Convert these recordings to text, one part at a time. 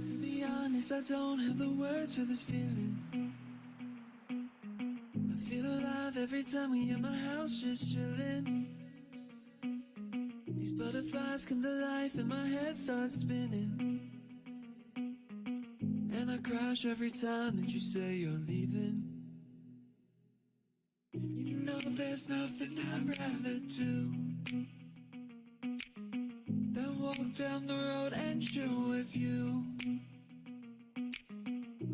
To be honest, I don't have the words for this feeling. I feel alive every time we in my house just chilling. These butterflies come to life and my head starts spinning. And I crash every time that you say you're leaving. You know there's nothing I'd rather do than walk down the road and chill with you.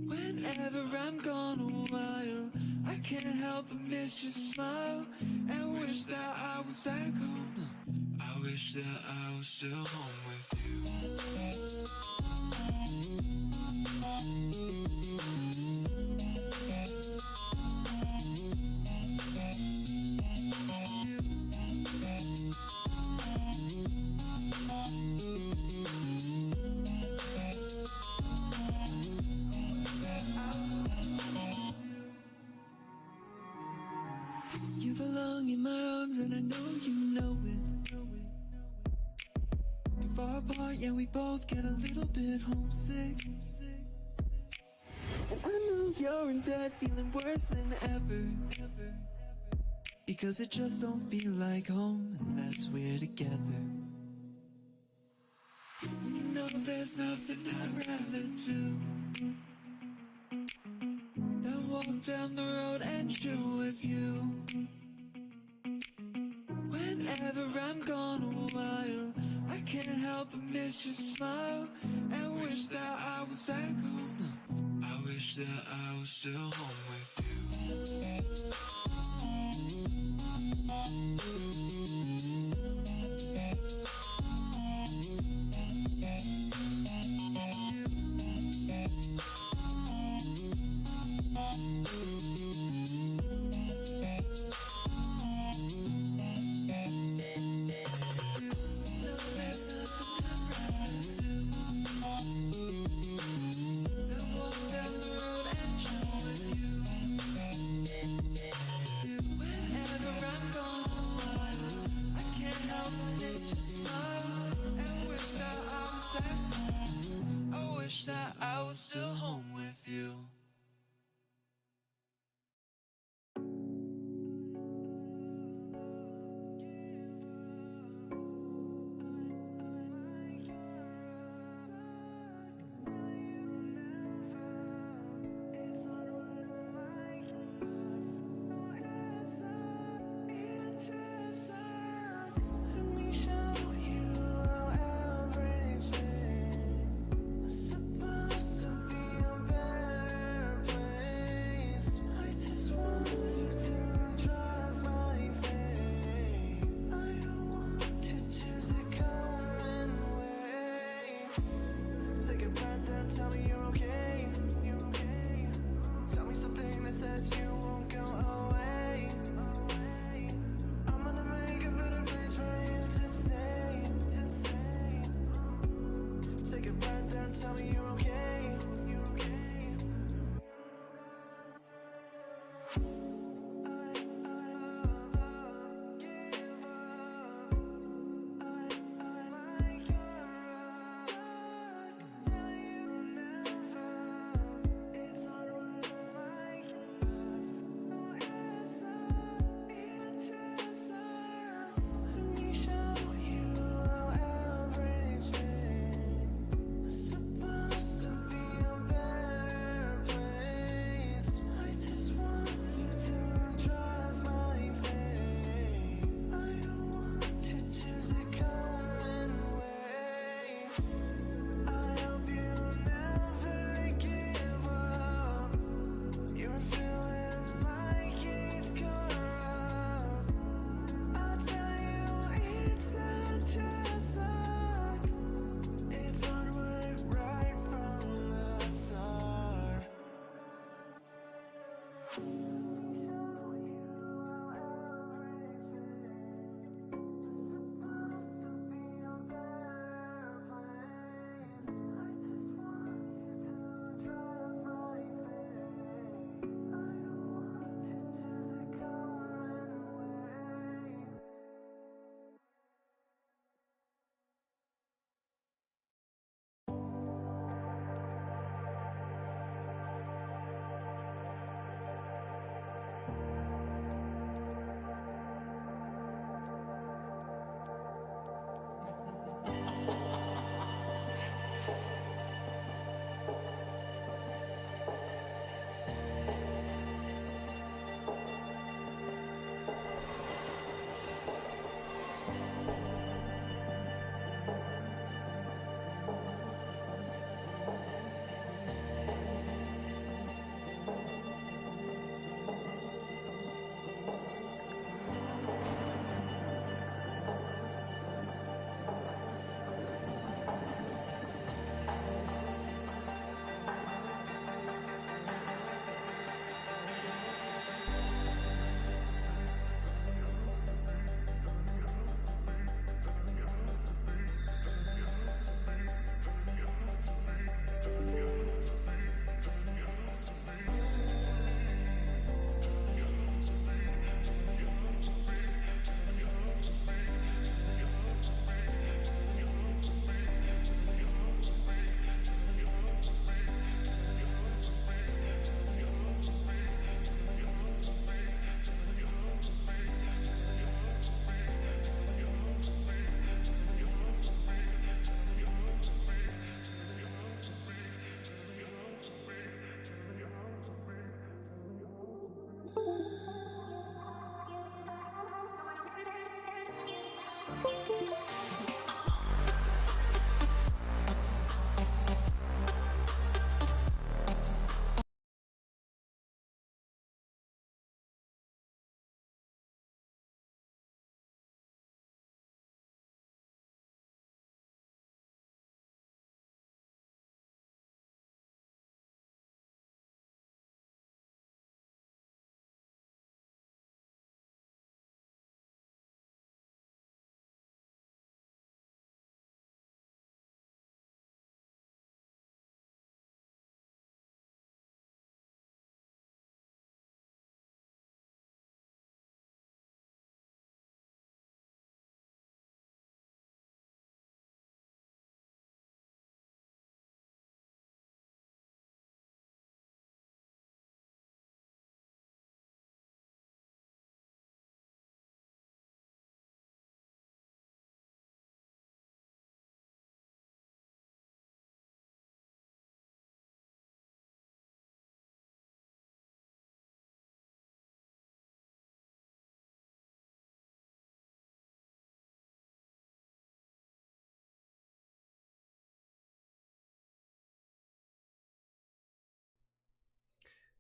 Whenever I'm gone a while, I can't help but miss your smile and wish that I was back home. I wish that I was still home with you. You belong in my arms and I know you know it. We're far apart, yeah, we both get a little bit homesick. And I know you're in bed feeling worse than ever, because it just don't feel like home, and that's we're together. You know there's nothing I'd rather do than walk down the road and chill with you. Whenever I'm gone a while, I can't help but miss your smile and wish that I was back home. I wish that I was still home with you. That I was still home with you.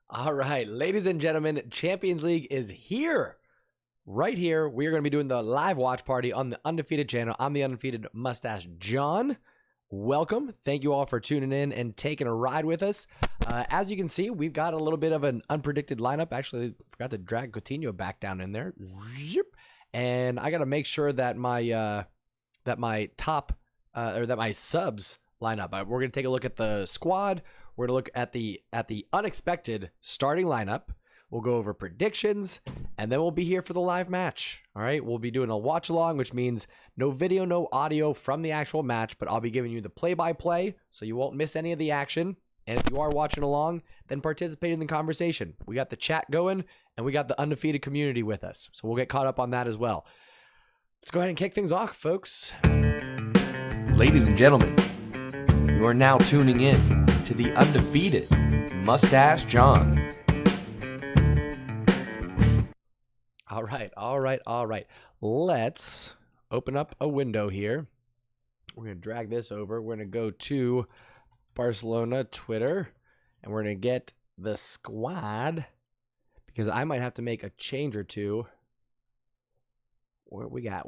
All right, ladies and gentlemen, Champions League is here. Right here, we are going to be doing the live watch party on the Undefeated channel. I'm the Undefeated Mustache John. Welcome. Thank you all for tuning in and taking a ride with us. As you can see, we've got a little bit of an unpredicted lineup. Actually, forgot to drag Coutinho back down in there. Zip. And I got to make sure that my my subs line up. We're going to take a look at the squad. We're going to look at the unexpected starting lineup. We'll go over predictions, and then we'll be here for the live match. All right, we'll be doing a watch along, which means no video, no audio from the actual match, but I'll be giving you the play-by-play, so you won't miss any of the action. And if you are watching along, then participate in the conversation. We got the chat going, and we got the Undefeated community with us, so we'll get caught up on that as well. Let's go ahead and kick things off, folks. Ladies and gentlemen, you are now tuning in to the Undefeated Mustache John. All right. Let's open up a window here. We're going to drag this over. We're going to go to Barcelona Twitter, and we're going to get the squad because I might have to make a change or two. What do we got?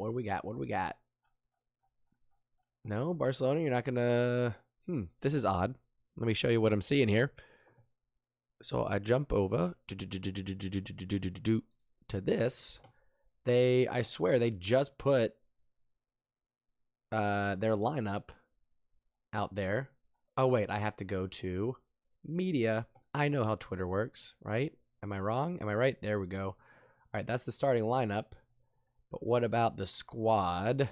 No, Barcelona, you're not going to... this is odd. Let me show you what I'm seeing here. So I jump over to this. I swear they just put their lineup out there. Oh wait, I have to go to media. I know how Twitter works, right? Am I wrong? Am I right? There we go. All right, that's the starting lineup. But what about the squad?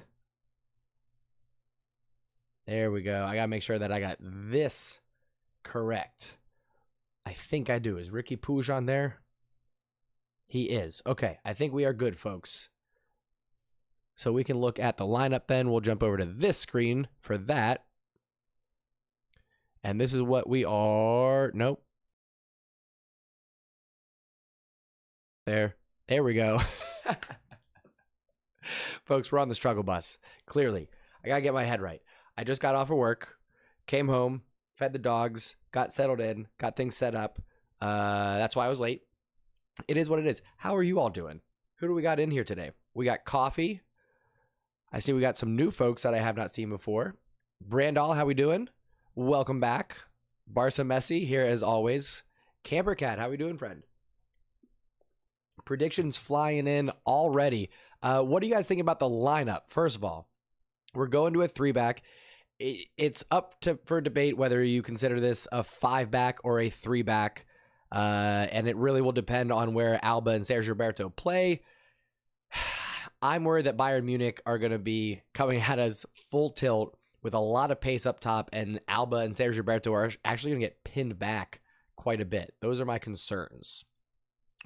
There we go. I gotta make sure that I got this correct. I think I do. Is Ricky Puig on there? He is. Okay, I think we are good, folks. So we can look at the lineup then. We'll jump over to this screen for that. And this is what we are. Nope. There we go. Folks, we're on the struggle bus. Clearly, I got to get my head right. I just got off of work, came home, fed the dogs, got settled in, got things set up. That's why I was late. It is what it is. How are you all doing? Who do we got in here today? We got Coffee. I see we got some new folks that I have not seen before. Brandall, how we doing? Welcome back. Barca Messi here as always. Camper Cat, how we doing, friend? Predictions flying in already. What do you guys think about the lineup? First of all, we're going to a 3-back. It's up for debate whether you consider this a 5-back or a 3-back. And it really will depend on where Alba and Sergio Roberto play. I'm worried that Bayern Munich are going to be coming at us full tilt with a lot of pace up top, and Alba and Sergio Roberto are actually going to get pinned back quite a bit. Those are my concerns.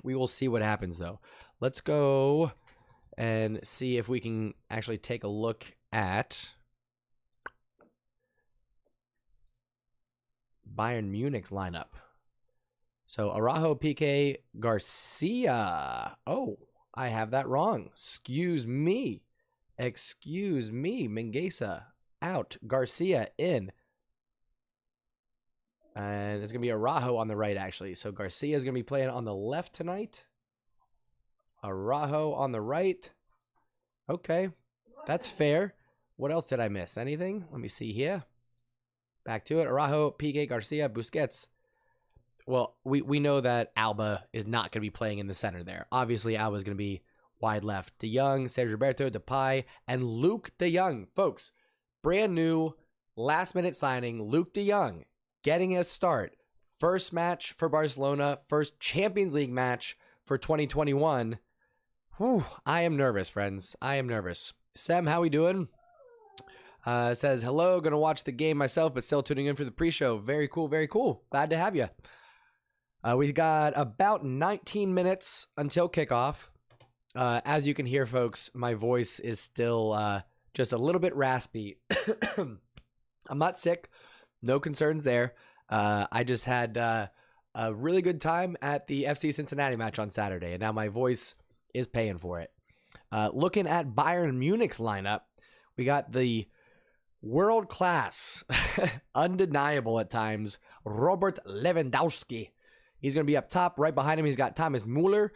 We will see what happens, though. Let's go and see if we can actually take a look at Bayern Munich's lineup. So Araujo, Piqué, Garcia. Oh, I have that wrong. Excuse me. Mingueza out. Garcia in. And it's going to be Araujo on the right, actually. So Garcia is going to be playing on the left tonight. Araujo on the right. Okay, that's fair. What else did I miss? Anything? Let me see here. Back to it. Araujo, Piqué, Garcia, Busquets. Well, we know that Alba is not going to be playing in the center there. Obviously, Alba is going to be wide left. De Jong, Sergio Roberto, Depay, and Luke De Jong. Folks, brand new, last-minute signing, Luke De Jong, getting a start. First match for Barcelona, first Champions League match for 2021. Whew, I am nervous, friends. I am nervous. Sam, how we doing? Says, hello, going to watch the game myself, but still tuning in for the pre-show. Very cool, very cool. Glad to have you. We've got about 19 minutes until kickoff. As you can hear, folks, my voice is still just a little bit raspy. I'm not sick. No concerns there. I just had a really good time at the FC Cincinnati match on Saturday, and now my voice is paying for it. Looking at Bayern Munich's lineup, we got the world-class, undeniable at times, Robert Lewandowski He's going to be up top. Right behind him, he's got Thomas Musiala,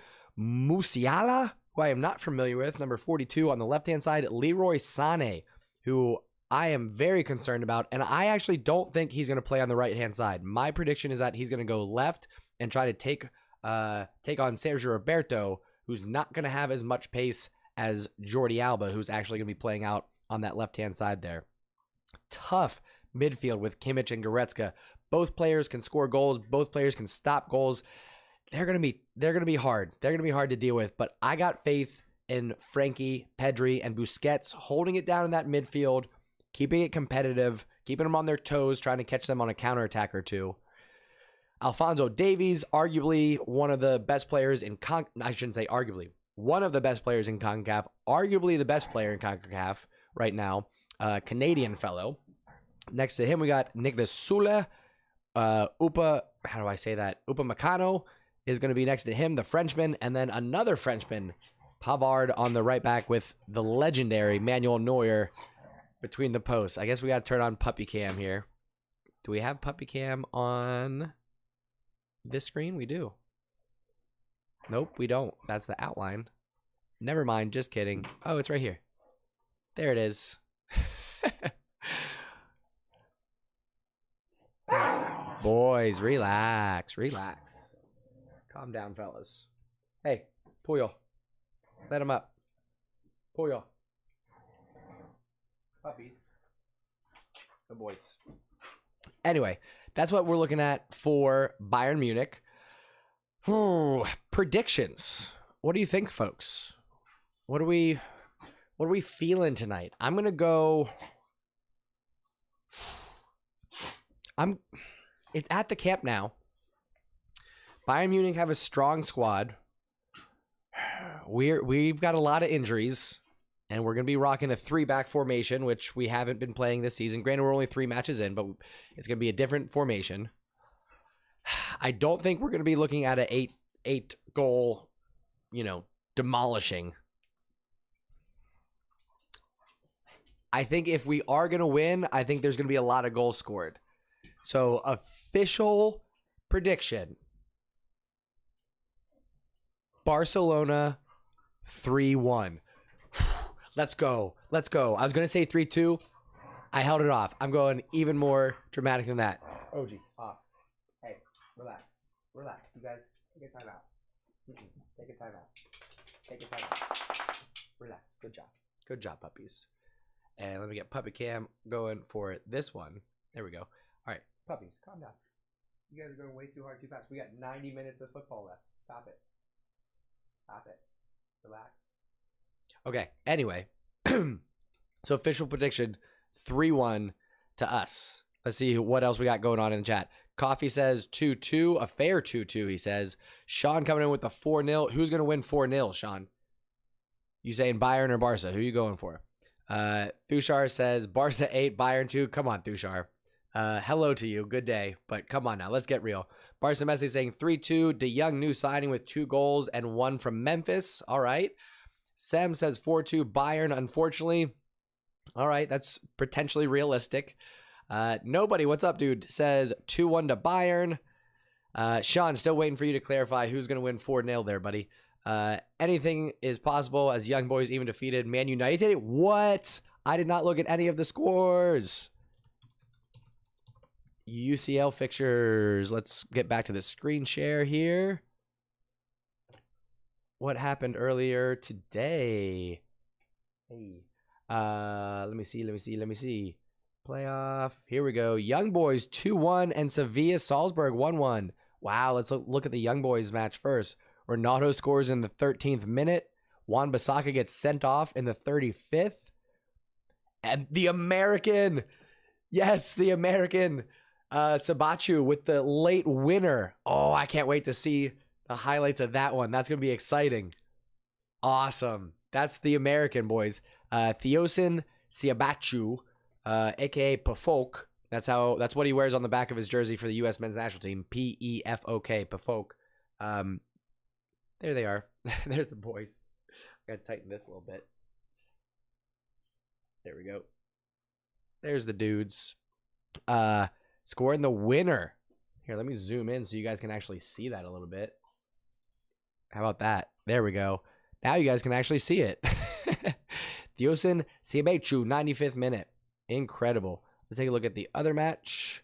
who I am not familiar with. Number 42 on the left-hand side, Leroy Sané, who I am very concerned about. And I actually don't think he's going to play on the right-hand side. My prediction is that he's going to go left and try to take on Sergio Roberto, who's not going to have as much pace as Jordi Alba, who's actually going to be playing out on that left-hand side there. Tough midfield with Kimmich and Goretzka. Both players can score goals. Both players can stop goals. They're gonna be hard. They're gonna be hard to deal with. But I got faith in Frankie, Pedri, and Busquets holding it down in that midfield, keeping it competitive, keeping them on their toes, trying to catch them on a counterattack or two. Alphonso Davies, arguably one of the best players in I shouldn't say arguably. One of the best players in CONCACAF, arguably the best player in CONCACAF right now, Canadian fellow. Next to him, we got Nicolas Sule. Upamecano is going to be next to him, the Frenchman, and then another Frenchman, Pavard, on the right back with the legendary Manuel Neuer between the posts. I guess we got to turn on puppy cam here. Do we have puppy cam on this screen? We do. Nope, we don't. That's the outline. Never mind, just kidding. Oh, it's right here. There it is. Boys, relax. Calm down, fellas. Hey, Puyo. Let him up. Puyo. Puppies. The boys. Anyway, that's what we're looking at for Bayern Munich. Predictions. What do you think, folks? What are we feeling tonight? I'm gonna go. It's at the Camp Nou. Bayern Munich have a strong squad. We've got a lot of injuries, and we're gonna be rocking a 3-back formation, which we haven't been playing this season. Granted, we're only 3 matches in, but it's gonna be a different formation. I don't think we're gonna be looking at a 8 goal, demolishing. I think if we are gonna win, I think there's gonna be a lot of goals scored. So, official prediction. Barcelona 3-1. Let's go. I was going to say 3-2. I held it off. I'm going even more dramatic than that. OG, off. Hey, relax. You guys, take a time out. Take a time out. Relax. Good job, puppies. And let me get puppy cam going for this one. There we go. All right, puppies, calm down. You guys are going way too hard, too fast. We got 90 minutes of football left. Stop it. Relax. Okay, anyway. So official prediction, 3-1 to us. Let's see what else we got going on in the chat. Coffee says 2-2, a fair 2-2, he says. Sean coming in with the 4-0. Who's going to win 4-0, Sean? You saying Bayern or Barca? Who are you going for? Thushar says Barca 8, Bayern 2. Come on, Thushar. Hello to you. Good day. But come on now. Let's get real. Barca Messi saying 3-2. De Jong new signing with 2 goals and 1 from Memphis. All right. Sam says 4-2 Bayern, unfortunately. All right. That's potentially realistic. Nobody, what's up, dude, says 2-1 to Bayern. Sean, still waiting for you to clarify who's going to win 4-0 there, buddy. Anything is possible as Young Boys even defeated Man United. What? I did not look at any of the scores. UCL fixtures. Let's get back to the screen share here. What happened earlier today? Hey. Let me see. Playoff. Here we go. Young Boys 2-1 and Sevilla Salzburg 1-1. Wow, let's look at the Young Boys match first. Ronaldo scores in the 13th minute. Wan-Bissaka gets sent off in the 35th. And the American. Yes, the American. Sabachu with the late winner. Oh, I can't wait to see the highlights of that one. That's going to be exciting. Awesome. That's the American, boys. Theosin Siabachu, a.k.a. Pafok. That's what he wears on the back of his jersey for the U.S. men's national team. P-E-F-O-K, Pafok. There they are. There's the boys. I got to tighten this a little bit. There we go. There's the dudes. Scoring the winner. Here, let me zoom in so you guys can actually see that a little bit. How about that? There we go. Now you guys can actually see it. Diosin Siebechu, 95th minute. Incredible. Let's take a look at the other match,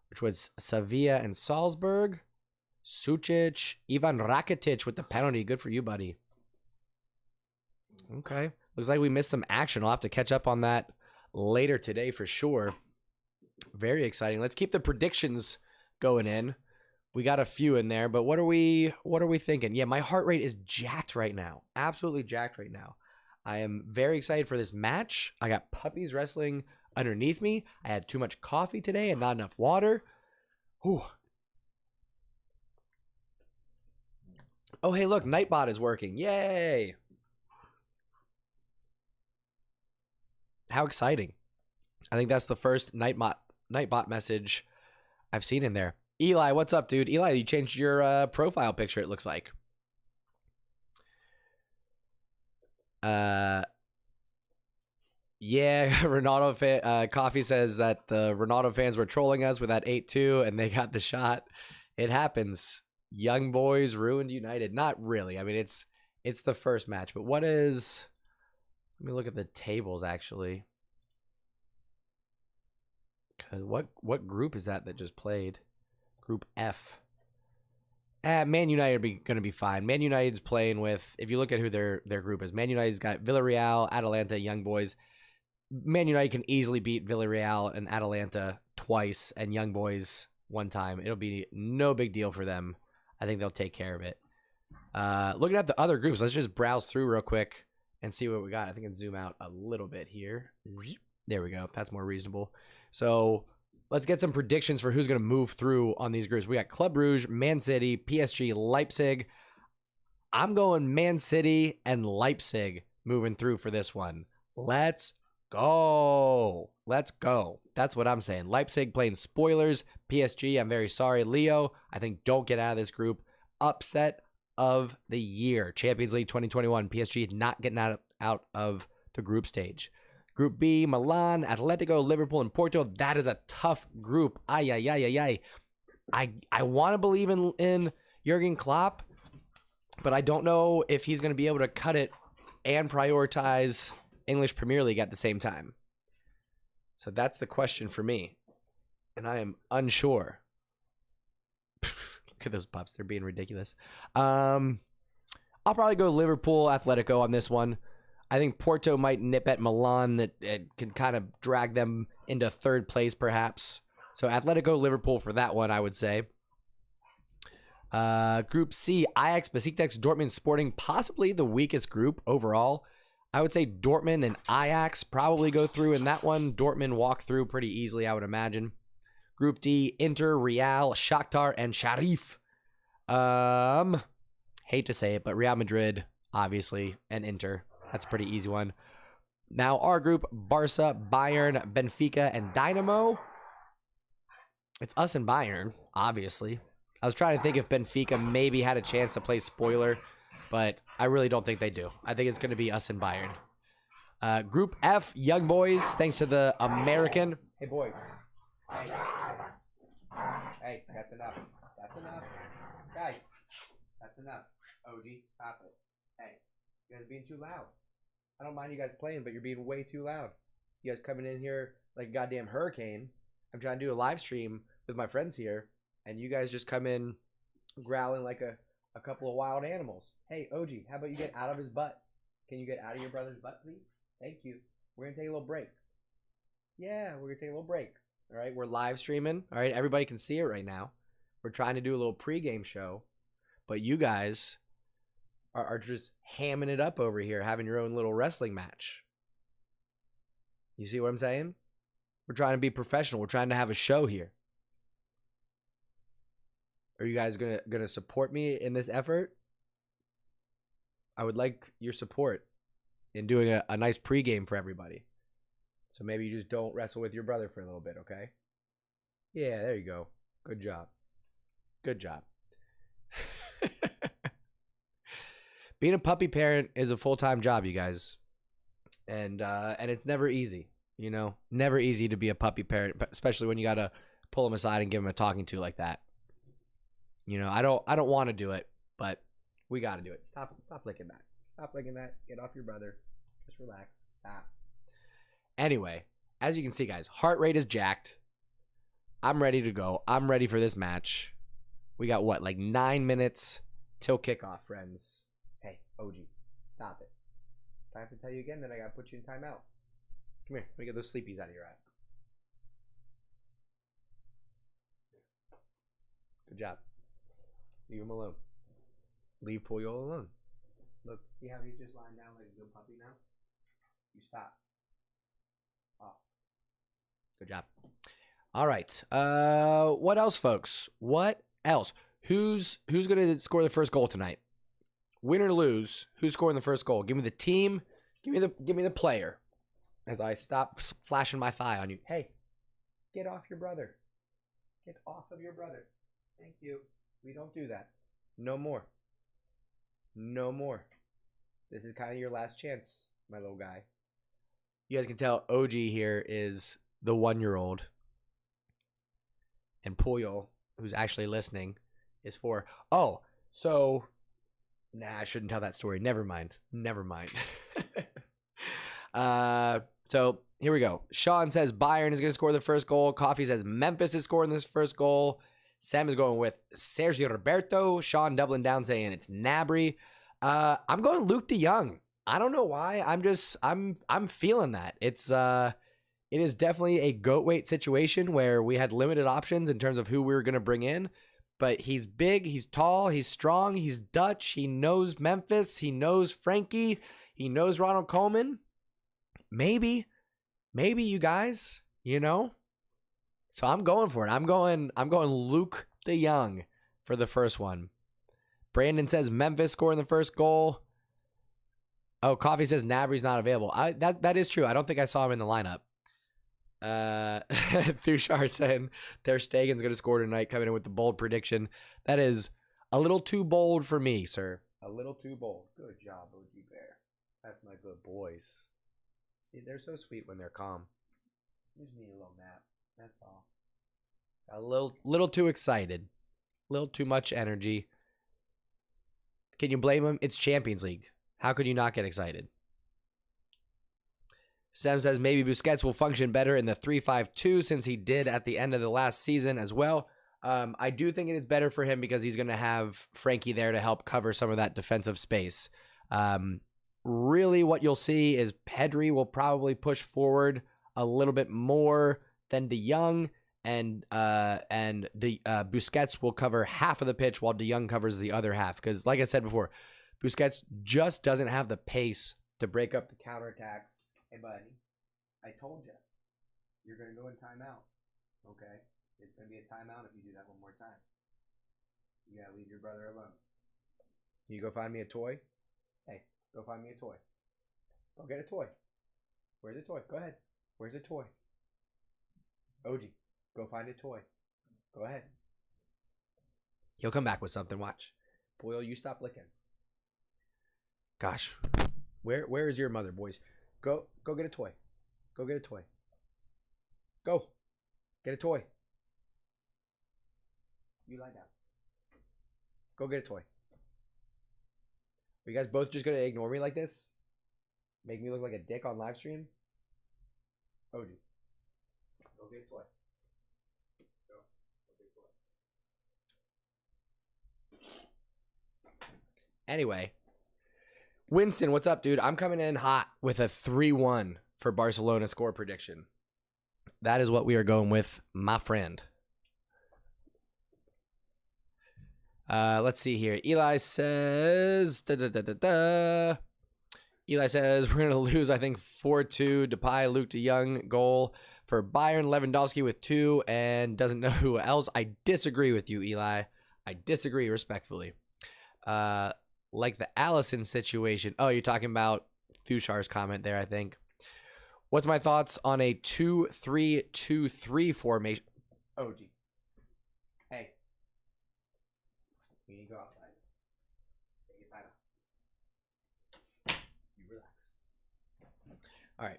which was Sevilla and Salzburg. Sucic, Ivan Rakitic with the penalty. Good for you, buddy. Okay. Looks like we missed some action. I'll have to catch up on that later today for sure. Very exciting. Let's keep the predictions going in. We got a few in there, but what are we thinking? Yeah, my heart rate is jacked right now. Absolutely jacked right now. I am very excited for this match. I got puppies wrestling underneath me. I had too much coffee today and not enough water. Whew. Oh, hey, look, Nightbot is working. Yay. How exciting. I think that's the first Nightbot message I've seen in there. Eli, what's up, dude? Eli, you changed your profile picture, it looks like. Yeah, Ronaldo Coffee says that the Ronaldo fans were trolling us with that 8-2 and they got the shot. It happens. Young boys ruined United. Not really. I mean, it's the first match, but what is... Let me look at the tables, actually. Cause what group is that just played? Group F. Man United are going to be fine. Man United's playing with... If you look at who their group is, Man United's got Villarreal, Atalanta, Young Boys. Man United can easily beat Villarreal and Atalanta twice and Young Boys one time. It'll be no big deal for them. I think they'll take care of it. Looking at the other groups, let's just browse through real quick and see what we got. I think I can zoom out a little bit here. There we go. That's more reasonable. So let's get some predictions for who's going to move through on these groups. We got Club Brugge, Man City, PSG, Leipzig. I'm going Man City and Leipzig moving through for this one. Let's go. Let's go. That's what I'm saying. Leipzig playing spoilers. PSG, I'm very sorry. Leo, I think don't get out of this group. Upset of the year. Champions League 2021. PSG not getting out of the group stage. Group B, Milan, Atletico, Liverpool, and Porto. That is a tough group. I want to believe in Jurgen Klopp, but I don't know if he's going to be able to cut it and prioritize English Premier League at the same time. So that's the question for me, and I am unsure. Look at those pups. They're being ridiculous. I'll probably go Liverpool, Atletico on this one. I think Porto might nip at Milan. That it can kind of drag them into third place, perhaps. So Atletico, Liverpool for that one, I would say. Group C, Ajax, Besiktas, Dortmund, Sporting, possibly the weakest group overall. I would say Dortmund and Ajax probably go through in that one. Dortmund walk through pretty easily, I would imagine. Group D, Inter, Real, Shakhtar, and Sharif. Hate to say it, but Real Madrid, obviously, and Inter. That's a pretty easy one. Now our group, Barca, Bayern, Benfica, and Dynamo. It's us and Bayern, obviously. I was trying to think if Benfica maybe had a chance to play spoiler, but I really don't think they do. I think it's going to be us and Bayern. Group F, Young Boys, thanks to the American. Hey, boys. Hey, that's enough. That's enough. Guys, that's enough. OG, stop it. Hey, you guys are being too loud. I don't mind you guys playing, but you're being way too loud. You guys coming in here like a goddamn hurricane. I'm trying to do a live stream with my friends here, and you guys just come in growling like a couple of wild animals. Hey, OG, how about you get out of his butt? Can you get out of your brother's butt, please? Thank you. We're going to take a little break. Yeah, we're going to take a little break. All right, we're live streaming. All right, everybody can see it right now. We're trying to do a little pregame show, but you guys are just hamming it up over here, having your own little wrestling match. You see what I'm saying? We're trying to be professional. We're trying to have a show here. Are you guys gonna support me in this effort? I would like your support in doing a nice pregame for everybody. So maybe you just don't wrestle with your brother for a little bit, okay? Yeah, there you go. Good job. Good job. Being a puppy parent is a full-time job, you guys. And it's never easy, you know? Never easy to be a puppy parent, especially when you got to pull them aside and give them a talking to like that. You know, I don't want to do it, but we got to do it. Stop licking that. Stop licking that. Get off your brother. Just relax. Stop. Anyway, as you can see, guys, heart rate is jacked. I'm ready to go. I'm ready for this match. We got what, like 9 minutes till kickoff, friends. Hey, OG, stop it. If I have to tell you again, then I got to put you in timeout. Come here. Let me get those sleepies out of your eye. Good job. Leave him alone. Leave Puyol alone. Look, see how he's just lying down like a good puppy now? You stop. Oh. Good job. All right. What else, folks? What else? Who's going to score the first goal tonight? Win or lose, who's scoring the first goal? Give me the team. Give me the player. As I stop flashing my thigh on you. Hey, get off your brother. Get off of your brother. Thank you. We don't do that. No more. No more. This is kind of your last chance, my little guy. You guys can tell OG here is the 1-year-old. And Puyol, who's actually listening, is 4. Oh, so... Nah, I shouldn't tell that story. Never mind. So here we go. Sean says Bayern is going to score the first goal. Coffee says Memphis is scoring this first goal. Sam is going with Sergio Roberto. Sean doubling down saying it's Gnabry. I'm going Luke de Jong. I don't know why. I'm feeling that. It is definitely a goat weight situation where we had limited options in terms of who we were going to bring in. But he's big, he's tall, he's strong, he's Dutch, he knows Memphis, he knows Frankie, he knows Ronald Koeman. Maybe you guys, you know? So I'm going for it. I'm going Luke de Jong for the first one. Brandon says Memphis scoring the first goal. Oh, Coffee says Gnabry's not available. That is true. I don't think I saw him in the lineup. Thushar saying Ter Stegen's going to score tonight, coming in with the bold prediction. That is a little too bold for me, sir. A little too bold. Good job, OG Bear. That's my good boys. See, they're so sweet when they're calm. You just need a little nap. That's all. A little too excited. A little too much energy. Can you blame him? It's Champions League. How could you not get excited? Sam says maybe Busquets will function better in the 3-5-2 since he did at the end of the last season as well. I do think it is better for him because he's going to have Frankie there to help cover some of that defensive space. Really what you'll see is Pedri will probably push forward a little bit more than De Jong, and Busquets will cover half of the pitch while De Jong covers the other half. Because like I said before, Busquets just doesn't have the pace to break up the counterattacks. Hey, buddy, I told you, you're going to go in timeout, okay? It's going to be a timeout if you do that one more time. You got to leave your brother alone. Can you go find me a toy? Hey, go find me a toy. Go get a toy. Where's a toy? Go ahead. Where's a toy? OG, go find a toy. Go ahead. He'll come back with something. Watch. Boyle, you stop licking. Gosh, where is your mother, boys? Go get a toy. Go get a toy. Go. Get a toy. You lie down. Go get a toy. Are you guys both just going to ignore me like this? Make me look like a dick on live stream? Oh, dude. Go get a toy. Go get a toy. Anyway. Winston, what's up, dude? I'm coming in hot with a 3-1 for Barcelona score prediction. That is what we are going with, my friend. Let's see here. Eli says... Eli says, we're going to lose, I think, 4-2. Depay, Luke de Jong goal for Bayern. Lewandowski with 2 and doesn't know who else. I disagree with you, Eli. I disagree respectfully. Like the Allison situation. Oh, you're talking about Thushar's comment there, I think. What's my thoughts on a 2-3-2-3 formation? Oh, gee. Hey. You need to go outside. Take your time out. You relax. All right.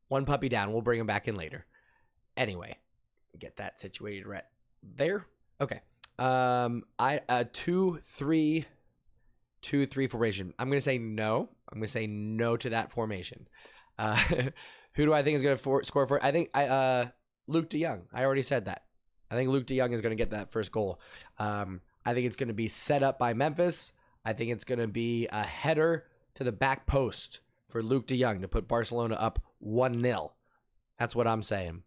One puppy down. We'll bring him back in later. Anyway, get that situated right there. Okay. I 2-3 formation. I'm gonna say no. I'm gonna say no to that formation. Who do I think is gonna score for? I think Luke De Jong. I already said that. I think Luke De Jong is gonna get that first goal. I think it's gonna be set up by Memphis. I think it's gonna be a header to the back post for Luke De Jong to put Barcelona up 1-0. That's what I'm saying.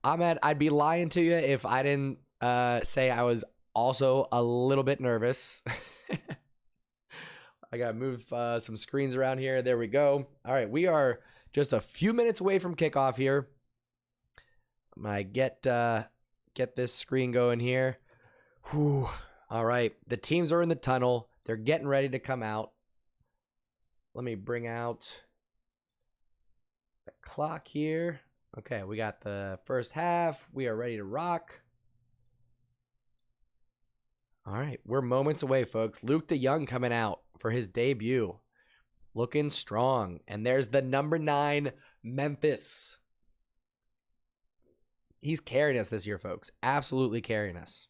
Ahmed, I'd be lying to you if I didn't say I was also a little bit nervous. I got to move some screens around here. There we go. All right, we are just a few minutes away from kickoff here. I get this screen going here. Whew. All right, the teams are in the tunnel. They're getting ready to come out. Let me bring out the clock here. Okay, we got the first half. We are ready to rock. All right, we're moments away, folks. Luke De Jong coming out for his debut. Looking strong. And there's the number 9, Memphis. He's carrying us this year, folks. Absolutely carrying us.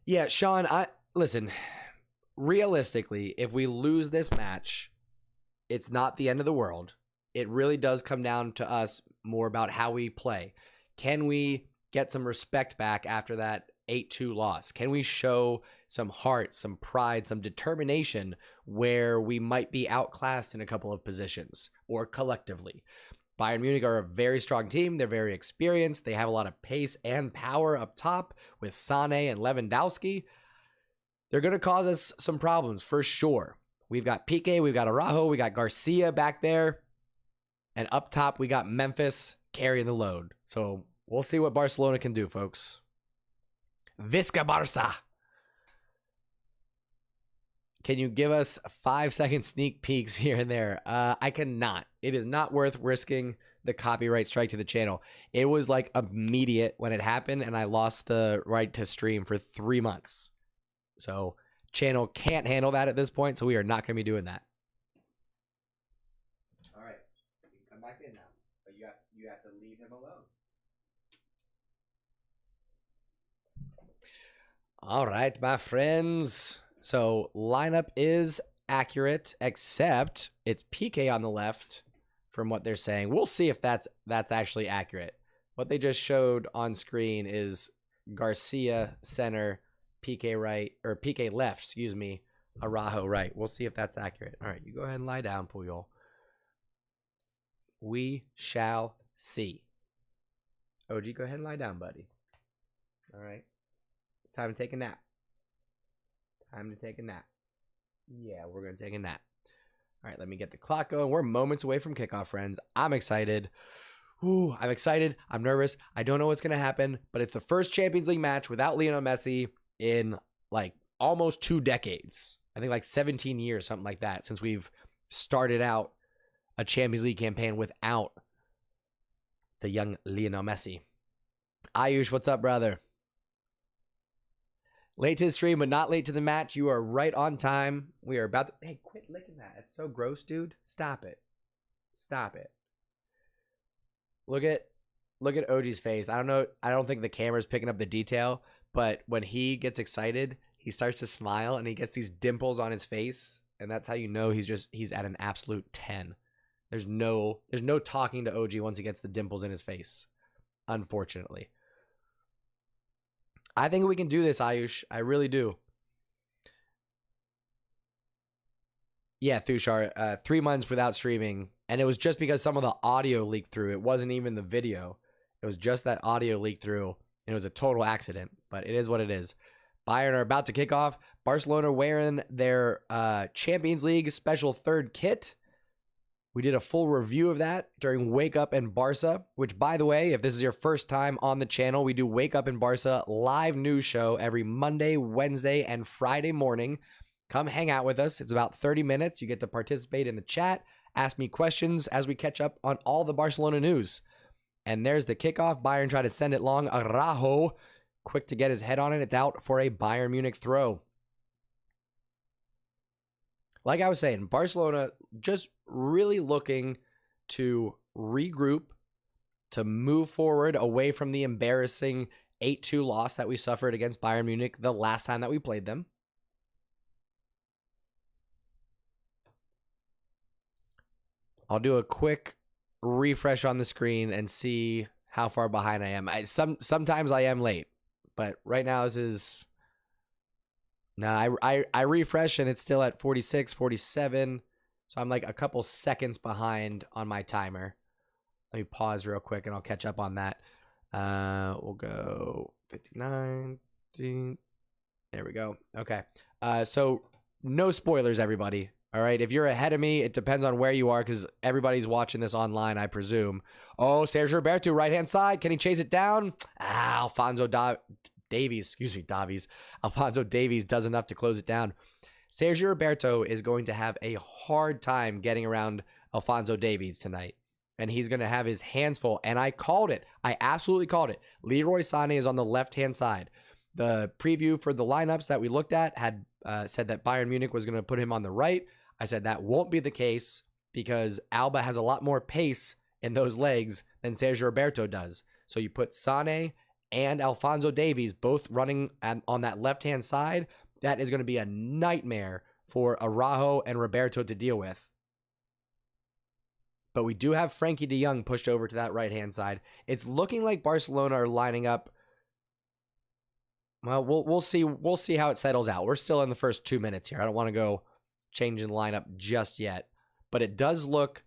Yeah, Sean, listen, realistically, if we lose this match, it's not the end of the world. It really does come down to us more about how we play. Can we get some respect back after that 8-2 loss? Can we show some heart, some pride, some determination where we might be outclassed in a couple of positions or collectively? Bayern Munich are a very strong team. They're very experienced. They have a lot of pace and power up top with Sané and Lewandowski. They're going to cause us some problems for sure. We've got Piqué, we've got Araujo, we got Garcia back there. And up top, we got Memphis carrying the load. So we'll see what Barcelona can do, folks. Visca Barça. Can you give us 5-second sneak peeks here and there? I cannot. It is not worth risking the copyright strike to the channel. It was like immediate when it happened, and I lost the right to stream for 3 months. So channel can't handle that at this point, so we are not going to be doing that. All right. You can come back in now. But you have to leave him alone. All right, my friends. So lineup is accurate, except it's PK on the left from what they're saying. We'll see if that's actually accurate. What they just showed on screen is Garcia center, PK right, or PK left, excuse me, Araujo right. We'll see if that's accurate. All right, you go ahead and lie down, Puyol. We shall see. OG, go ahead and lie down, buddy. All right. It's time to take a nap. Time to take a nap. Yeah, we're going to take a nap. All right, let me get the clock going. We're moments away from kickoff, friends. I'm excited. Ooh, I'm excited. I'm nervous. I don't know what's going to happen, but it's the first Champions League match without Lionel Messi in like almost 2 decades. I think like 17 years, something like that, since we've started out a Champions League campaign without the young Lionel Messi. Ayush, what's up, brother? Late to the stream, but not late to the match. You are right on time. We are about to... Hey, quit licking that. It's so gross, dude. Stop it. Stop it. Look at OG's face. I don't know. I don't think the camera's picking up the detail, but when he gets excited, he starts to smile and he gets these dimples on his face, and that's how you know he's at an absolute 10. There's no talking to OG once he gets the dimples in his face, unfortunately. I think we can do this, Ayush. I really do. Yeah, Thushar, 3 months without streaming, and it was just because some of the audio leaked through. It wasn't even the video. It was just that audio leaked through, and it was a total accident, but it is what it is. Bayern are about to kick off. Barcelona wearing their Champions League special third kit. We did a full review of that during Wake Up in Barca, which, by the way, if this is your first time on the channel, we do Wake Up in Barca live news show every Monday, Wednesday, and Friday morning. Come hang out with us. It's about 30 minutes. You get to participate in the chat, ask me questions as we catch up on all the Barcelona news. And there's the kickoff. Bayern try to send it long. Araujo, quick to get his head on it. It's out for a Bayern Munich throw. Like I was saying, Barcelona just really looking to regroup to move forward away from the embarrassing 8-2 loss that we suffered against Bayern Munich the last time that we played them. I'll do a quick refresh on the screen and see how far behind I am. Sometimes I am late, but right now this is... No, I refresh and it's still at 46, 47. So I'm like a couple seconds behind on my timer. Let me pause real quick and I'll catch up on that. We'll go 59. There we go. Okay. So no spoilers, everybody. All right. If you're ahead of me, it depends on where you are because everybody's watching this online, I presume. Oh, Sergio Roberto, right-hand side. Can he chase it down? Alfonso Davies does enough to close it down. Sergio Roberto is going to have a hard time getting around Alfonso Davies tonight. And he's going to have his hands full. And I called it. I absolutely called it. Leroy Sané is on the left-hand side. The preview for the lineups that we looked at had said that Bayern Munich was going to put him on the right. I said that won't be the case because Alba has a lot more pace in those legs than Sergio Roberto does. So you put Sané and Alfonso Davies both running on that left-hand side. That is going to be a nightmare for Araujo and Roberto to deal with. But we do have Frankie de Jong pushed over to that right-hand side. It's looking like Barcelona are lining up. Well, we'll see. We'll see how it settles out. We're still in the first 2 minutes here. I don't want to go changing the lineup just yet. But it does look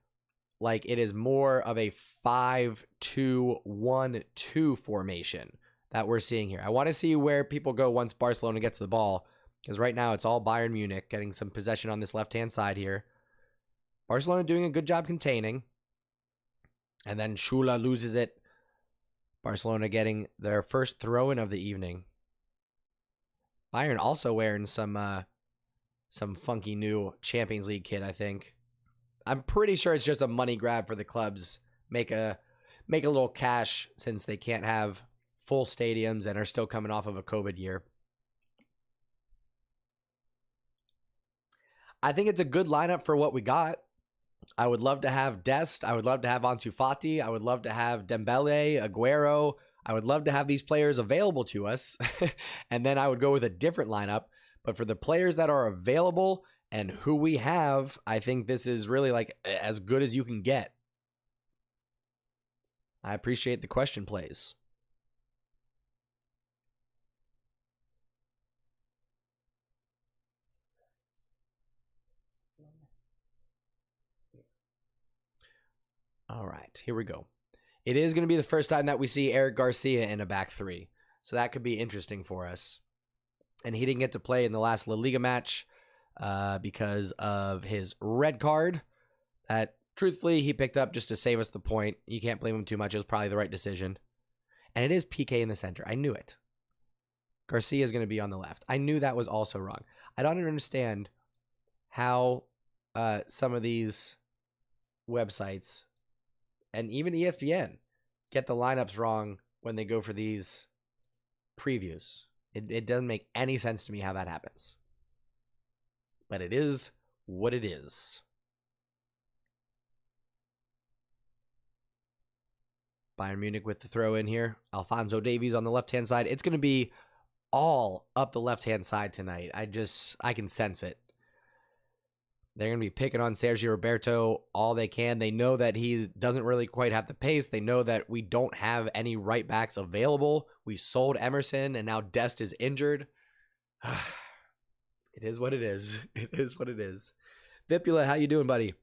like it is more of a 5-2-1-2 formation that we're seeing here. I want to see where people go once Barcelona gets the ball. Because right now it's all Bayern Munich getting some possession on this left-hand side here. Barcelona doing a good job containing. And then Schula loses it. Barcelona getting their first throw-in of the evening. Bayern also wearing some funky new Champions League kit, I think. I'm pretty sure it's just a money grab for the clubs. Make a little cash since they can't have full stadiums and are still coming off of a COVID year. I think it's a good lineup for what we got. I would love to have Dest. I would love to have Ansu Fati. I would love to have Dembele, Aguero. I would love to have these players available to us. And then I would go with a different lineup. But for the players that are available and who we have, I think this is really like as good as you can get. I appreciate the question plays. All right, here we go. It is going to be the first time that we see Eric Garcia in a back three. So that could be interesting for us. And he didn't get to play in the last La Liga match because of his red card. That, truthfully, he picked up just to save us the point. You can't blame him too much. It was probably the right decision. And it is PK in the center. I knew it. Garcia is going to be on the left. I knew that was also wrong. I don't understand how some of these websites and even ESPN get the lineups wrong when they go for these previews. It doesn't make any sense to me how that happens. But it is what it is. Bayern Munich with the throw in here. Alfonso Davies on the left-hand side. It's going to be all up the left-hand side tonight. I can sense it. They're going to be picking on Sergio Roberto all they can. They know that he doesn't really quite have the pace. They know that we don't have any right backs available. We sold Emerson, and now Dest is injured. It is what it is. It is what it is. Vipula, how you doing, buddy?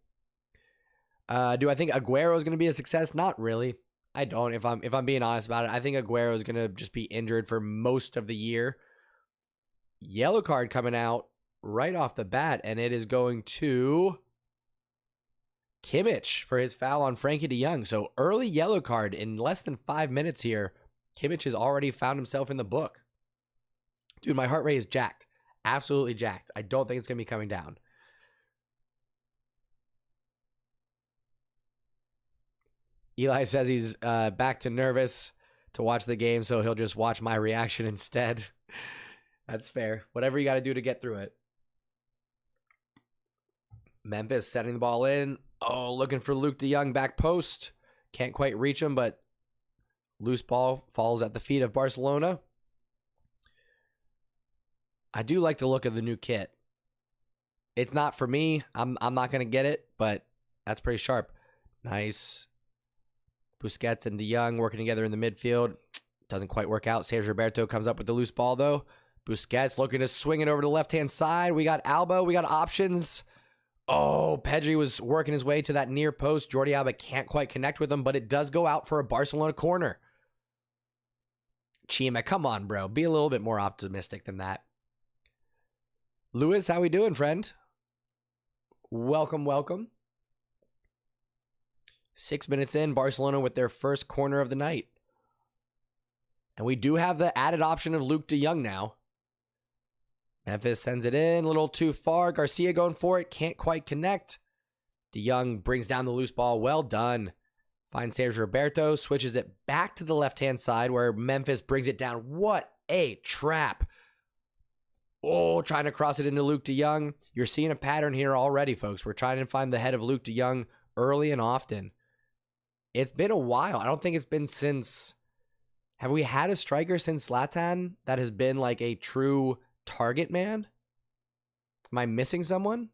Do I think Aguero is going to be a success? Not really. I don't. If I'm being honest about it, I think Aguero is going to just be injured for most of the year. Yellow card coming out right off the bat, and it is going to Kimmich for his foul on Frankie de Jong. So early yellow card in less than 5 minutes here. Kimmich has already found himself in the book. Dude, my heart rate is jacked. Absolutely jacked. I don't think it's going to be coming down. Eli says he's back to nervous to watch the game, so he'll just watch my reaction instead. That's fair. Whatever you got to do to get through it. Memphis setting the ball in. Oh, looking for Luke de Jong back post. Can't quite reach him, but Loose ball falls at the feet of Barcelona. I do like the look of the new kit. It's not for me. I'm not going to get it, but that's pretty sharp. Nice. Busquets and De Jong working together in the midfield. Doesn't quite work out. Sergio Roberto comes up with the loose ball, though. Busquets looking to swing it over to the left-hand side. We got Alba. We got options. Oh, Pedri was working his way to that near post. Jordi Alba can't quite connect with him, but it does go out for a Barcelona corner. Chima, come on, bro. Be a little bit more optimistic than that. Lewis, how we doing, friend? Welcome, welcome. 6 minutes in, Barcelona with their first corner of the night. And we do have the added option of Luke de Jong now. Memphis sends it in, a little too far. Garcia going for it, can't quite connect. De Jong brings down the loose ball, well done. Finds Sergio Roberto, switches it back to the left-hand side where Memphis brings it down. What a trap. Oh, trying to cross it into Luke de Jong. You're seeing a pattern here already, folks. We're trying to find the head of Luke de Jong early and often. It's been a while. I don't think it's been since... Have we had a striker since Zlatan that has been like a true target man? Am I missing someone?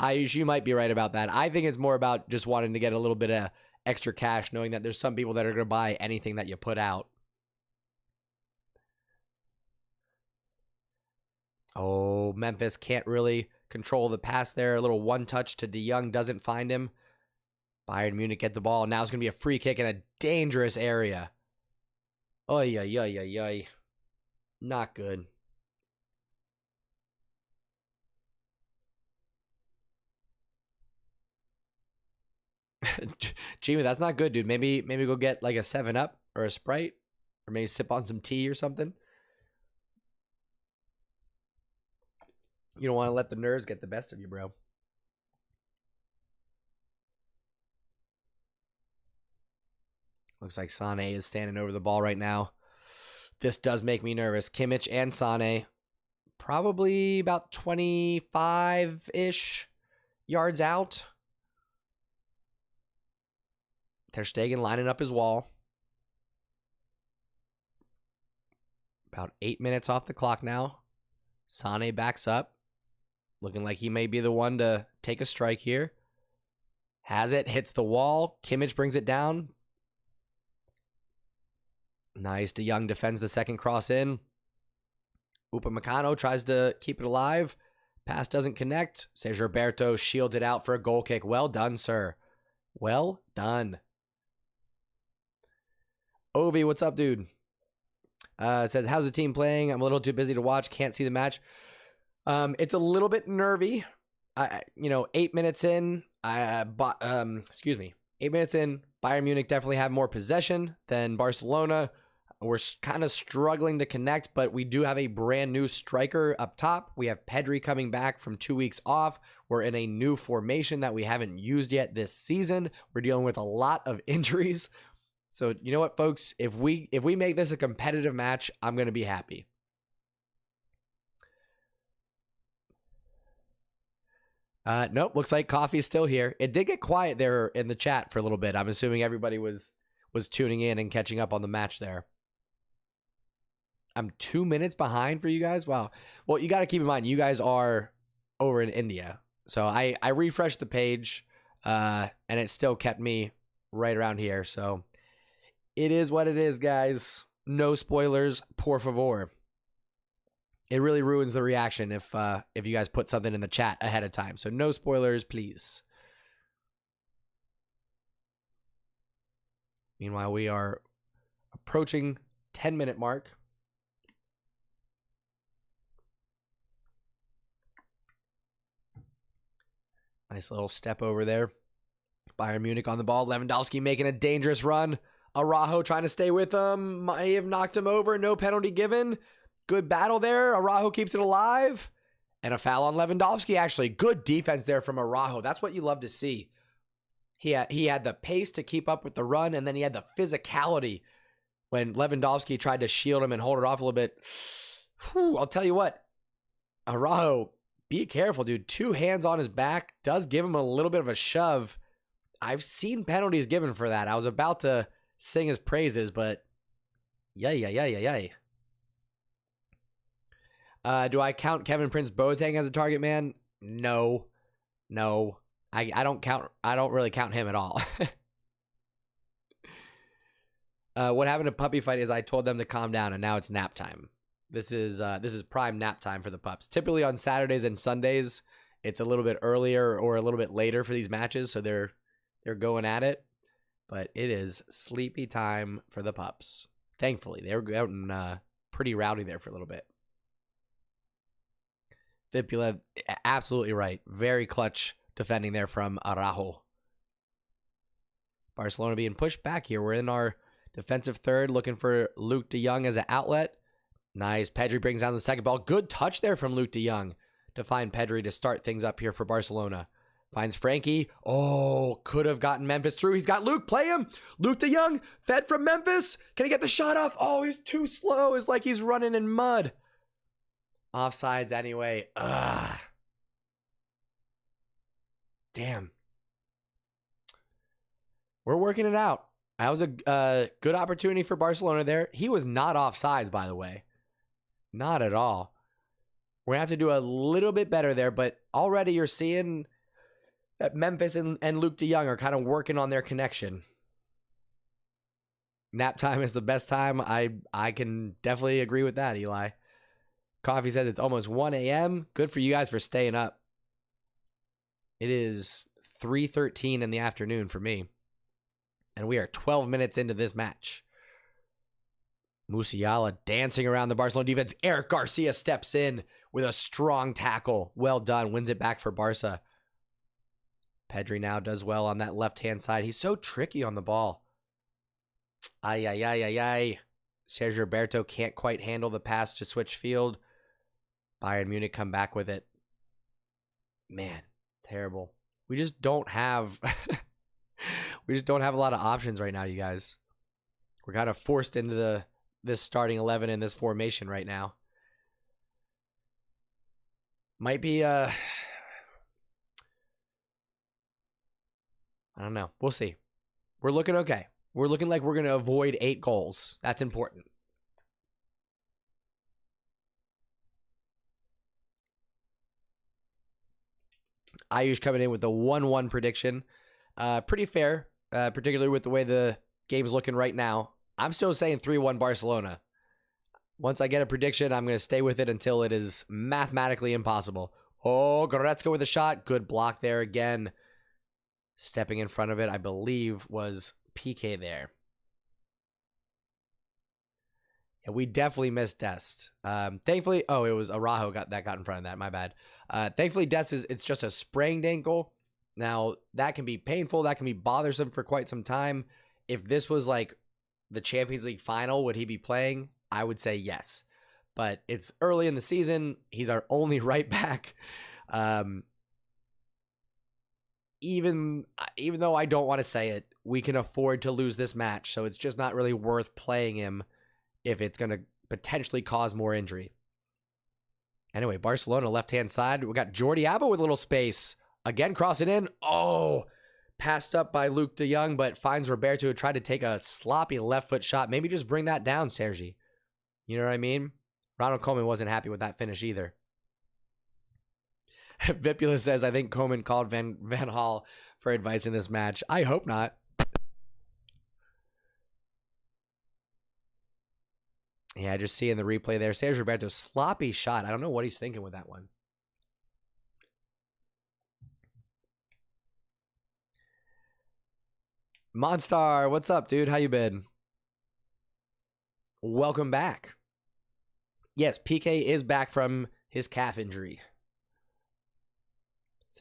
You might be right about that. I think it's more about just wanting to get a little bit of extra cash, knowing that there's some people that are going to buy anything that you put out. Oh, Memphis can't really control the pass there. A little one touch to De Jong, doesn't find him. Bayern Munich get the ball. Now it's going to be a free kick in a dangerous area. Oy, oy, oy, oy, oy. Not good. Jimmy, that's not good, dude. Maybe go get like a 7-Up or a Sprite, or maybe sip on some tea or something. You don't want to let the nerves get the best of you, bro. Looks like Sané is standing over the ball right now. This does make me nervous. Kimmich and Sané, probably about 25-ish yards out. Ter Stegen lining up his wall. About 8 minutes off the clock now. Sané backs up. Looking like he may be the one to take a strike here. Has it, hits the wall. Kimmich brings it down. Nice. De Jong defends the second cross in. Upamecano tries to keep it alive. Pass doesn't connect. Sergio Roberto shields it out for a goal kick. Well done, sir. Well done. Ovi, what's up, dude? Says, how's the team playing? I'm a little too busy to watch. Can't see the match. It's a little bit nervy. 8 minutes in. 8 minutes in. Bayern Munich definitely have more possession than Barcelona. We're kind of struggling to connect, but we do have a brand new striker up top. We have Pedri coming back from 2 weeks off. We're in a new formation that we haven't used yet this season. We're dealing with a lot of injuries. So you know what, folks? If we make this a competitive match, I'm going to be happy. Nope, looks like Coffee's still here. It did get quiet there in the chat for a little bit. I'm assuming everybody was tuning in and catching up on the match there. I'm 2 minutes behind for you guys. Wow. Well, you got to keep in mind, you guys are over in India. So I refreshed the page, and it still kept me right around here. So it is what it is, guys. No spoilers, por favor. It really ruins the reaction if you guys put something in the chat ahead of time. So no spoilers, please. Meanwhile, we are approaching 10-minute mark. Nice little step over there. Bayern Munich on the ball. Lewandowski making a dangerous run. Araujo trying to stay with him. Might have knocked him over. No penalty given. Good battle there. Araujo keeps it alive. And a foul on Lewandowski, actually. Good defense there from Araujo. That's what you love to see. He had the pace to keep up with the run, and then he had the physicality when Lewandowski tried to shield him and hold it off a little bit. Whew, I'll tell you what. Araujo, be careful, dude. 2 hands on his back. Does give him a little bit of a shove. I've seen penalties given for that. I was about to sing his praises, but yay. Do I count Kevin Prince Boateng as a target man? No. I don't really count him at all. What happened to Puppy Fight is I told them to calm down, and now it's nap time. This is prime nap time for the pups. Typically on Saturdays and Sundays, it's a little bit earlier or a little bit later for these matches, so they're going at it. But it is sleepy time for the pups. Thankfully, they were out and pretty rowdy there for a little bit. Vipula, absolutely right. Very clutch defending there from Araujo. Barcelona being pushed back here. We're in our defensive third, looking for Luke de Jong as an outlet. Nice. Pedri brings down the second ball. Good touch there from Luke de Jong to find Pedri to start things up here for Barcelona. Finds Frankie. Oh, could have gotten Memphis through. He's got Luke. Play him. Luke de Jong, fed from Memphis. Can he get the shot off? Oh, he's too slow. It's like he's running in mud. Offsides anyway. Ugh. Damn. We're working it out. That was a good opportunity for Barcelona there. He was not offsides, by the way. Not at all. We're going to have to do a little bit better there, but already you're seeing that Memphis and Luke de Jong are kind of working on their connection. Nap time is the best time. I can definitely agree with that, Eli. Coffee says it's almost 1 a.m. Good for you guys for staying up. It is 3:13 in the afternoon for me. And we are 12 minutes into this match. Musiala dancing around the Barcelona defense. Eric Garcia steps in with a strong tackle. Well done. Wins it back for Barca. Pedri now does well on that left-hand side. He's so tricky on the ball. Ay. Sergio Roberto can't quite handle the pass to switch field. Bayern Munich come back with it. Man, terrible. We just don't have... we just don't have a lot of options right now, you guys. We're kind of forced into this starting 11 in this formation right now. Might be I don't know. We'll see. We're looking okay. We're looking like we're going to avoid 8 goals. That's important. Ayush coming in with the 1-1 prediction. Pretty fair, particularly with the way the game's looking right now. I'm still saying 3-1 Barcelona. Once I get a prediction, I'm going to stay with it until it is mathematically impossible. Oh, Goretzka with a shot. Good block there again. Stepping in front of it, I believe, was PK there. Yeah, we definitely missed Dest. Thankfully, it was Araujo got in front of that. My bad. Thankfully, Dest it's just a sprained ankle. Now, that can be painful. That can be bothersome for quite some time. If this was like the Champions League final, would he be playing? I would say yes. But it's early in the season. He's our only right back. Even though I don't want to say it, we can afford to lose this match. So it's just not really worth playing him if it's going to potentially cause more injury. Anyway, Barcelona left-hand side. We got Jordi Alba with a little space. Again, crossing in. Oh, passed up by Luke de Jong, but finds Roberto who tried to take a sloppy left foot shot. Maybe just bring that down, Sergi. You know what I mean? Ronald Koeman wasn't happy with that finish either. Vipula says, I think Koeman called Van Gaal for advice in this match. I hope not. Yeah, just seeing the replay there. Sergio Roberto, sloppy shot. I don't know what he's thinking with that one. Monstar, what's up, dude? How you been? Welcome back. Yes, PK is back from his calf injury.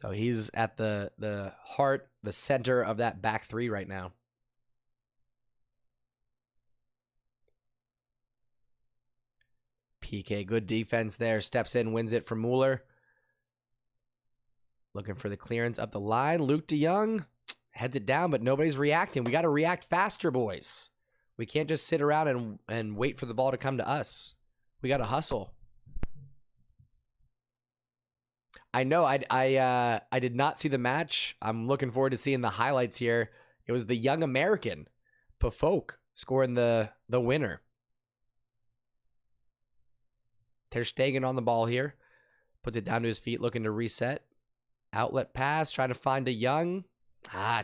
So he's at the heart, the center of that back three right now. PK, good defense there. Steps in, wins it from Mueller. Looking for the clearance up the line. Luke de Jong heads it down, but nobody's reacting. We got to react faster, boys. We can't just sit around and wait for the ball to come to us. We got to hustle. I know. I did not see the match. I'm looking forward to seeing the highlights here. It was the young American, Pafok, scoring the winner. Ter Stegen on the ball here. Puts it down to his feet, looking to reset. Outlet pass, trying to find a Young.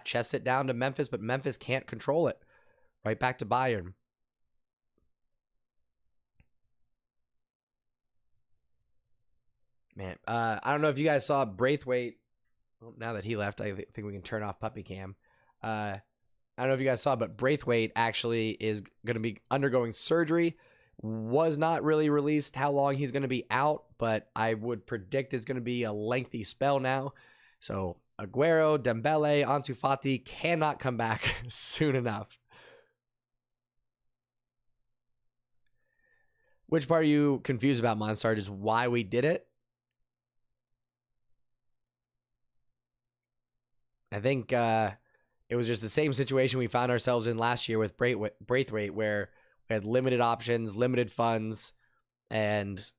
Chests it down to Memphis, but Memphis can't control it. Right back to Bayern. Man, I don't know if you guys saw Braithwaite. Well, now that he left, I think we can turn off puppy cam. I don't know if you guys saw, but Braithwaite actually is going to be undergoing surgery. Was not really released how long he's going to be out, but I would predict it's going to be a lengthy spell now. So Aguero, Dembele, Ansu Fati cannot come back soon enough. Which part are you confused about, Monstar? Just why we did it? I think it was just the same situation we found ourselves in last year with Braithwaite, where we had limited options, limited funds, and,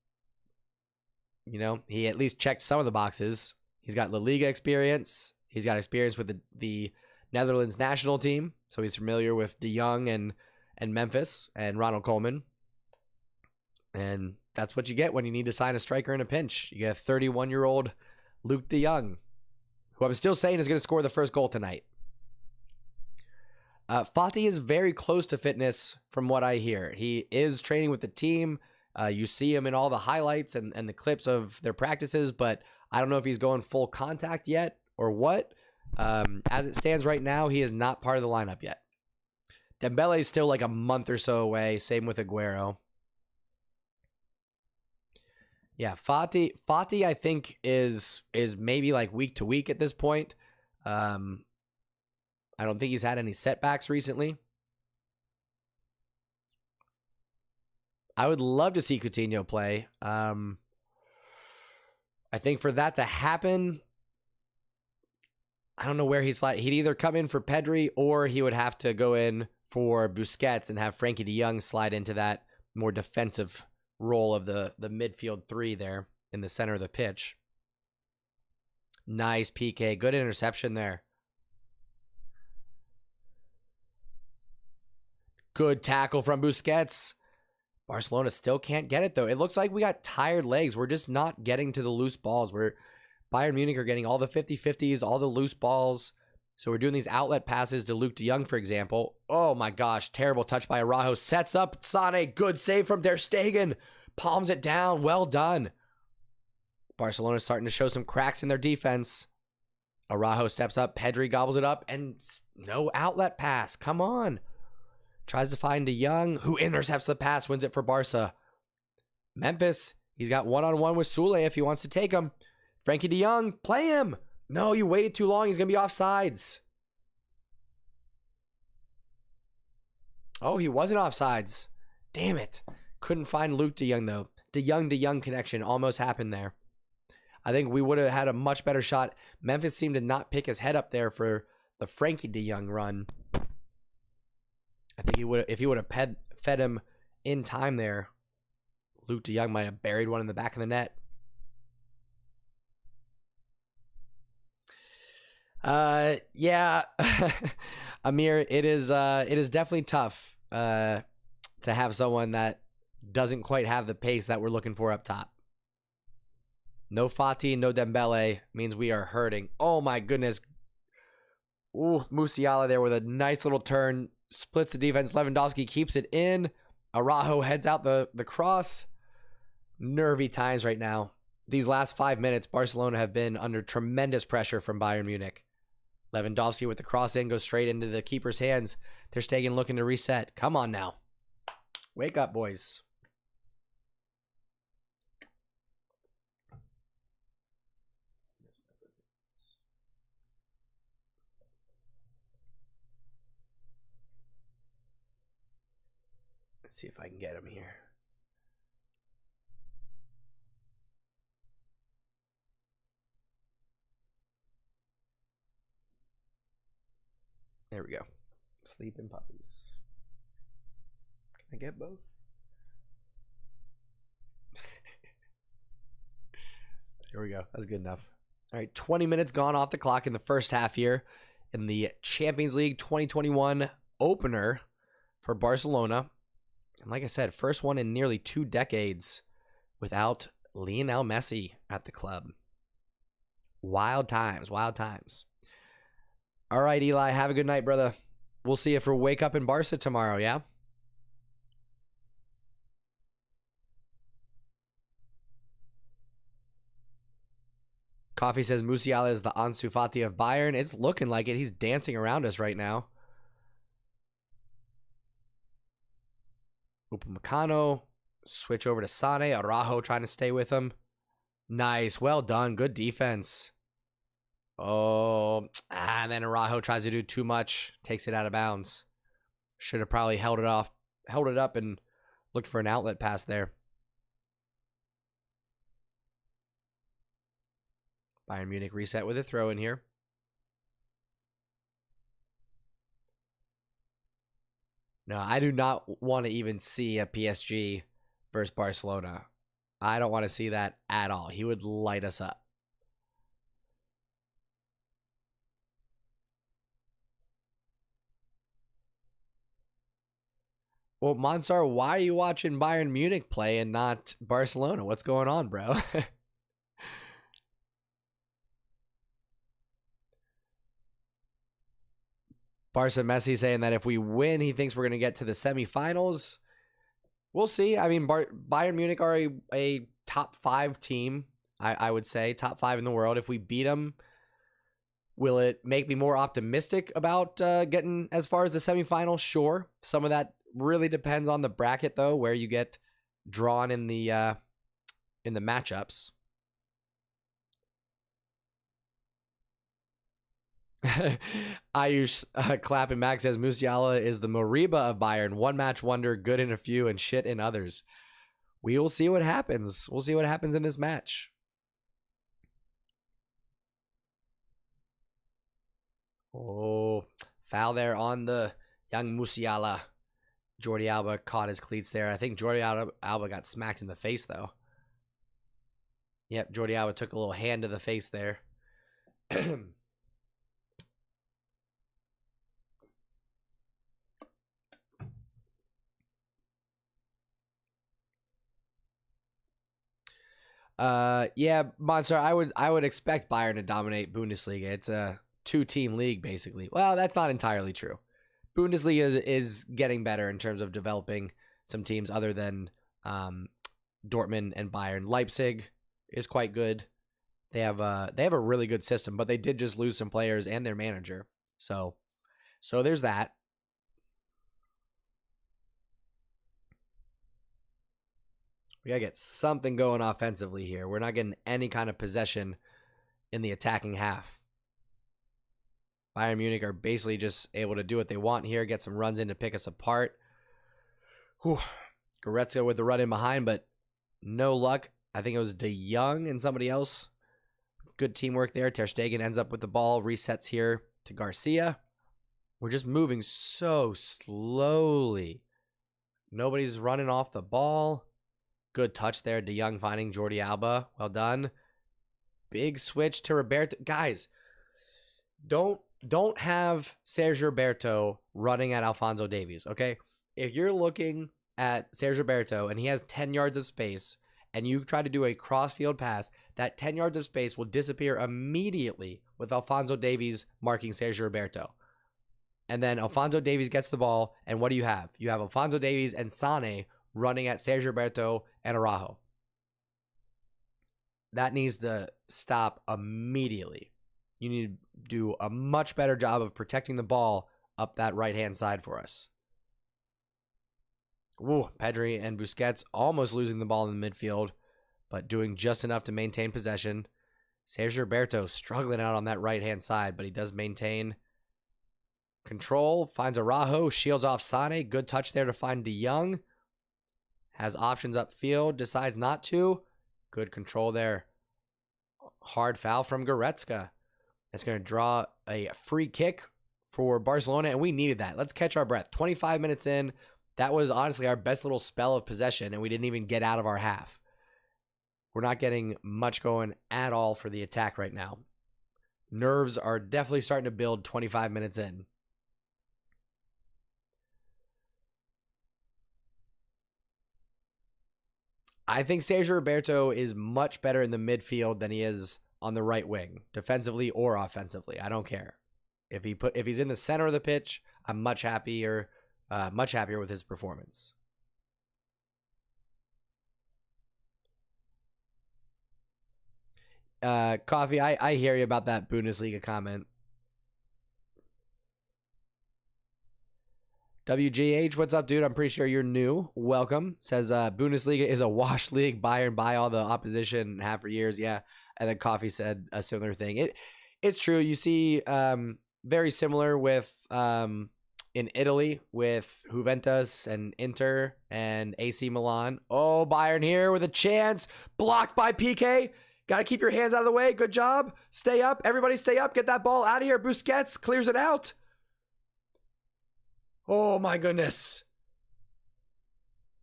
you know, he at least checked some of the boxes. He's got La Liga experience. He's got experience with the Netherlands national team, so he's familiar with De Jong and Memphis and Ronald Koeman. And that's what you get when you need to sign a striker in a pinch. You get a 31-year-old Luke De Jong, who I'm still saying is going to score the first goal tonight. Fati is very close to fitness from what I hear. He is training with the team. You see him in all the highlights and the clips of their practices, but I don't know if he's going full contact yet or what. As it stands right now, he is not part of the lineup yet. Dembele is still like a month or so away. Same with Aguero. Yeah, Fati I think is maybe like week to week at this point. I don't think he's had any setbacks recently. I would love to see Coutinho play. I think for that to happen, I don't know where he's like. He'd either come in for Pedri or he would have to go in for Busquets and have Frankie de Jong slide into that more defensive role of the midfield three there in the center of the pitch. Nice PK. Good interception there. Good tackle from Busquets. Barcelona still can't get it, though. It looks like we got tired legs. We're just not getting to the loose balls. Bayern Munich are getting all the 50-50s, all the loose balls. So we're doing these outlet passes to Luke de Jong, for example. Oh, my gosh. Terrible touch by Araujo. Sets up Sane. Good save from Ter Stegen. Palms it down. Well done. Barcelona's starting to show some cracks in their defense. Araujo steps up. Pedri gobbles it up. And no outlet pass. Come on. Tries to find De Jong, who intercepts the pass, wins it for Barca. Memphis, he's got one-on-one with Sule if he wants to take him. Frankie de Jong, play him. No, you waited too long. He's going to be offsides. Oh, he wasn't offsides. Damn it. Couldn't find Luke de Jong, though. De Jong connection almost happened there. I think we would have had a much better shot. Memphis seemed to not pick his head up there for the Frankie de Jong run. I think if he would have fed him in time there, Luke de Jong might have buried one in the back of the net. Yeah, Amir, it is definitely tough to have someone that doesn't quite have the pace that we're looking for up top. No Fati, no Dembele means we are hurting. Oh my goodness. Ooh, Musiala there with a nice little turn. Splits the defense. Lewandowski keeps it in. Araujo heads out the cross. Nervy times right now. These last 5 minutes, Barcelona have been under tremendous pressure from Bayern Munich. Lewandowski with the cross in goes straight into the keeper's hands. Ter Stegen looking to reset. Come on now. Wake up, boys. Let's see if I can get him here. There we go. Sleeping puppies. Can I get both? Here we go. That's good enough. All right, 20 minutes gone off the clock in the first half here in the Champions League 2021 opener for Barcelona. And like I said, first one in nearly 2 decades without Lionel Messi at the club. Wild times, wild times. All right, Eli, have a good night, brother. We'll see you for Wake Up in Barca tomorrow, yeah? Coffee says Musiala is the Ansu Fati of Bayern. It's looking like it. He's dancing around us right now. Upamecano. Switch over to Sane. Araujo trying to stay with him. Nice. Well done. Good defense. Oh. And then Araujo tries to do too much. Takes it out of bounds. Should have probably held it up and looked for an outlet pass there. Bayern Munich reset with a throw in here. No, I do not want to even see a PSG versus Barcelona. I don't want to see that at all. He would light us up. Well, Monsar, why are you watching Bayern Munich play and not Barcelona? What's going on, bro? Barca Messi saying that if we win, he thinks we're going to get to the semifinals. We'll see. I mean, Bayern Munich are a top 5 team, I would say. Top 5 in the world. If we beat them, will it make me more optimistic about getting as far as the semifinals? Sure. Some of that really depends on the bracket, though, where you get drawn in the matchups. Ayush clapping back says Musiala is the Moriba of Bayern. One match wonder, good in a few and shit in others. We will see what happens. We'll see what happens in this match. Oh, foul there on the young Musiala. Jordi Alba caught his cleats there. I think Jordi Alba got smacked in the face, though. Yep, Jordi Alba took a little hand to the face there. Yeah, Monster, I would expect Bayern to dominate Bundesliga. It's a 2-team league, basically. Well, that's not entirely true. Bundesliga is getting better in terms of developing some teams other than Dortmund and Bayern. Leipzig is quite good. They have a really good system, but they did just lose some players and their manager. So there's that. We got to get something going offensively here. We're not getting any kind of possession in the attacking half. Bayern Munich are basically just able to do what they want here, get some runs in to pick us apart. Whew. Goretzka with the run in behind, but no luck. I think it was De Jong and somebody else. Good teamwork there. Ter Stegen ends up with the ball, resets here to Garcia. We're just moving so slowly. Nobody's running off the ball. Good touch there. De Jong finding Jordi Alba. Well done. Big switch to Roberto. Guys, don't have Sergio Roberto running at Alphonso Davies, okay? If you're looking at Sergio Roberto and he has 10 yards of space and you try to do a cross-field pass, that 10 yards of space will disappear immediately with Alphonso Davies marking Sergio Roberto. And then Alphonso Davies gets the ball, and what do you have? You have Alphonso Davies and Sane running at Sergio Roberto and Araujo. That needs to stop immediately. You need to do a much better job of protecting the ball up that right-hand side for us. Ooh, Pedri and Busquets almost losing the ball in the midfield, but doing just enough to maintain possession. Sergio Roberto struggling out on that right-hand side, but he does maintain control. Finds Araujo, shields off Sane. Good touch there to find De Jong. Has options upfield, decides not to. Good control there. Hard foul from Goretzka. It's going to draw a free kick for Barcelona, and we needed that. Let's catch our breath. 25 minutes in, that was honestly our best little spell of possession, and we didn't even get out of our half. We're not getting much going at all for the attack right now. Nerves are definitely starting to build 25 minutes in. I think Sergio Roberto is much better in the midfield than he is on the right wing, defensively or offensively. I don't care. If he's in the center of the pitch, I'm much happier with his performance. Coffee, I hear you about that Bundesliga comment. WGH, what's up, dude? I'm pretty sure you're new. Welcome. Says Bundesliga is a wash league. Bayern buy all the opposition and have for years. Yeah. And then Coffee said a similar thing. It's true. You see very similar with in Italy with Juventus and Inter and AC Milan. Oh, Bayern here with a chance. Blocked by PK. Got to keep your hands out of the way. Good job. Stay up. Everybody stay up. Get that ball out of here. Busquets clears it out. Oh, my goodness.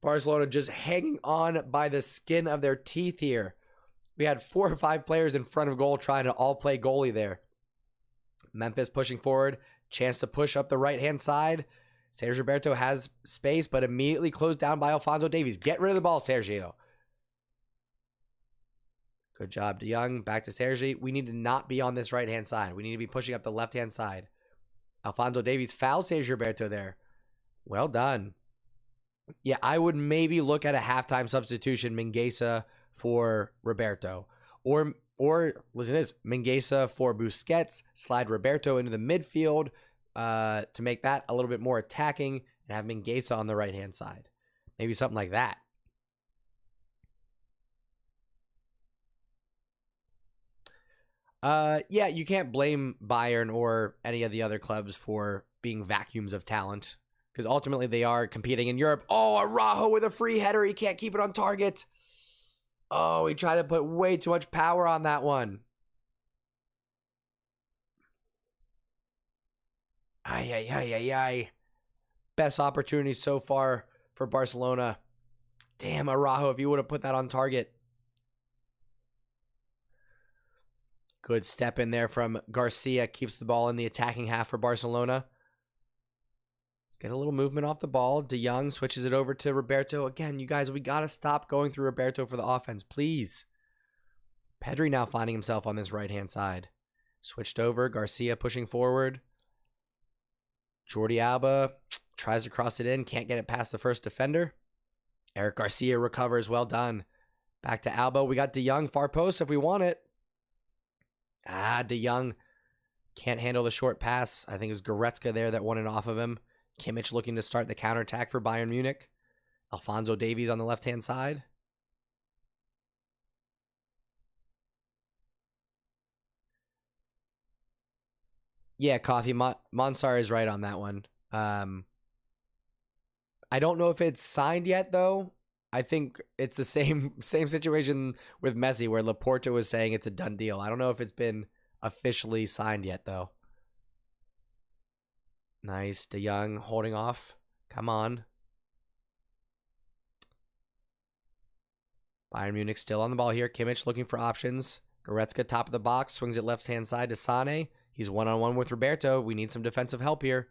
Barcelona just hanging on by the skin of their teeth here. We had 4 or 5 players in front of goal trying to all play goalie there. Memphis pushing forward. Chance to push up the right-hand side. Sergio Roberto has space, but immediately closed down by Alphonso Davies. Get rid of the ball, Sergio. Good job, De Jong. Back to Sergi. We need to not be on this right-hand side. We need to be pushing up the left-hand side. Alphonso Davies fouls Sergio Roberto there. Well done. Yeah, I would maybe look at a halftime substitution, Mingueza for Roberto. Or listen to this, Mingueza for Busquets, slide Roberto into the midfield to make that a little bit more attacking and have Mingueza on the right-hand side. Maybe something like that. Yeah, you can't blame Bayern or any of the other clubs for being vacuums of talent because ultimately they are competing in Europe. Oh, Araujo with a free header. He can't keep it on target. Oh, he tried to put way too much power on that one. Ay. Best opportunity so far for Barcelona. Damn, Araujo, if you would have put that on target. Good step in there from Garcia. Keeps the ball in the attacking half for Barcelona. Let's get a little movement off the ball. De Jong switches it over to Roberto. Again, you guys, we got to stop going through Roberto for the offense, please. Pedri now finding himself on this right-hand side. Switched over. Garcia pushing forward. Jordi Alba tries to cross it in. Can't get it past the first defender. Eric Garcia recovers. Well done. Back to Alba. We got De Jong far post if we want it. De Jong can't handle the short pass. I think it was Goretzka there that won it off of him. Kimmich looking to start the counterattack for Bayern Munich. Alphonso Davies on the left-hand side. Yeah, Coffee. Monsar is right on that one. I don't know if it's signed yet, though. I think it's the same situation with Messi where Laporta was saying it's a done deal. I don't know if it's been officially signed yet, though. Nice. De Jong holding off. Come on. Bayern Munich still on the ball here. Kimmich looking for options. Goretzka top of the box. Swings it left-hand side to Sane. He's one-on-one with Roberto. We need some defensive help here.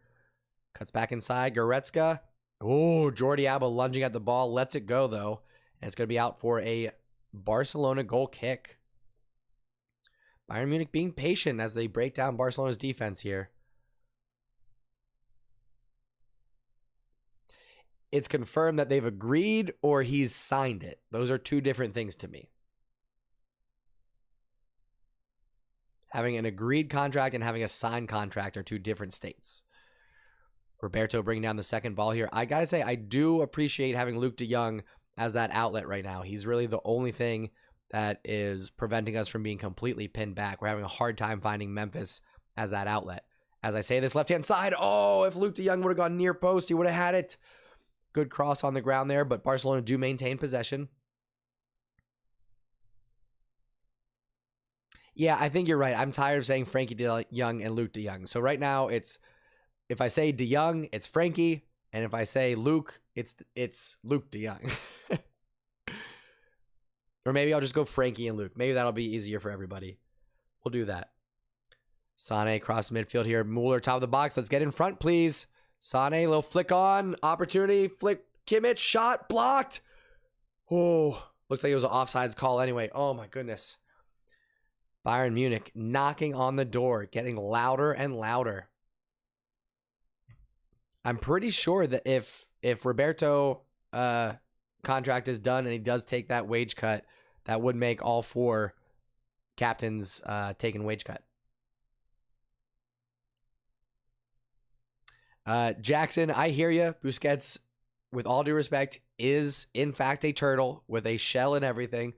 Cuts back inside. Goretzka. Oh, Jordi Alba lunging at the ball. Lets it go, though. And it's going to be out for a Barcelona goal kick. Bayern Munich being patient as they break down Barcelona's defense here. It's confirmed that they've agreed or he's signed it. Those are two different things to me. Having an agreed contract and having a signed contract are two different states. Roberto bringing down the second ball here. I got to say, I do appreciate having Luke de Jong as that outlet right now. He's really the only thing that is preventing us from being completely pinned back. We're having a hard time finding Memphis as that outlet. As I say, this left-hand side. Oh, if Luke de Jong would have gone near post, he would have had it. Good cross on the ground there, but Barcelona do maintain possession. Yeah, I think you're right. I'm tired of saying Frankie de Jong and Luke de Jong. So right now, it's if I say de Jong, it's Frankie, and if I say Luke, it's Luke de Jong. Or maybe I'll just go Frankie and Luke. Maybe that'll be easier for everybody. We'll do that. Sane across midfield here. Mueller top of the box. Let's get in front, please. Sane, little flick on. Opportunity. Flick. Kimmich. Shot. Blocked. Oh, looks like it was an offsides call anyway. Oh, my goodness. Bayern Munich knocking on the door. Getting louder and louder. I'm pretty sure that if Roberto contract is done and he does take that wage cut, that would make all 4 captains taking wage cut. Jackson, I hear you. Busquets, with all due respect, is in fact a turtle with a shell and everything.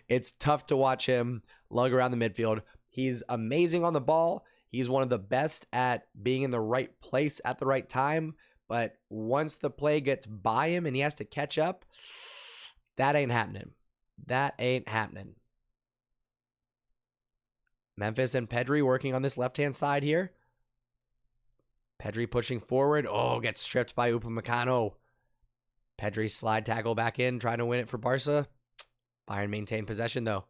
It's tough to watch him lug around the midfield. He's amazing on the ball. He's one of the best at being in the right place at the right time. But once the play gets by him and he has to catch up, that ain't happening. That ain't happening. Memphis and Pedri working on this left-hand side here. Pedri pushing forward. Oh, gets stripped by Upamecano. Pedri slide tackle back in, trying to win it for Barca. Bayern maintain possession, though.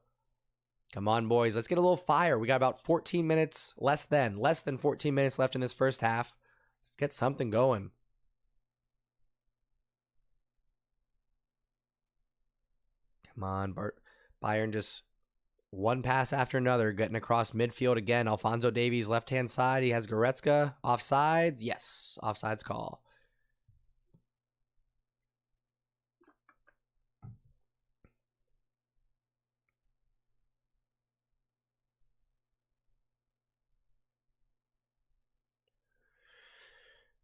Come on, boys. Let's get a little fire. We got about 14 minutes, less than 14 minutes left in this first half. Let's get something going. Come on, Bayern just one pass after another, getting across midfield again. Alphonso Davies, left-hand side. He has Goretzka. Offsides? Yes, offsides call.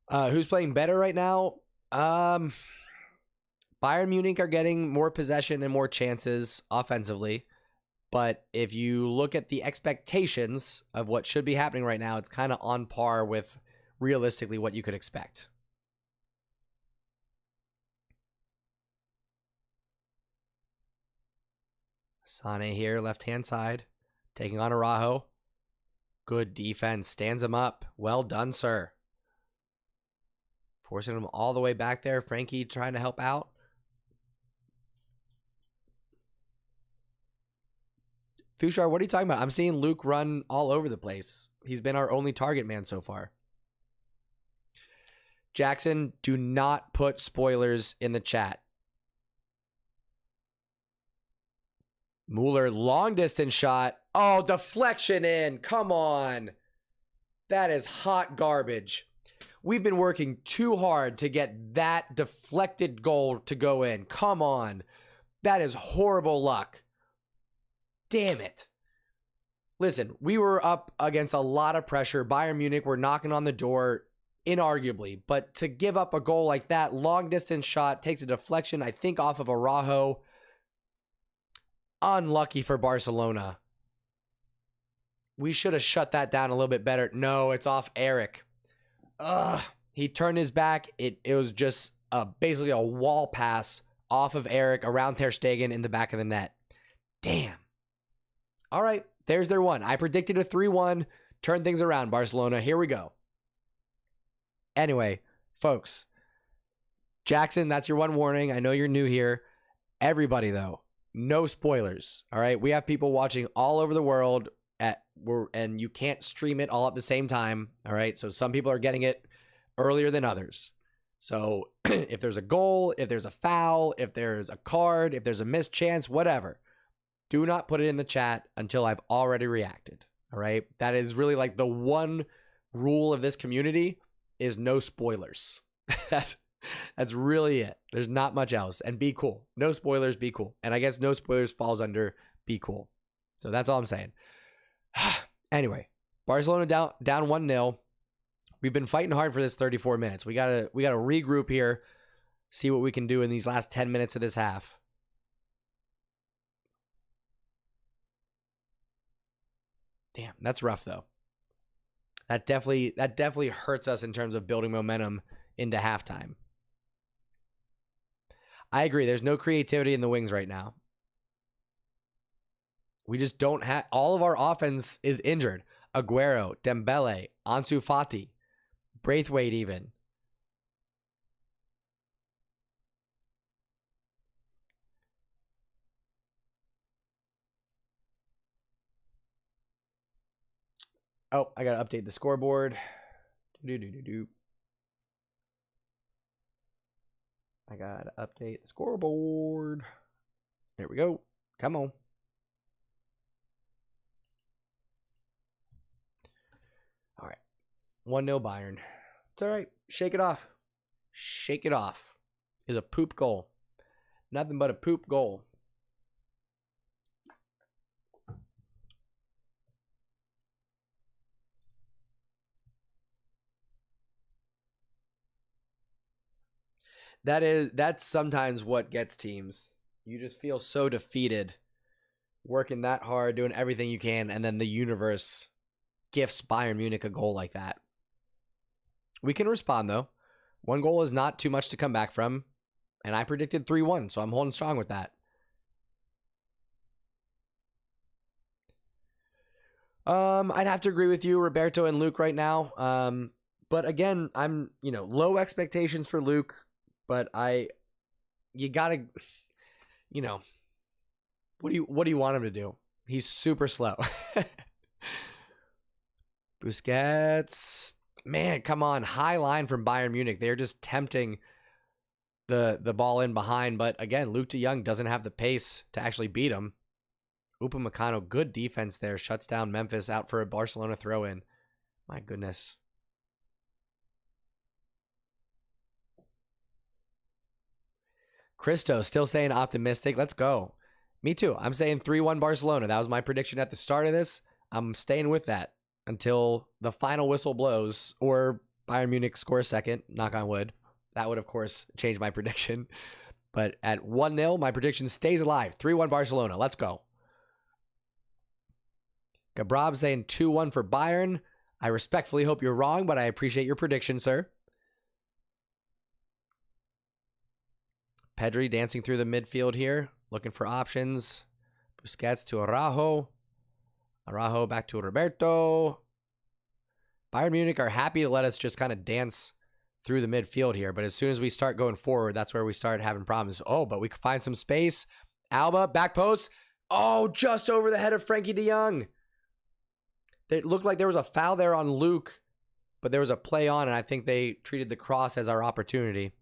Who's playing better right now? Bayern Munich are getting more possession and more chances offensively. But if you look at the expectations of what should be happening right now, it's kind of on par with realistically what you could expect. Sane here, left-hand side, taking on Araujo. Good defense, stands him up. Well done, sir. Forcing him all the way back there. Frankie trying to help out. Thushar, what are you talking about? I'm seeing Luke run all over the place. He's been our only target man so far. Jackson, do not put spoilers in the chat. Mueller, long distance shot. Oh, deflection in. Come on. That is hot garbage. We've been working too hard to get that deflected goal to go in. Come on. That is horrible luck. Damn it. Listen, we were up against a lot of pressure. Bayern Munich were knocking on the door, inarguably. But to give up a goal like that, long distance shot, takes a deflection, I think, off of Araujo. Unlucky for Barcelona. We should have shut that down a little bit better. No, it's off Eric. Ugh. He turned his back. It was just basically a wall pass off of Eric around Ter Stegen in the back of the net. Damn. All right, there's their one. I predicted a 3-1. Turn things around, Barcelona. Here we go. Anyway, folks. Jackson, that's your one warning. I know you're new here. Everybody, though, no spoilers. All right, we have people watching all over the world. And you can't stream it all at the same time. All right. So some people are getting it earlier than others. So if there's a goal, if there's a foul, if there's a card, if there's a missed chance, whatever, do not put it in the chat until I've already reacted. All right. That is really like the one rule of this community is no spoilers. That's really it. There's not much else. And be cool. No spoilers, be cool. And I guess no spoilers falls under be cool. So that's all I'm saying. Anyway, Barcelona down 1-0. We've been fighting hard for this 34 minutes. We gotta regroup here, see what we can do in these last 10 minutes of this half. Damn, that's rough though. That definitely hurts us in terms of building momentum into halftime. I agree. There's no creativity in the wings right now. We just don't have... All of our offense is injured. Aguero, Dembele, Ansu Fati, Braithwaite even. Oh, I got to update the scoreboard. I got to update the scoreboard. There we go. Come on. All right. 1-0 Bayern. It's all right. Shake it off. Shake it off. Is a poop goal. Nothing but a poop goal. That's sometimes what gets teams. You just feel so defeated, working that hard, doing everything you can, and then the universe gifts Bayern Munich a goal like that. We can respond, though. 1 goal is not too much to come back from, and I predicted 3-1, so I'm holding strong with that. I'd have to agree with you, Roberto and Luke, right now. But again, I'm, low expectations for Luke, but you gotta, what do you want him to do? He's super slow. Busquets, man, come on, high line from Bayern Munich. They're just tempting the ball in behind, but again, Luke de Jong doesn't have the pace to actually beat him. Upamecano, good defense there, shuts down Memphis, out for a Barcelona throw-in. My goodness. Christo still saying optimistic. Let's go. Me too. I'm saying 3-1 Barcelona. That was my prediction at the start of this. I'm staying with that until the final whistle blows or Bayern Munich scores second. Knock on wood. That would, of course, change my prediction. But at 1-0, my prediction stays alive. 3-1 Barcelona. Let's go. Gabrab saying 2-1 for Bayern. I respectfully hope you're wrong, but I appreciate your prediction, sir. Pedri dancing through the midfield here, looking for options. Busquets to Araujo. Araujo back to Roberto. Bayern Munich are happy to let us just kind of dance through the midfield here, but as soon as we start going forward, that's where we start having problems. Oh, but we can find some space. Alba, back post. Oh, just over the head of Frankie de Jong. It looked like there was a foul there on Luke, but there was a play on, and I think they treated the cross as our opportunity.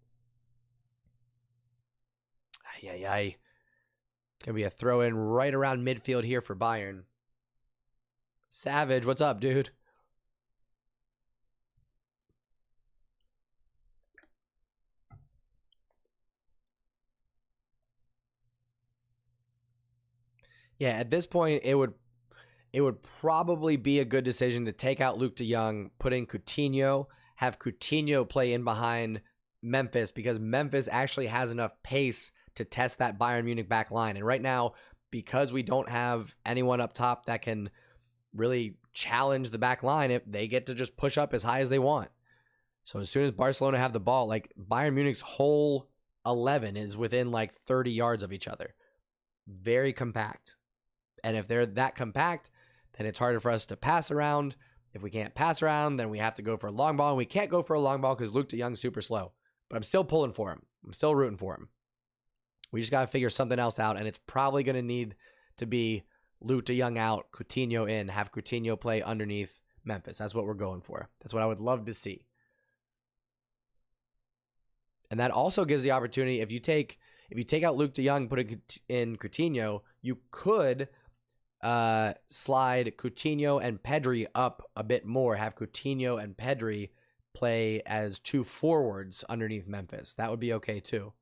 It's going to be a throw-in right around midfield here for Bayern. Savage, what's up, dude? Yeah, at this point, it would probably be a good decision to take out Luke de Jong, put in Coutinho, have Coutinho play in behind Memphis, because Memphis actually has enough pace to test that Bayern Munich back line. And right now, because we don't have anyone up top that can really challenge the back line, they get to just push up as high as they want. So as soon as Barcelona have the ball, like Bayern Munich's whole 11 is within like 30 yards of each other. Very compact. And if they're that compact, then it's harder for us to pass around. If we can't pass around, then we have to go for a long ball. And we can't go for a long ball because Luke de Jong's super slow. But I'm still pulling for him. I'm still rooting for him. We just got to figure something else out, and it's probably going to need to be Luke de Jong out, Coutinho in, have Coutinho play underneath Memphis. That's what we're going for. That's what I would love to see. And that also gives the opportunity, if you take out Luke de Jong, put in Coutinho, you could slide Coutinho and Pedri up a bit more, have Coutinho and Pedri play as 2 forwards underneath Memphis. That would be okay too.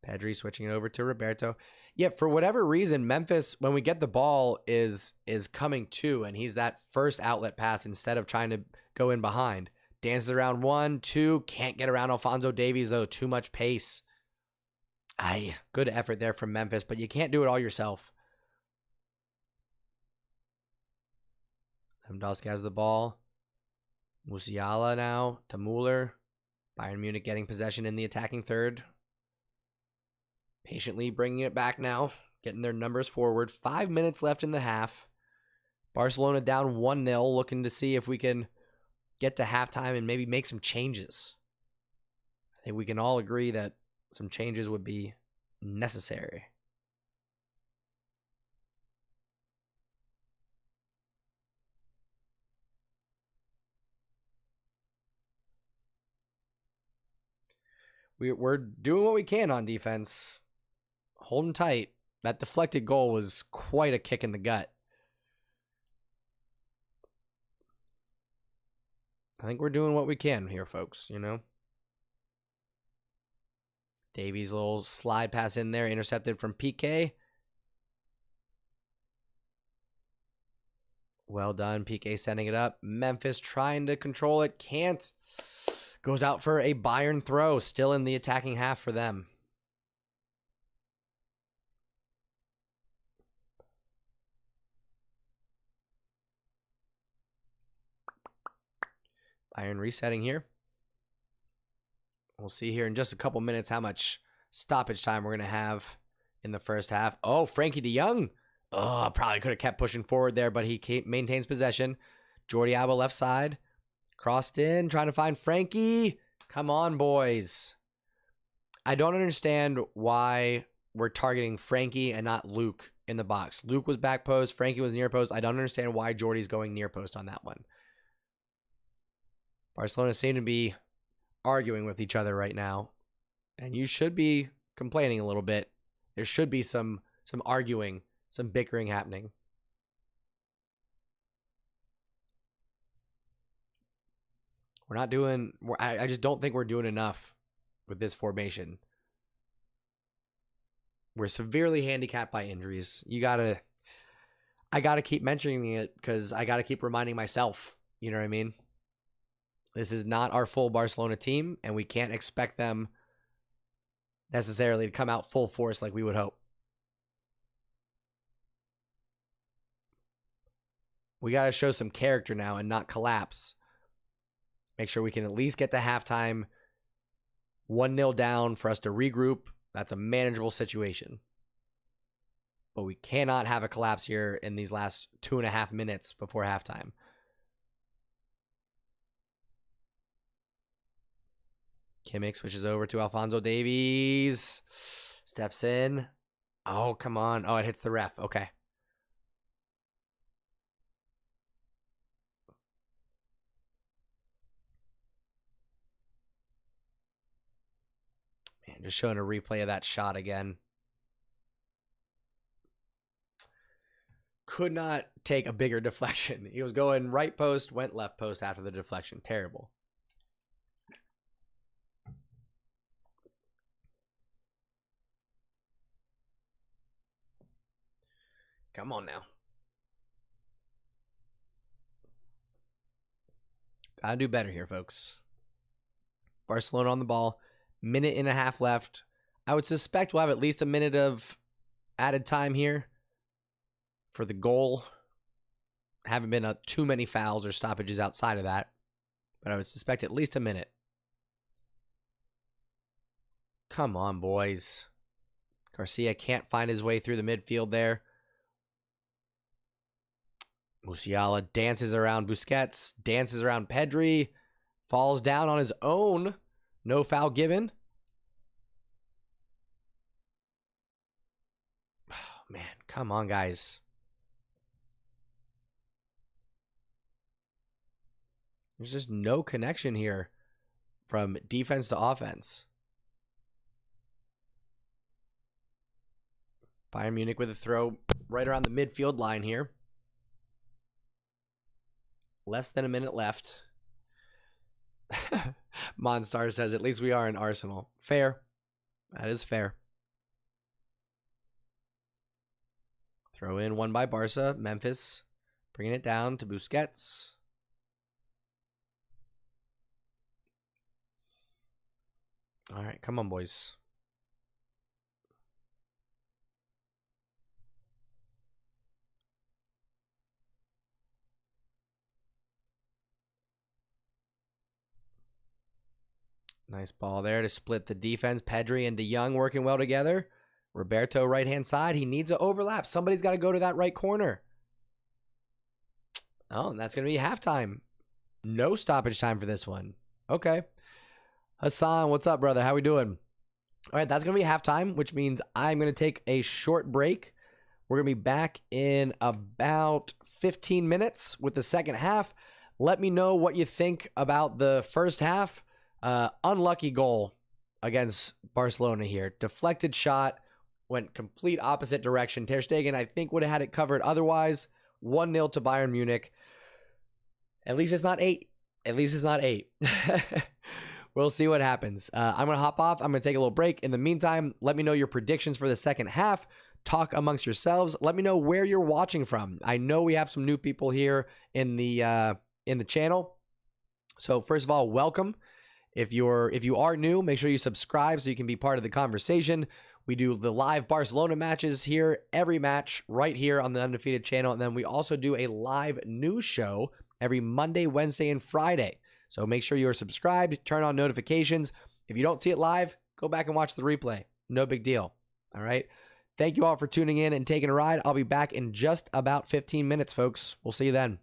Pedri switching it over to Roberto. Yeah, for whatever reason, Memphis, when we get the ball, is coming to, and he's that first outlet pass instead of trying to go in behind. Dances around 1, 2, can't get around Alphonso Davies, though. Too much pace. Good effort there from Memphis, but you can't do it all yourself. Lewandowski has the ball. Musiala now to Müller. Bayern Munich getting possession in the attacking third. Patiently bringing it back now, getting their numbers forward. 5 minutes left in the half. Barcelona down 1-0, looking to see if we can get to halftime and maybe make some changes. I think we can all agree that some changes would be necessary. We're doing what we can on defense. Holding tight. That deflected goal was quite a kick in the gut. I think we're doing what we can here, folks, you know. Davies' little slide pass in there, intercepted from PK. Well done. PK sending it up. Memphis trying to control it. Can't. Goes out for a Bayern throw. Still in the attacking half for them. Bayern resetting here. We'll see here in just a couple minutes how much stoppage time we're going to have in the first half. Oh, Frankie de Jong. Oh, probably could have kept pushing forward there, but he maintains possession. Jordi Alba left side. Crossed in, trying to find Frankie. Come on, boys. I don't understand why we're targeting Frankie and not Luke in the box. Luke was back post. Frankie was near post. I don't understand why Jordi's going near post on that one. Barcelona seem to be arguing with each other right now. And you should be complaining a little bit. There should be some arguing, some bickering happening. We're not doing... I just don't think we're doing enough with this formation. We're severely handicapped by injuries. I gotta keep mentioning it because I gotta keep reminding myself. You know what I mean? This is not our full Barcelona team, and we can't expect them necessarily to come out full force like we would hope. We got to show some character now and not collapse. Make sure we can at least get to halftime 1-0 down for us to regroup. That's a manageable situation. But we cannot have a collapse here in these last 2.5 minutes before halftime. Kimmich switches over to Alphonso Davies. Steps in. Oh, come on. Oh, it hits the ref. Okay. Man, just showing a replay of that shot again. Could not take a bigger deflection. He was going right post, went left post after the deflection. Terrible. Come on now. Gotta do better here, folks. Barcelona on the ball. 1.5 minutes left. I would suspect we'll have at least a minute of added time here for the goal. Haven't been too many fouls or stoppages outside of that, but I would suspect at least a minute. Come on, boys. Garcia can't find his way through the midfield there. Musiala dances around Busquets, dances around Pedri, falls down on his own. No foul given. Oh, man, come on, guys. There's just no connection here from defense to offense. Bayern Munich with a throw right around the midfield line here. Less than a minute left. Monstar says, at least we are in Arsenal. Fair. That is fair. Throw in one by Barca. Memphis bringing it down to Busquets. All right, come on, boys. Nice ball there to split the defense. Pedri and de Jong working well together. Roberto right-hand side. He needs an overlap. Somebody's got to go to that right corner. Oh, and that's going to be halftime. No stoppage time for this one. Okay. Hassan, what's up, brother? How we doing? All right, that's going to be halftime, which means I'm going to take a short break. We're going to be back in about 15 minutes with the second half. Let me know what you think about the first half. Unlucky goal against Barcelona here. Deflected shot, went complete opposite direction. Ter Stegen, I think, would have had it covered otherwise. 1-0 to Bayern Munich. At least it's not 8. At least it's not 8. We'll see what happens. I'm going to hop off. I'm going to take a little break. In the meantime, let me know your predictions for the second half. Talk amongst yourselves. Let me know where you're watching from. I know we have some new people here in the channel. So first of all, welcome. If you are new, make sure you subscribe so you can be part of the conversation. We do the live Barcelona matches here, every match right here on the Undefeated channel. And then we also do a live news show every Monday, Wednesday, and Friday. So make sure you're subscribed, turn on notifications. If you don't see it live, go back and watch the replay. No big deal. All right. Thank you all for tuning in and taking a ride. I'll be back in just about 15 minutes, folks. We'll see you then.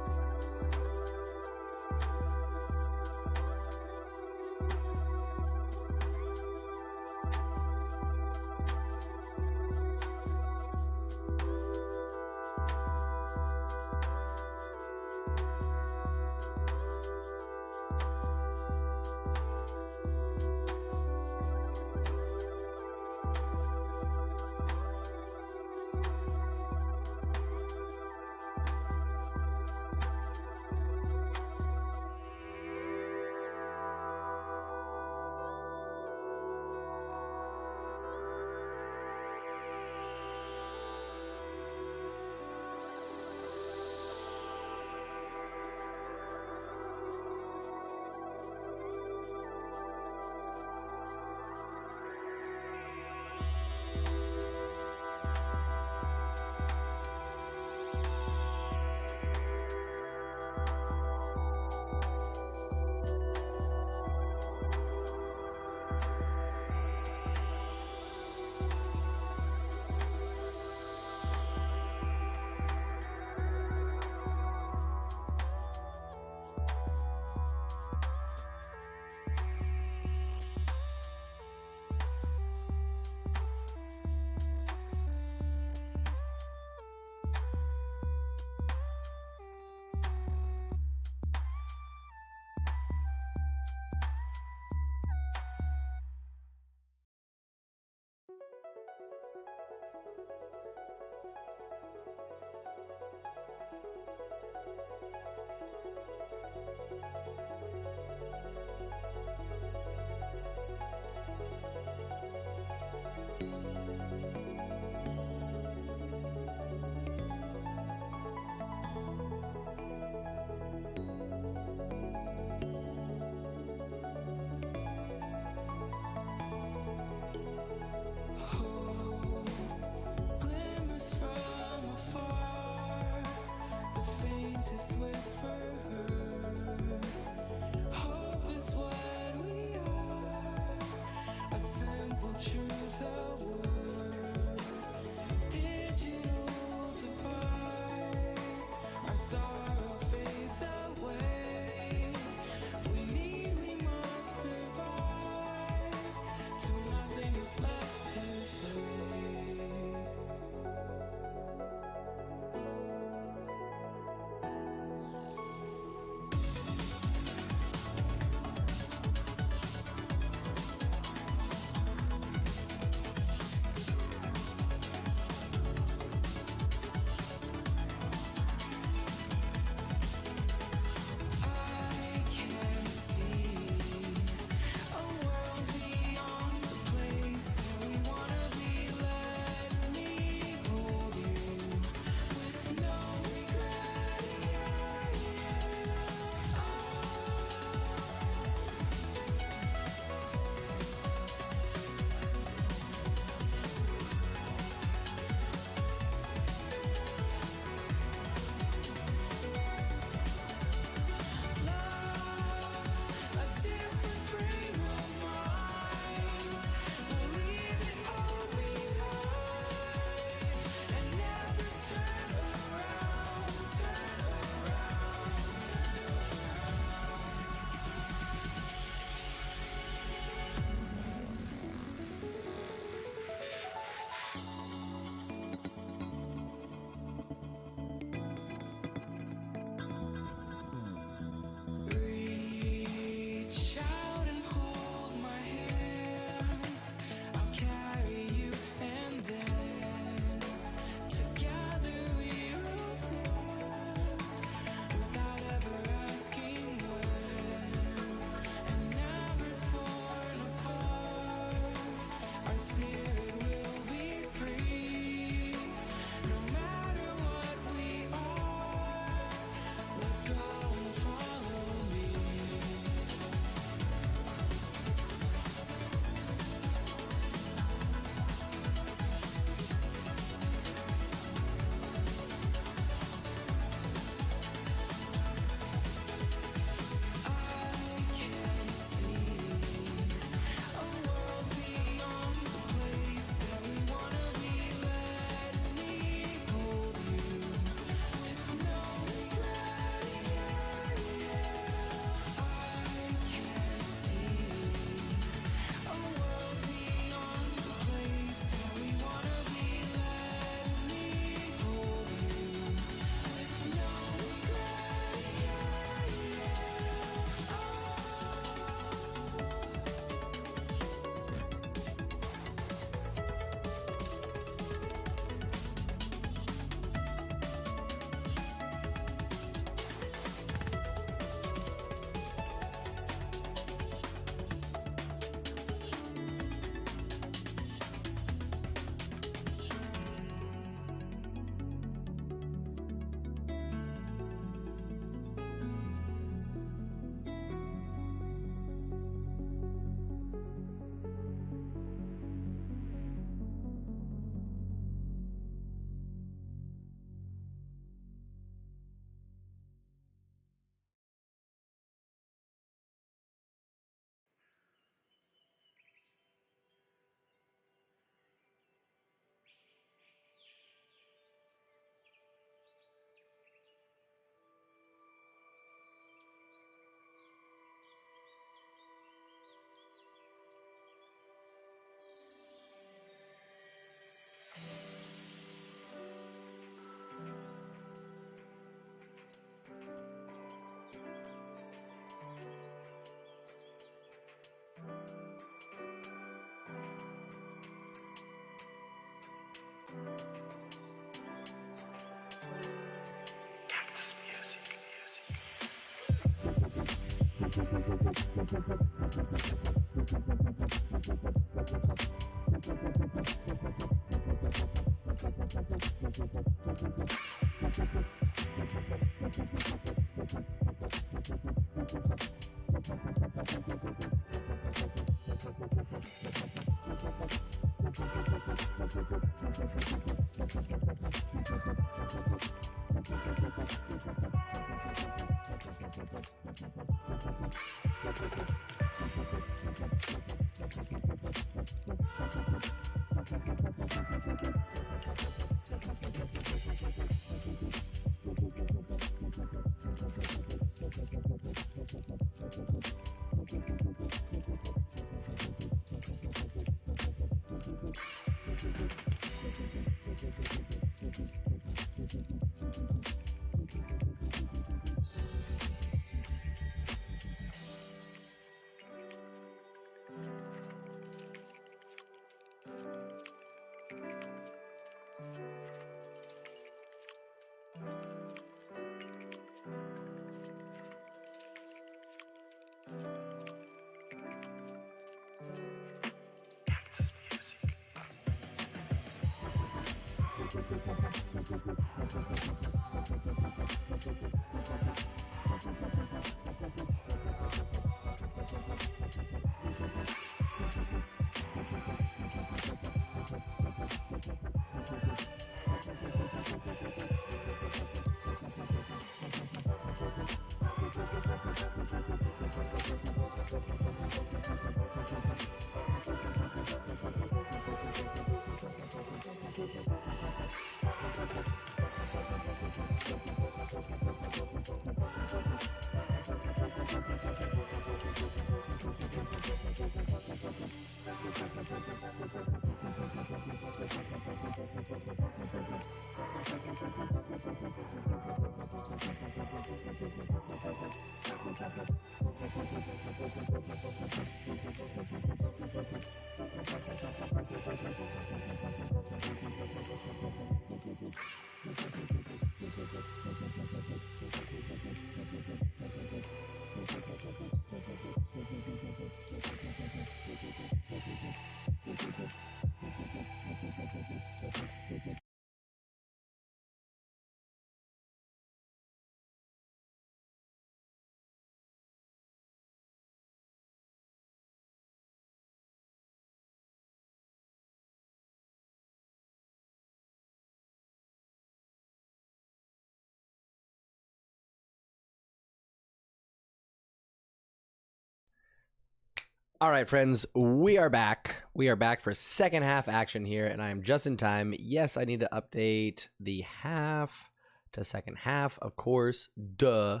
All right, friends, we are back. We are back for second half action here, and I am just in time. Yes, I need to update the half to second half, of course. Duh,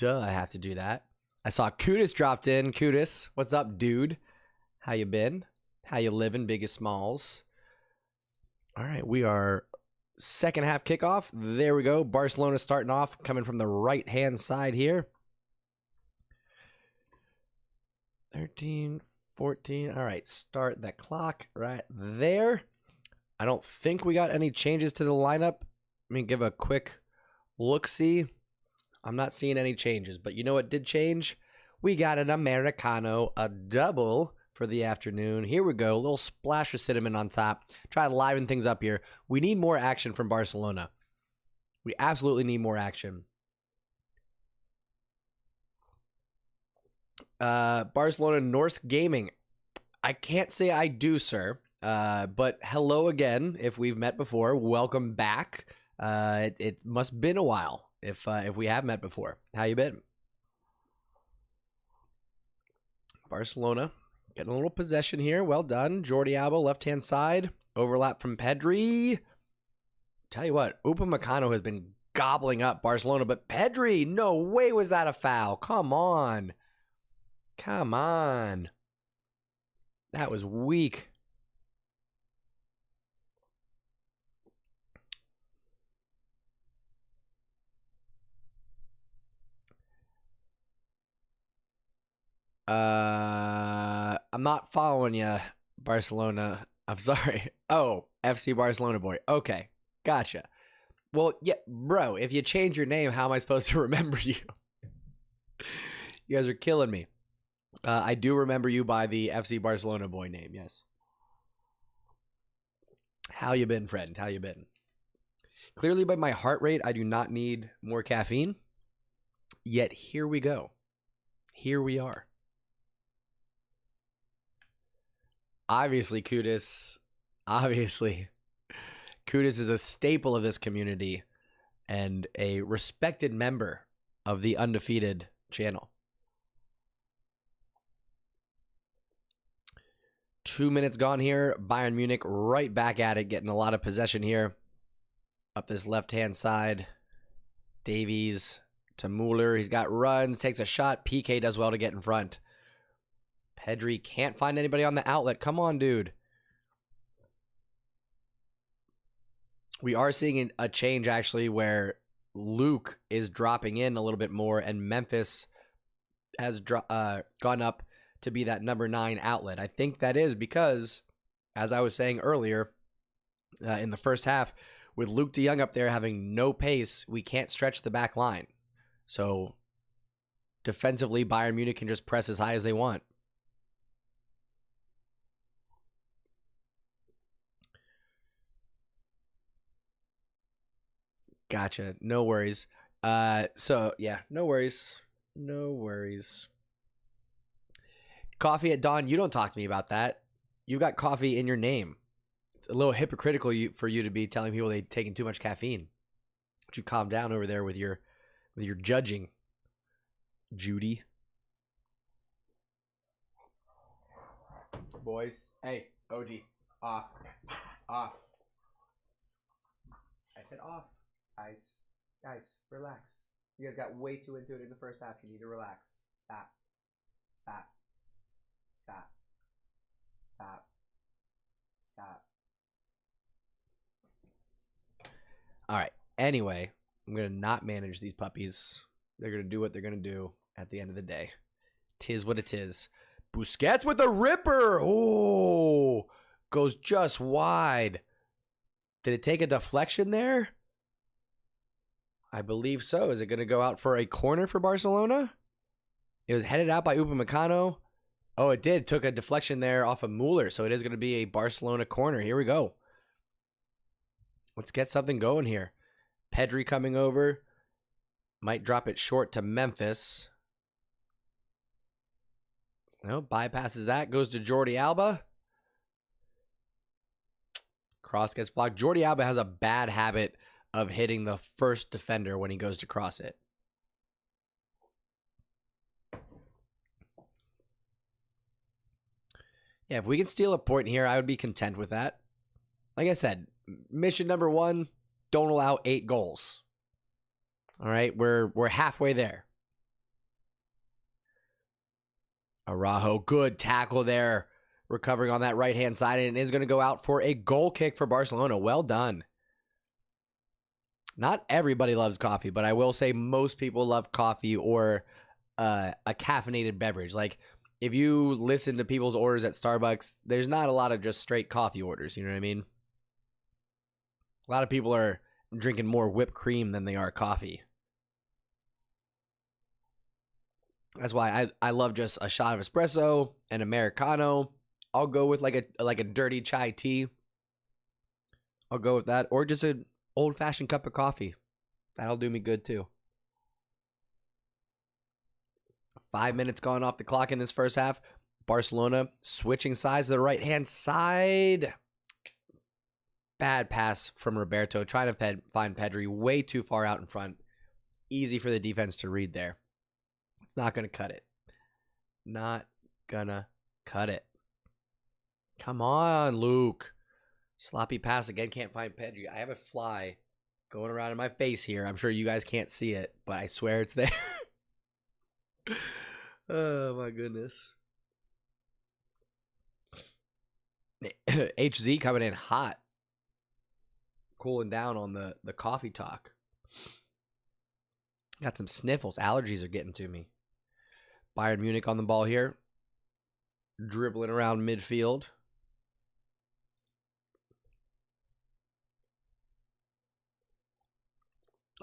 I have to do that. I saw Kudis dropped in. Kudis, what's up, dude? How you been? How you living, biggest smalls? All right, we are second half kickoff. There we go. Barcelona starting off, coming from the right-hand side here. 13, 14. All right, start that clock right there. I don't think we got any changes to the lineup. Let me give a quick look-see. I'm not seeing any changes, but you know what did change? We got an Americano, a double for the afternoon. Here we go, a little splash of cinnamon on top. Try to liven things up here. We need more action from Barcelona. We absolutely need more action. Barcelona Norse Gaming. I can't say I do, sir. But hello again. If we've met before, welcome back. It must have been a while if we have met before. How you been? Barcelona getting a little possession here. Well done. Jordi Alba, left-hand side. Overlap from Pedri. Tell you what, Upamecano has been gobbling up Barcelona, but Pedri, no way was that a foul. Come on. Come on. That was weak. I'm not following you, Barcelona. I'm sorry. Oh, FC Barcelona boy. Okay, gotcha. Well, yeah, bro, if you change your name, how am I supposed to remember you? You guys are killing me. I do remember you by the FC Barcelona boy name, yes. How you been, friend? How you been? Clearly by my heart rate, I do not need more caffeine. Yet here we go. Here we are. Obviously, Kudus is a staple of this community and a respected member of the Undefeated channel. 2 minutes gone here. Bayern Munich right back at it, getting a lot of possession here. Up this left-hand side. Davies to Mueller. He's got runs, takes a shot. PK does well to get in front. Pedri can't find anybody on the outlet. Come on, dude. We are seeing a change, actually, where Luke is dropping in a little bit more, and Memphis has gone up to be that number 9 outlet. I think that is because, as I was saying earlier, in the first half, with Luke de Jong up there having no pace, we can't stretch the back line. So, defensively, Bayern Munich can just press as high as they want. Gotcha. No worries. So, yeah, no worries. No worries. Coffee at dawn. You don't talk to me about that. You've got coffee in your name. It's a little hypocritical for you to be telling people they're taking too much caffeine. Would you calm down over there with your judging, Judy? Boys. Hey, OG. Off. Off. I said off. Guys, relax. You guys got way too into it in the first half. You need to relax. Stop. All right. Anyway, I'm going to not manage these puppies. They're going to do what they're going to do at the end of the day. Tis what it is. Busquets with a ripper. Oh, goes just wide. Did it take a deflection there? I believe so. Is it going to go out for a corner for Barcelona? It was headed out by Upamecano. Oh, it did. Took a deflection there off of Mueller. So it is going to be a Barcelona corner. Here we go. Let's get something going here. Pedri coming over. Might drop it short to Memphis. No, bypasses that. Goes to Jordi Alba. Cross gets blocked. Jordi Alba has a bad habit of hitting the first defender when he goes to cross it. Yeah, if we can steal a point here, I would be content with that. Like I said, mission number 1, don't allow 8 goals. All right, we're halfway there. Araujo, good tackle there. Recovering on that right-hand side, and is going to go out for a goal kick for Barcelona. Well done. Not everybody loves coffee, but I will say most people love coffee or a caffeinated beverage. Like, if you listen to people's orders at Starbucks, there's not a lot of just straight coffee orders. You know what I mean? A lot of people are drinking more whipped cream than they are coffee. That's why I love just a shot of espresso, an Americano. I'll go with like a dirty chai tea. I'll go with that. Or just an old-fashioned cup of coffee. That'll do me good too. 5 minutes gone off the clock in this first half. Barcelona switching sides to the right-hand side. Bad pass from Roberto. Trying to find Pedri way too far out in front. Easy for the defense to read there. It's not going to cut it. Not going to cut it. Come on, Luke. Sloppy pass again. Can't find Pedri. I have a fly going around in my face here. I'm sure you guys can't see it, but I swear it's there. Oh, my goodness. HZ coming in hot. Cooling down on the coffee talk. Got some sniffles. Allergies are getting to me. Bayern Munich on the ball here. Dribbling around midfield.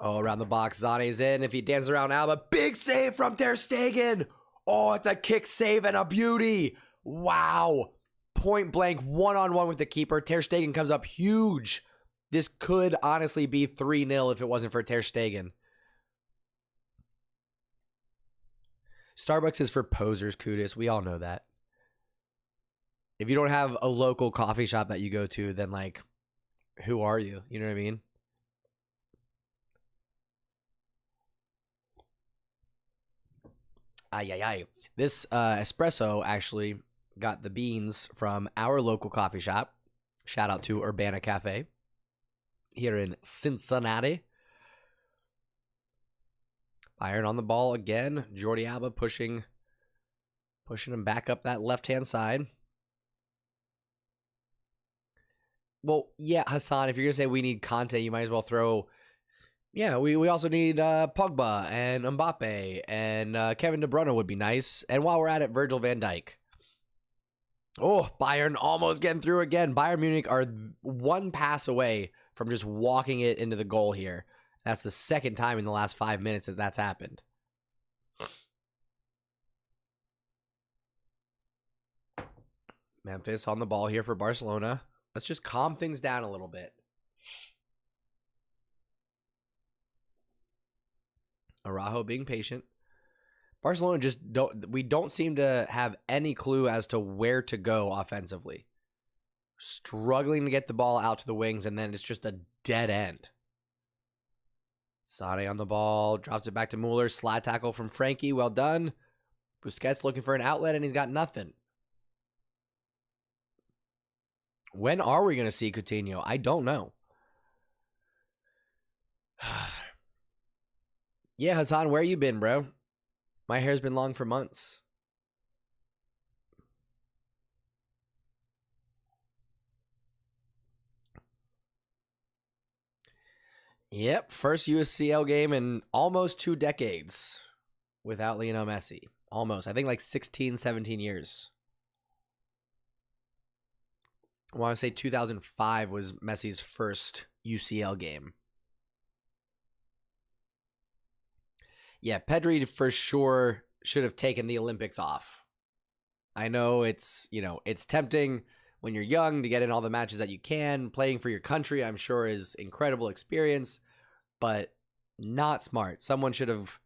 Oh, around the box. Zane's in. If he dances around Alba. Big save from Ter Stegen. Oh, it's a kick save and a beauty. Wow. Point blank, one-on-one with the keeper. Ter Stegen comes up huge. This could honestly be 3-0 if it wasn't for Ter Stegen. Starbucks is for posers, Kudus. We all know that. If you don't have a local coffee shop that you go to, then, like, who are you? You know what I mean? Ay, ay, ay. This espresso actually got the beans from our local coffee shop. Shout out to Urbana Cafe here in Cincinnati. Bayern on the ball again. Jordi Alba pushing him back up that left-hand side. Well, yeah, Hassan, if you're going to say we need content, you might as well throw... Yeah, we also need Pogba and Mbappe and Kevin De Bruyne would be nice. And while we're at it, Virgil van Dijk. Oh, Bayern almost getting through again. Bayern Munich are one pass away from just walking it into the goal here. That's the second time in the last 5 minutes that that's happened. Memphis on the ball here for Barcelona. Let's just calm things down a little bit. Araujo being patient. Barcelona just don't seem to have any clue as to where to go offensively. Struggling to get the ball out to the wings, and then it's just a dead end. Sane on the ball, drops it back to Mueller. Slide tackle from Frankie, well done. Busquets looking for an outlet, and he's got nothing. When are we going to see Coutinho? I don't know. Yeah, Hassan, where you been, bro? My hair's been long for months. Yep, first UCL game in almost 2 decades without Lionel Messi. Almost. I think like 16, 17 years. I want to say 2005 was Messi's first UCL game. Yeah, Pedri for sure should have taken the Olympics off. I know it's tempting when you're young to get in all the matches that you can. Playing for your country, I'm sure, is incredible experience, but not smart. Someone should have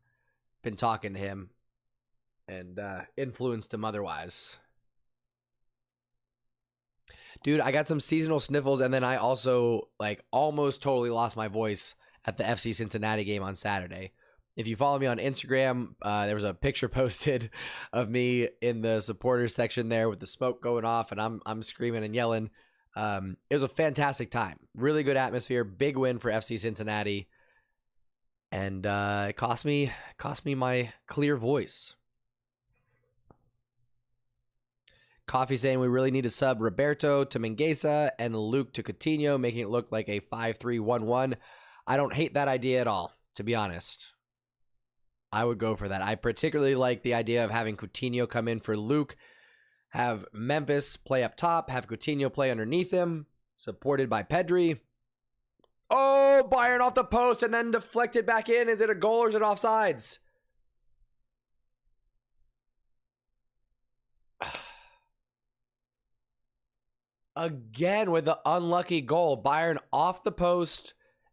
been talking to him and influenced him otherwise. Dude, I got some seasonal sniffles, and then I also almost totally lost my voice at the FC Cincinnati game on Saturday. If you follow me on Instagram, there was a picture posted of me in the supporters section there with the smoke going off, and I'm screaming and yelling. It was a fantastic time. Really good atmosphere. Big win for FC Cincinnati. And it cost me my clear voice. Coffee saying we really need to sub Roberto to Mingueza and Luke to Coutinho, making it look like a 5-3-1-1. I don't hate that idea at all, to be honest. I would go for that. I particularly like the idea of having Coutinho come in for Luke, have Memphis play up top, have Coutinho play underneath him, supported by Pedri. Oh, Bayern off the post and then deflected back in. Is it a goal or is it offsides? Again with the unlucky goal. Bayern off the post,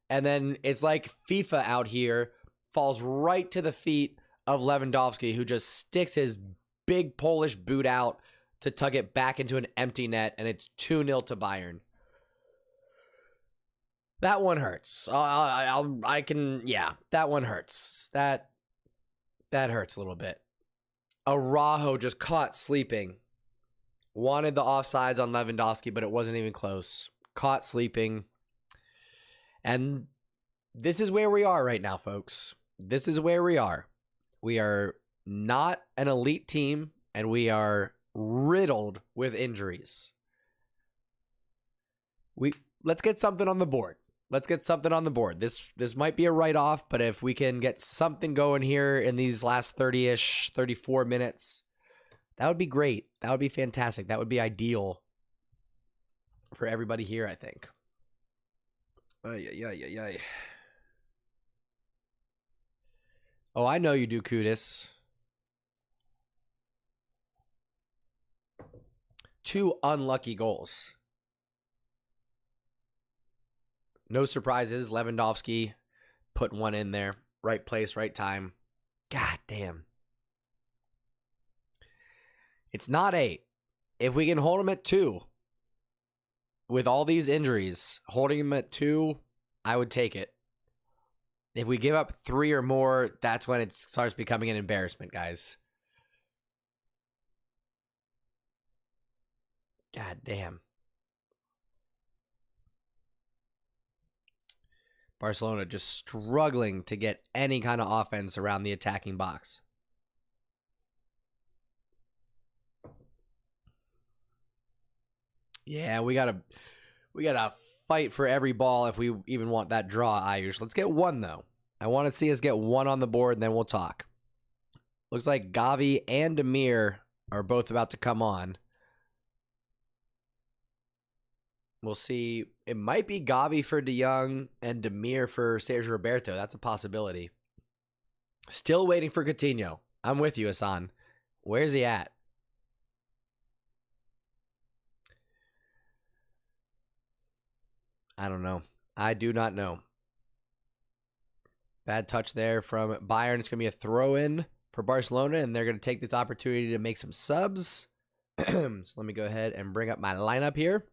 and then it's like FIFA out here. Falls right to the feet of Lewandowski, who just sticks his big Polish boot out to tug it back into an empty net, and it's 2-0 to Bayern. That one hurts. That one hurts. That hurts a little bit. Araujo just caught sleeping. Wanted the offsides on Lewandowski, but it wasn't even close. Caught sleeping. And this is where we are right now, folks. This is where we are. We are not an elite team, and we are riddled with injuries. Let's get something on the board. Let's get something on the board. This might be a write-off, but if we can get something going here in these last 30-ish, 34 minutes, that would be great. That would be fantastic. That would be ideal for everybody here, I think. Oh, I know you do, Kudus. 2 unlucky goals. No surprises. Lewandowski put one in there. Right place, right time. God damn. It's not 8. If we can hold him at 2, with all these injuries, holding him at 2, I would take it. If we give up 3 or more, that's when it starts becoming an embarrassment, guys. God damn. Barcelona just struggling to get any kind of offense around the attacking box. Yeah, we gotta fight for every ball if we even want that draw, Ayush. Let's get 1, though. I want to see us get 1 on the board, and then we'll talk. Looks like Gavi and Demir are both about to come on. We'll see. It might be Gavi for De Jong and Demir for Sergio Roberto. That's a possibility. Still waiting for Coutinho. I'm with you, Hassan. Where's he at? I don't know. I do not know. Bad touch there from Bayern. It's going to be a throw-in for Barcelona, and they're going to take this opportunity to make some subs. So let me go ahead and bring up my lineup here.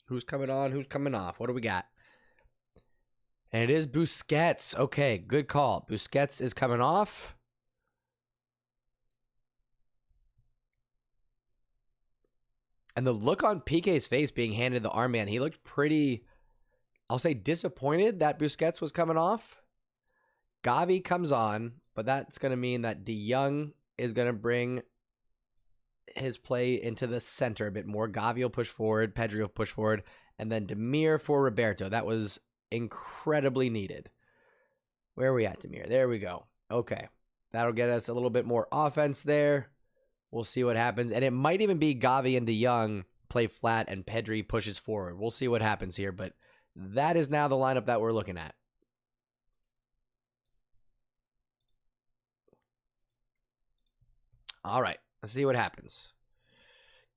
Who's coming on? Who's coming off? What do we got? And it is Busquets. Okay, good call. Busquets is coming off. And the look on Piqué's face being handed the armband, he looked pretty, I'll say, disappointed that Busquets was coming off. Gavi comes on, but that's going to mean that De Jong is going to bring his play into the center a bit more. Gavi will push forward, Pedri will push forward, and then Demir for Roberto. That was incredibly needed. Where are we at, Demir? There we go. Okay. That'll get us a little bit more offense there. We'll see what happens. And it might even be Gavi and De Jong play flat and Pedri pushes forward. We'll see what happens here, but that is now the lineup that we're looking at. All right, let's see what happens.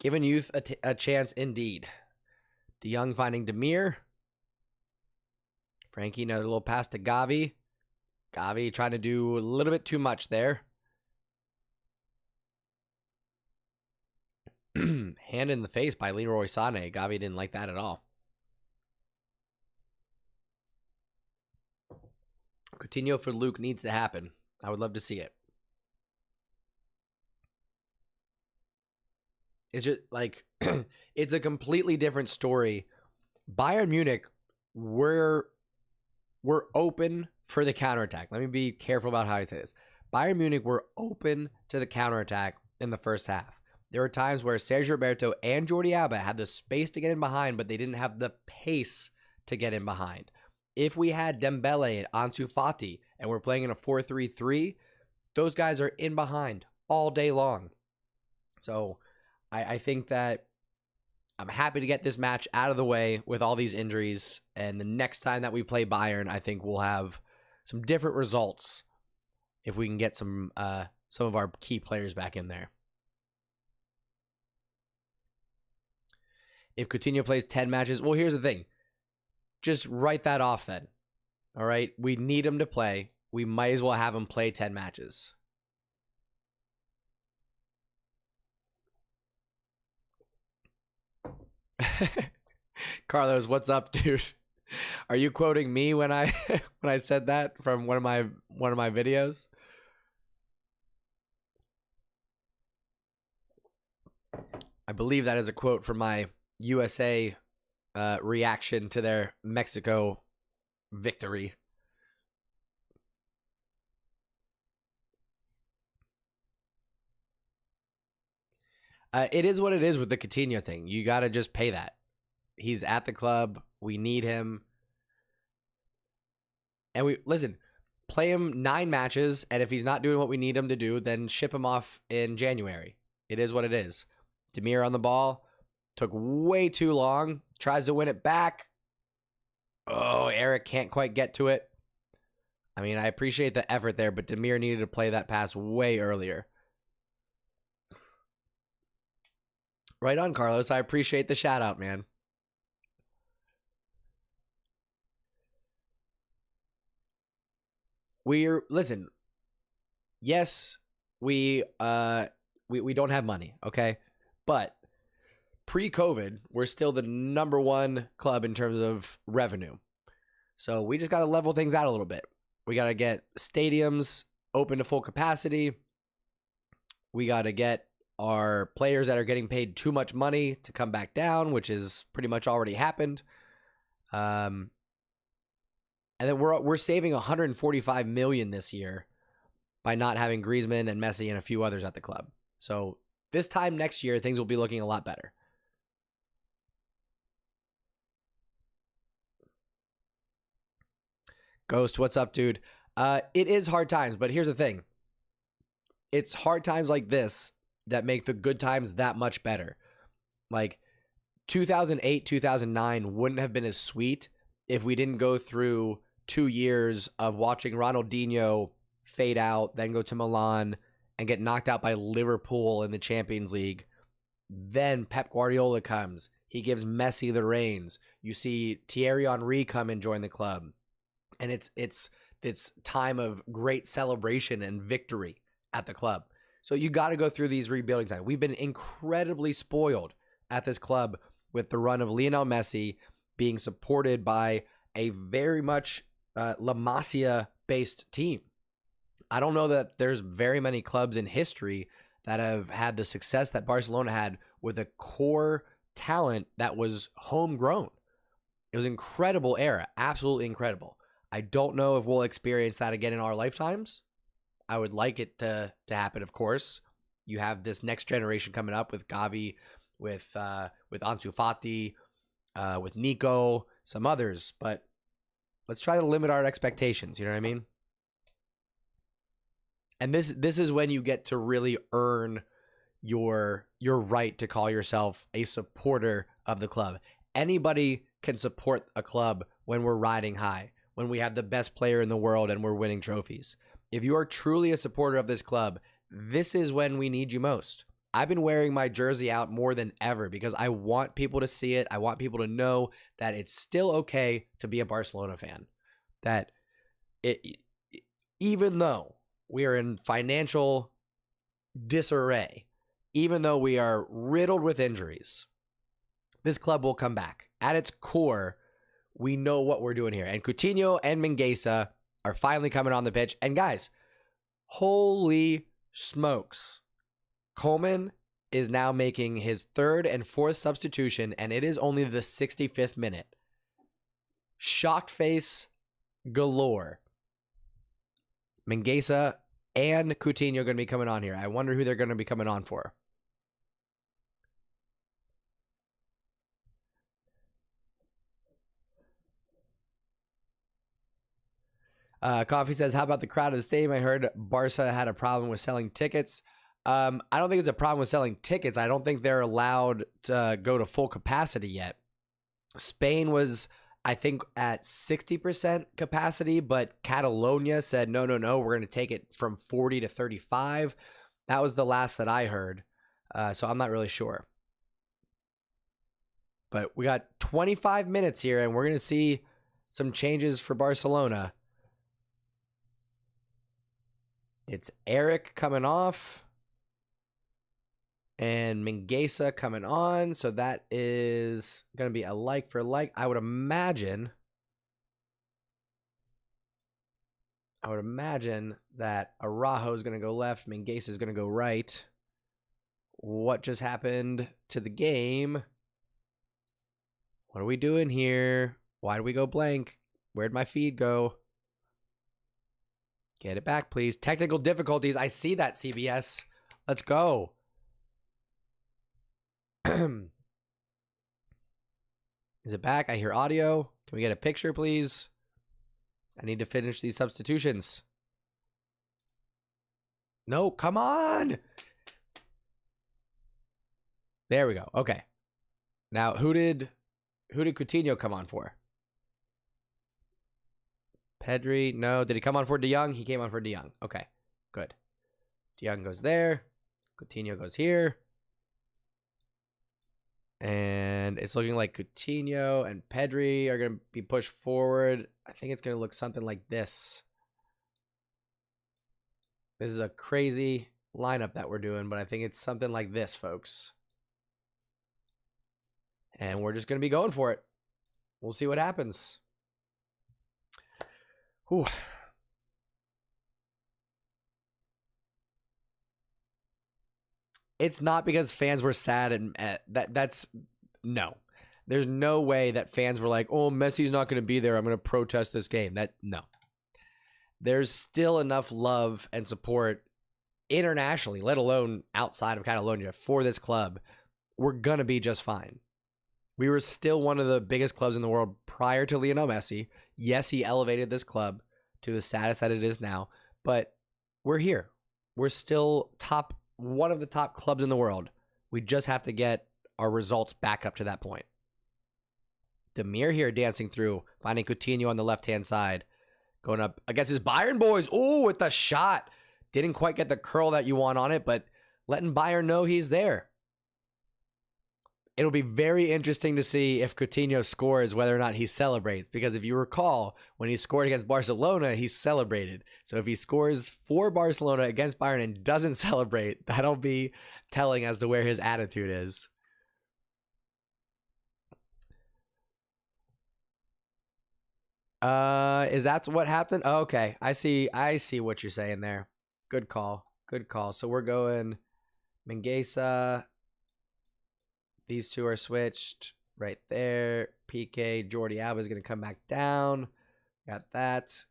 Giving youth a chance indeed. De Jong finding Demir. Frankie, another little pass to Gavi. Gavi trying to do a little bit too much there. Hand in the face by Leroy Sané. Gavi didn't like that at all. Coutinho for Luke needs to happen. I would love to see it. It's just like, it's a completely different story. Bayern Munich, we're open for the counterattack. Let me be careful about how I say this. Bayern Munich were open to the counterattack in the first half. There were times where Sergio Roberto and Jordi Alba had the space to get in behind, but they didn't have the pace to get in behind. If we had Dembele and Ansu Fati and we're playing in a 4-3-3, those guys are in behind all day long. So I think that I'm happy to get this match out of the way with all these injuries. And the next time that we play Bayern, I think we'll have some different results if we can get some of our key players back in there. If Coutinho plays 10 matches, well, here's the thing. Just write that off then. All right? We need him to play. We might as well have him play 10 matches. Carlos, what's up, dude? Are you quoting me when I said that from one of my videos? I believe that is a quote from my USA reaction to their Mexico victory. It is what it is with the Coutinho thing. You got to just pay that. He's at the club. We need him. And play him 9 matches, and if he's not doing what we need him to do, then ship him off in January. It is what it is. Demir on the ball. Took way too long. Tries to win it back. Oh, Eric can't quite get to it. I mean, I appreciate the effort there, but Demir needed to play that pass way earlier. Right on, Carlos. I appreciate the shout out, man. Listen. Yes, we don't have money, okay? But pre-COVID, we're still the number one club in terms of revenue. So we just got to level things out a little bit. We got to get stadiums open to full capacity. We got to get our players that are getting paid too much money to come back down, which is pretty much already happened. And then we're saving $145 million this year by not having Griezmann and Messi and a few others at the club. So this time next year, things will be looking a lot better. Ghost, what's up, dude? It is hard times, but here's the thing. It's hard times like this that make the good times that much better. Like 2008, 2009 wouldn't have been as sweet if we didn't go through 2 years of watching Ronaldinho fade out, then go to Milan and get knocked out by Liverpool in the Champions League. Then Pep Guardiola comes. He gives Messi the reins. You see Thierry Henry come and join the club. And it's time of great celebration and victory at the club. So you got to go through these rebuilding times. We've been incredibly spoiled at this club with the run of Lionel Messi being supported by a very much La Masia-based team. I don't know that there's very many clubs in history that have had the success that Barcelona had with a core talent that was homegrown. It was an incredible era, absolutely incredible. I don't know if we'll experience that again in our lifetimes. I would like it to happen, of course. You have this next generation coming up with Gavi, with Ansu Fati, with Nico, some others, but let's try to limit our expectations, you know what I mean? And this is when you get to really earn your right to call yourself a supporter of the club. Anybody can support a club when we're riding high, when we have the best player in the world and we're winning trophies. If you are truly a supporter of this club, this is when we need you most. I've been wearing my jersey out more than ever because I want people to see it. I want people to know that it's still okay to be a Barcelona fan. That even though we are in financial disarray, even though we are riddled with injuries, this club will come back. At its core, we know what we're doing here. And Coutinho and Mingueza are finally coming on the pitch. And guys, holy smokes. Coleman is now making his third and fourth substitution, and it is only the 65th minute. Shocked face galore. Mingueza and Coutinho are going to be coming on here. I wonder who they're going to be coming on for. Coffee says, how about the crowd of the stadium? I heard Barca had a problem with selling tickets. I don't think it's a problem with selling tickets. I don't think they're allowed to go to full capacity yet. Spain was, I think, at 60% capacity, but Catalonia said, no, we're going to take it from 40 to 35. That was the last that I heard. So I'm not really sure. But we got 25 minutes here, and we're going to see some changes for Barcelona. It's Eric coming off and Mingueza coming on. So that is going to be a like for like. I would imagine that Araujo is going to go left. Mingueza is going to go right. What just happened to the game? What are we doing here? Why do we go blank? Where'd my feed go? Get it back, please. Technical difficulties. I see that, CBS. Let's go. Is it back? I hear audio. Can we get a picture, please? I need to finish these substitutions. No, come on. There we go. Okay. Now, who did Coutinho come on for? Pedri, no. Did he come on for De Jong? He came on for De Jong. Okay, good. De Jong goes there. Coutinho goes here. And it's looking like Coutinho and Pedri are going to be pushed forward. I think it's going to look something like this. This is a crazy lineup that we're doing, but I think it's something like this, folks. And we're just going to be going for it. We'll see what happens. Whew. It's not because fans were sad and that's no. There's no way that fans were like, "Oh, Messi's not going to be there. I'm going to protest this game." No. There's still enough love and support internationally, let alone outside of Catalonia, for this club. We're going to be just fine. We were still one of the biggest clubs in the world prior to Lionel Messi. Yes, he elevated this club to the status that it is now, but we're here. We're still one of the top clubs in the world. We just have to get our results back up to that point. Demir here dancing through, finding Coutinho on the left-hand side. Going up against his Bayern boys. Ooh, with the shot. Didn't quite get the curl that you want on it, but letting Bayern know he's there. It'll be very interesting to see if Coutinho scores, whether or not he celebrates. Because if you recall, when he scored against Barcelona, he celebrated. So if he scores for Barcelona against Bayern and doesn't celebrate, that'll be telling as to where his attitude is. Is that what happened? Oh, okay. I see what you're saying there. Good call. So we're going Mingueza. These two are switched right there. PK, Jordi Alba is going to come back down. Got that.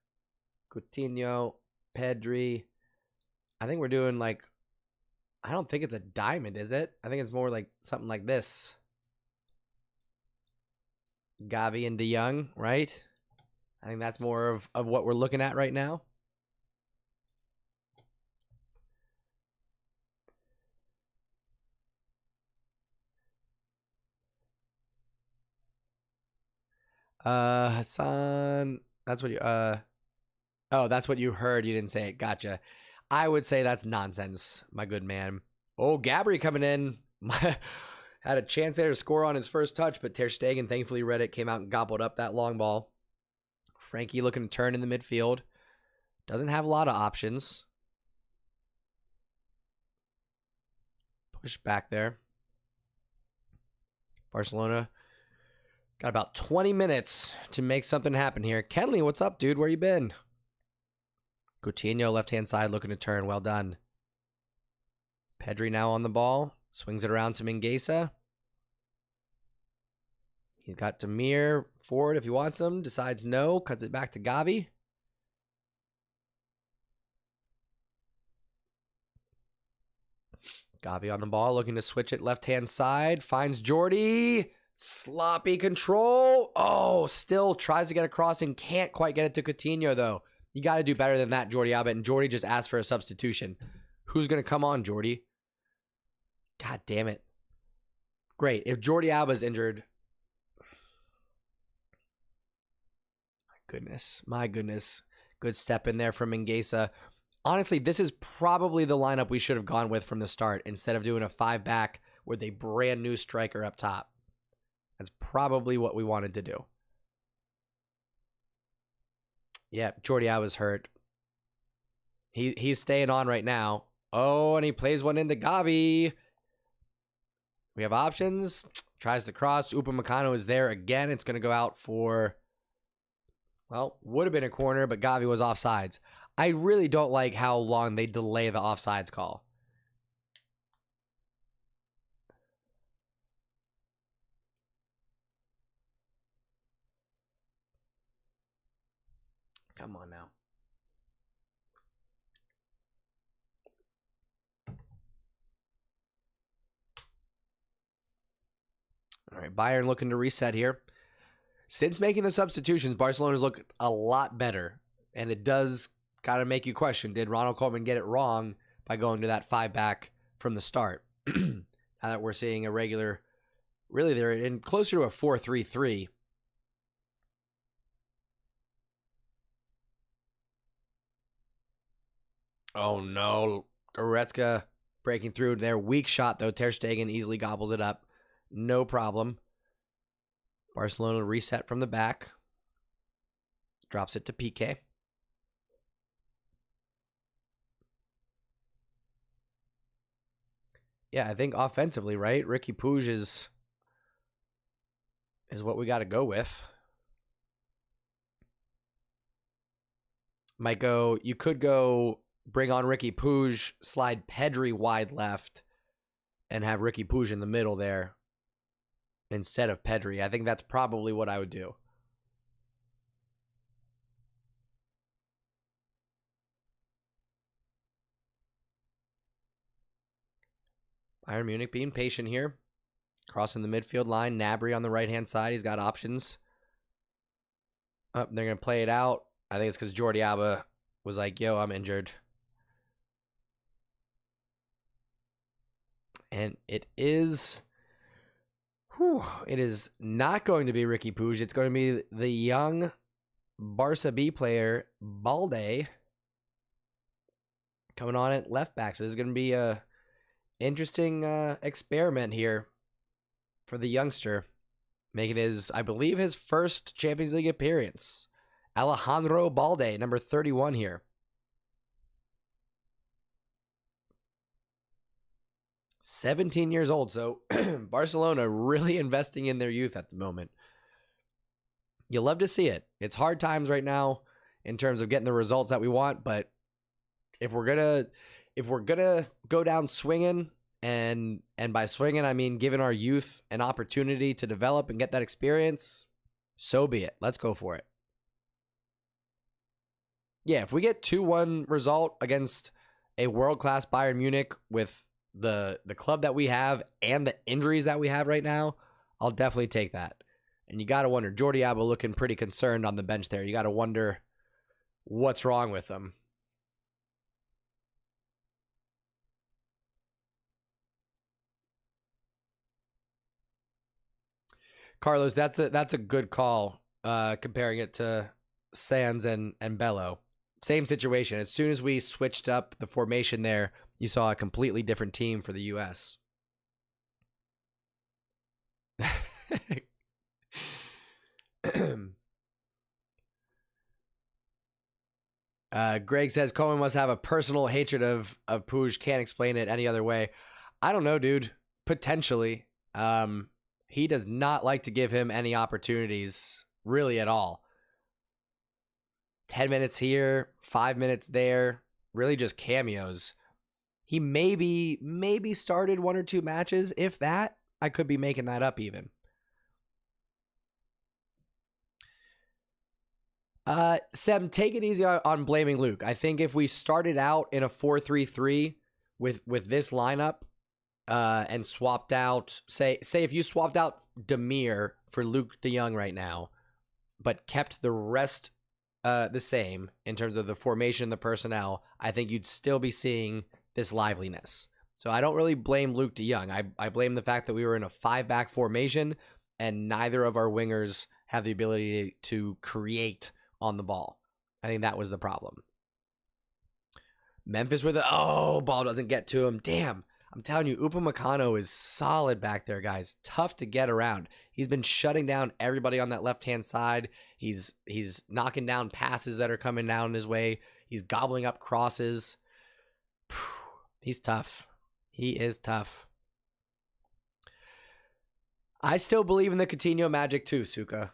Coutinho, Pedri. I think we're doing like, I don't think it's a diamond, is it? I think it's more like something like this. Gavi and De Jong, right? I think that's more of what we're looking at right now. Hassan, that's what you, oh, that's what you heard. You didn't say it. Gotcha. I would say that's nonsense, my good man. Oh, Gabri coming in. Had a chance there to score on his first touch, but Ter Stegen thankfully read it, came out and gobbled up that long ball. Frankie looking to turn in the midfield. Doesn't have a lot of options. Push back there. Barcelona got about 20 minutes to make something happen here. Kenley, what's up, dude? Where you been? Coutinho, left-hand side, looking to turn. Well done. Pedri now on the ball. Swings it around to Mingueza. He's got Demir forward if he wants him. Decides no. Cuts it back to Gavi. Gavi on the ball, looking to switch it left-hand side. Finds Jordi. Sloppy control. Oh, still tries to get across and can't quite get it to Coutinho, though. You got to do better than that, Jordi Alba. And Jordi just asked for a substitution. Who's going to come on, Jordi? God damn it. Great. If Jordi Alba's injured... My goodness. Good step in there from Mingueza. Honestly, this is probably the lineup we should have gone with from the start instead of doing a 5-back with a brand new striker up top. That's probably what we wanted to do. Yeah, Jordi Alba's hurt. He's staying on right now. Oh, and he plays one into Gavi. We have options. Tries to cross. Upamecano is there again. It's going to go out for... Well, would have been a corner, but Gavi was offsides. I really don't like how long they delay the offsides call. Come on now. All right, Bayern looking to reset here. Since making the substitutions, Barcelona's looked a lot better. And it does kind of make you question, did Ronald Koeman get it wrong by going to that 5-back from the start? Now that we're seeing a regular, really they're in closer to a 4-3-3. Oh no, Goretzka breaking through there. Weak shot though. Ter Stegen easily gobbles it up. no problem. Barcelona reset from the back. Drops it to PK. Yeah, I think offensively, right? Ricky Puig is what we got to go with. You could go bring on Ricky Puig, slide Pedri wide left, and have Ricky Puig in the middle there instead of Pedri. I think that's probably what I would do. Bayern Munich being patient here. Crossing the midfield line. Gnabry on the right-hand side. He's got options. They're going to play it out. I think it's because Jordi Alba was like, yo, I'm injured. And it is not going to be Ricky Puig. It's going to be the young Barca B player, Balde, coming on at left back. So this is going to be a interesting experiment here for the youngster, making I believe his first Champions League appearance. Alejandro Balde, number 31 here. 17 years old, so Barcelona really investing in their youth at the moment. You love to see it. It's hard times right now in terms of getting the results that we want, but if we're gonna go down swinging, and by swinging I mean giving our youth an opportunity to develop and get that experience, so be it. Let's go for it. Yeah, if we get 2-1 result against a world-class Bayern Munich with the club that we have and the injuries that we have right now, I'll definitely take that. And you got to wonder, Jordi Alba looking pretty concerned on the bench there. You got to wonder what's wrong with him. Carlos, that's a good call, comparing it to Sands and Bello. Same situation. As soon as we switched up the formation there, you saw a completely different team for the U.S. Greg says Coleman must have a personal hatred of Puig. Can't explain it any other way. I don't know, dude. Potentially. He does not like to give him any opportunities, really, at all. 10 minutes here, 5 minutes there, really just cameos. He maybe started 1 or 2 matches, if that. I could be making that up even. Sem, take it easy on blaming Luke. I think if we started out in a 4-3-3 with this lineup, and swapped out, say if you swapped out Demir for Luke de Jong right now, but kept the rest the same in terms of the formation, the personnel, I think you'd still be seeing this liveliness. So I don't really blame Luke de Jong. I blame the fact that we were in a 5-back formation and neither of our wingers have the ability to create on the ball. I think that was the problem. Memphis with ball doesn't get to him. Damn. I'm telling you, Upamecano is solid back there, guys. Tough to get around. He's been shutting down everybody on that left-hand side. He's knocking down passes that are coming down his way. He's gobbling up crosses. He's tough. He is tough. I still believe in the Coutinho magic too, Suka.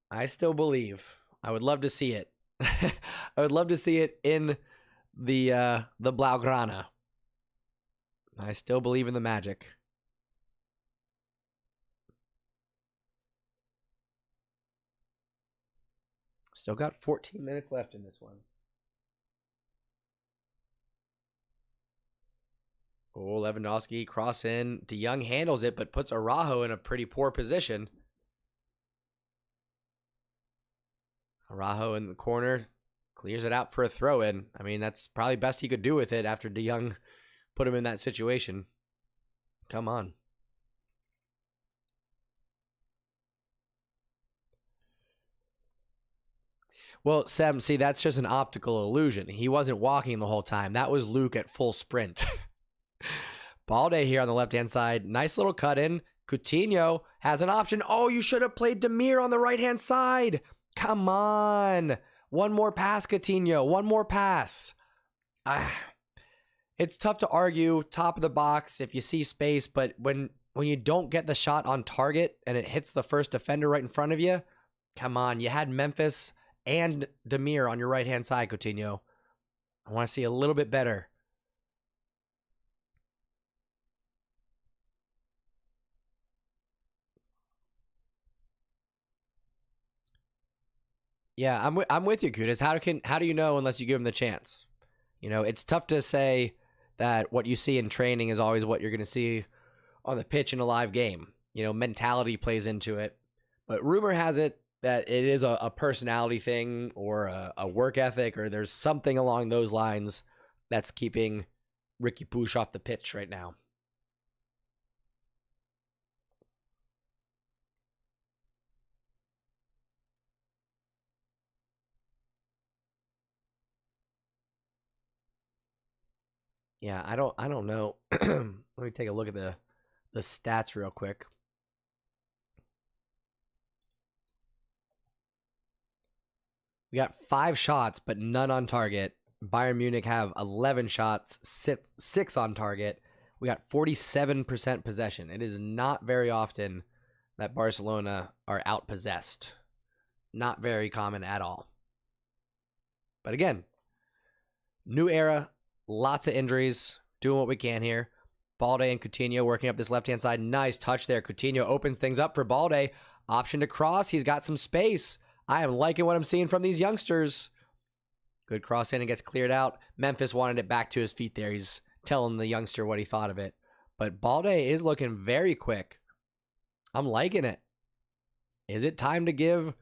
I still believe. I would love to see it. I would love to see it in the Blaugrana. I still believe in the magic. Still got 14 minutes left in this one. Oh, Lewandowski cross in. De Jong handles it, but puts Araujo in a pretty poor position. Araujo in the corner. Clears it out for a throw-in. I mean, that's probably best he could do with it after De Jong put him in that situation. Come on. Well, Sam, see, that's just an optical illusion. He wasn't walking the whole time. That was Luke at full sprint. Balde here on the left-hand side. Nice little cut in. Coutinho has an option. Oh, you should have played Demir on the right-hand side. Come on. One more pass, Coutinho. One more pass. It's tough to argue top of the box if you see space, but when you don't get the shot on target and it hits the first defender right in front of you, come on. You had Memphis and Demir on your right-hand side, Coutinho. I want to see a little bit better. Yeah, I'm with you, Kudas. How do you know unless you give him the chance? You know, it's tough to say that what you see in training is always what you're going to see on the pitch in a live game. You know, mentality plays into it. But rumor has it that it is a personality thing or a work ethic, or there's something along those lines that's keeping Ricky Puig off the pitch right now. Yeah, I don't know. Let me take a look at the stats real quick. We got 5 shots, but none on target. Bayern Munich have 11 shots, 6 on target. We got 47% possession. It is not very often that Barcelona are outpossessed. Not very common at all. But again, new era. Lots of injuries. Doing what we can here. Balde and Coutinho working up this left-hand side. Nice touch there. Coutinho opens things up for Balde. Option to cross. He's got some space. I am liking what I'm seeing from these youngsters. Good cross in and gets cleared out. Memphis wanted it back to his feet there. He's telling the youngster what he thought of it. But Balde is looking very quick. I'm liking it. Is it time to give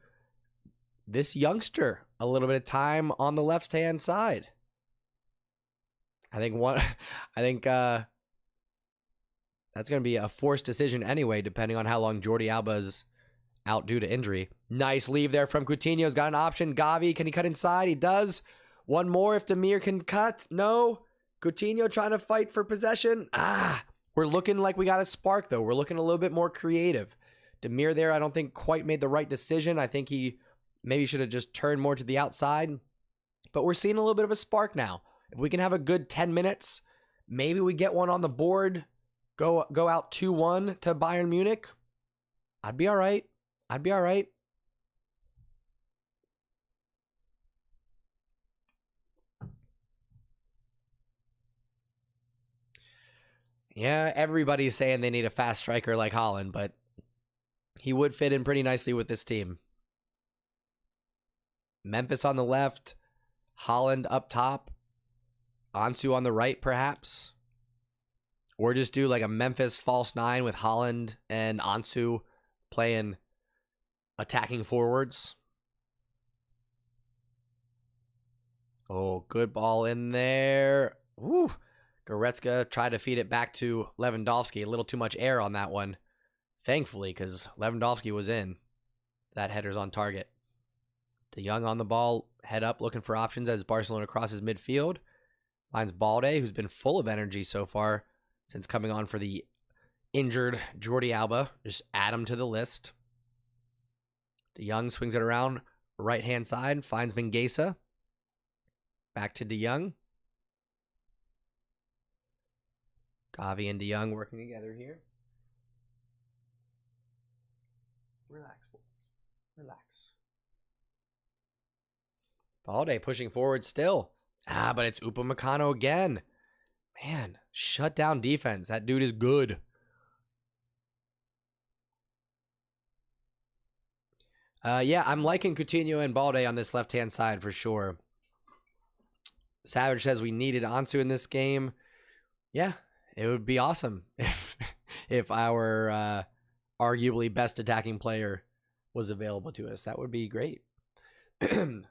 this youngster a little bit of time on the left-hand side? I think that's going to be a forced decision anyway, depending on how long Jordi Alba's out due to injury. Nice leave there from Coutinho's got an option. Gavi, can he cut inside? He does. One more if Demir can cut. No. Coutinho trying to fight for possession. We're looking like we got a spark, though. We're looking a little bit more creative. Demir there, I don't think quite made the right decision. I think he maybe should have just turned more to the outside. But we're seeing a little bit of a spark now. If we can have a good 10 minutes, maybe we get one on the board, go out 2-1 to Bayern Munich. I'd be all right. Yeah, everybody's saying they need a fast striker like Haaland, but he would fit in pretty nicely with this team. Memphis on the left, Haaland up top. Ansu on the right, perhaps. Or just do like a Memphis false 9 with Haaland and Ansu playing attacking forwards. Oh, good ball in there. Woo. Goretzka tried to feed it back to Lewandowski. A little too much air on that one. Thankfully, because Lewandowski was in. That header's on target. De Jong on the ball, head up, looking for options as Barcelona crosses midfield. Finds Balde, who's been full of energy so far since coming on for the injured Jordi Alba. Just add him to the list. De Jong swings it around right-hand side, finds Mingueza. Back to De Jong. Gavi and De Jong working together here. Relax, boys. Relax. Balde pushing forward still. But it's Upamecano again. Man, shut down defense. That dude is good. Yeah, I'm liking Coutinho and Balde on this left-hand side for sure. Savage says we needed Ansu in this game. Yeah, it would be awesome if our arguably best attacking player was available to us. That would be great.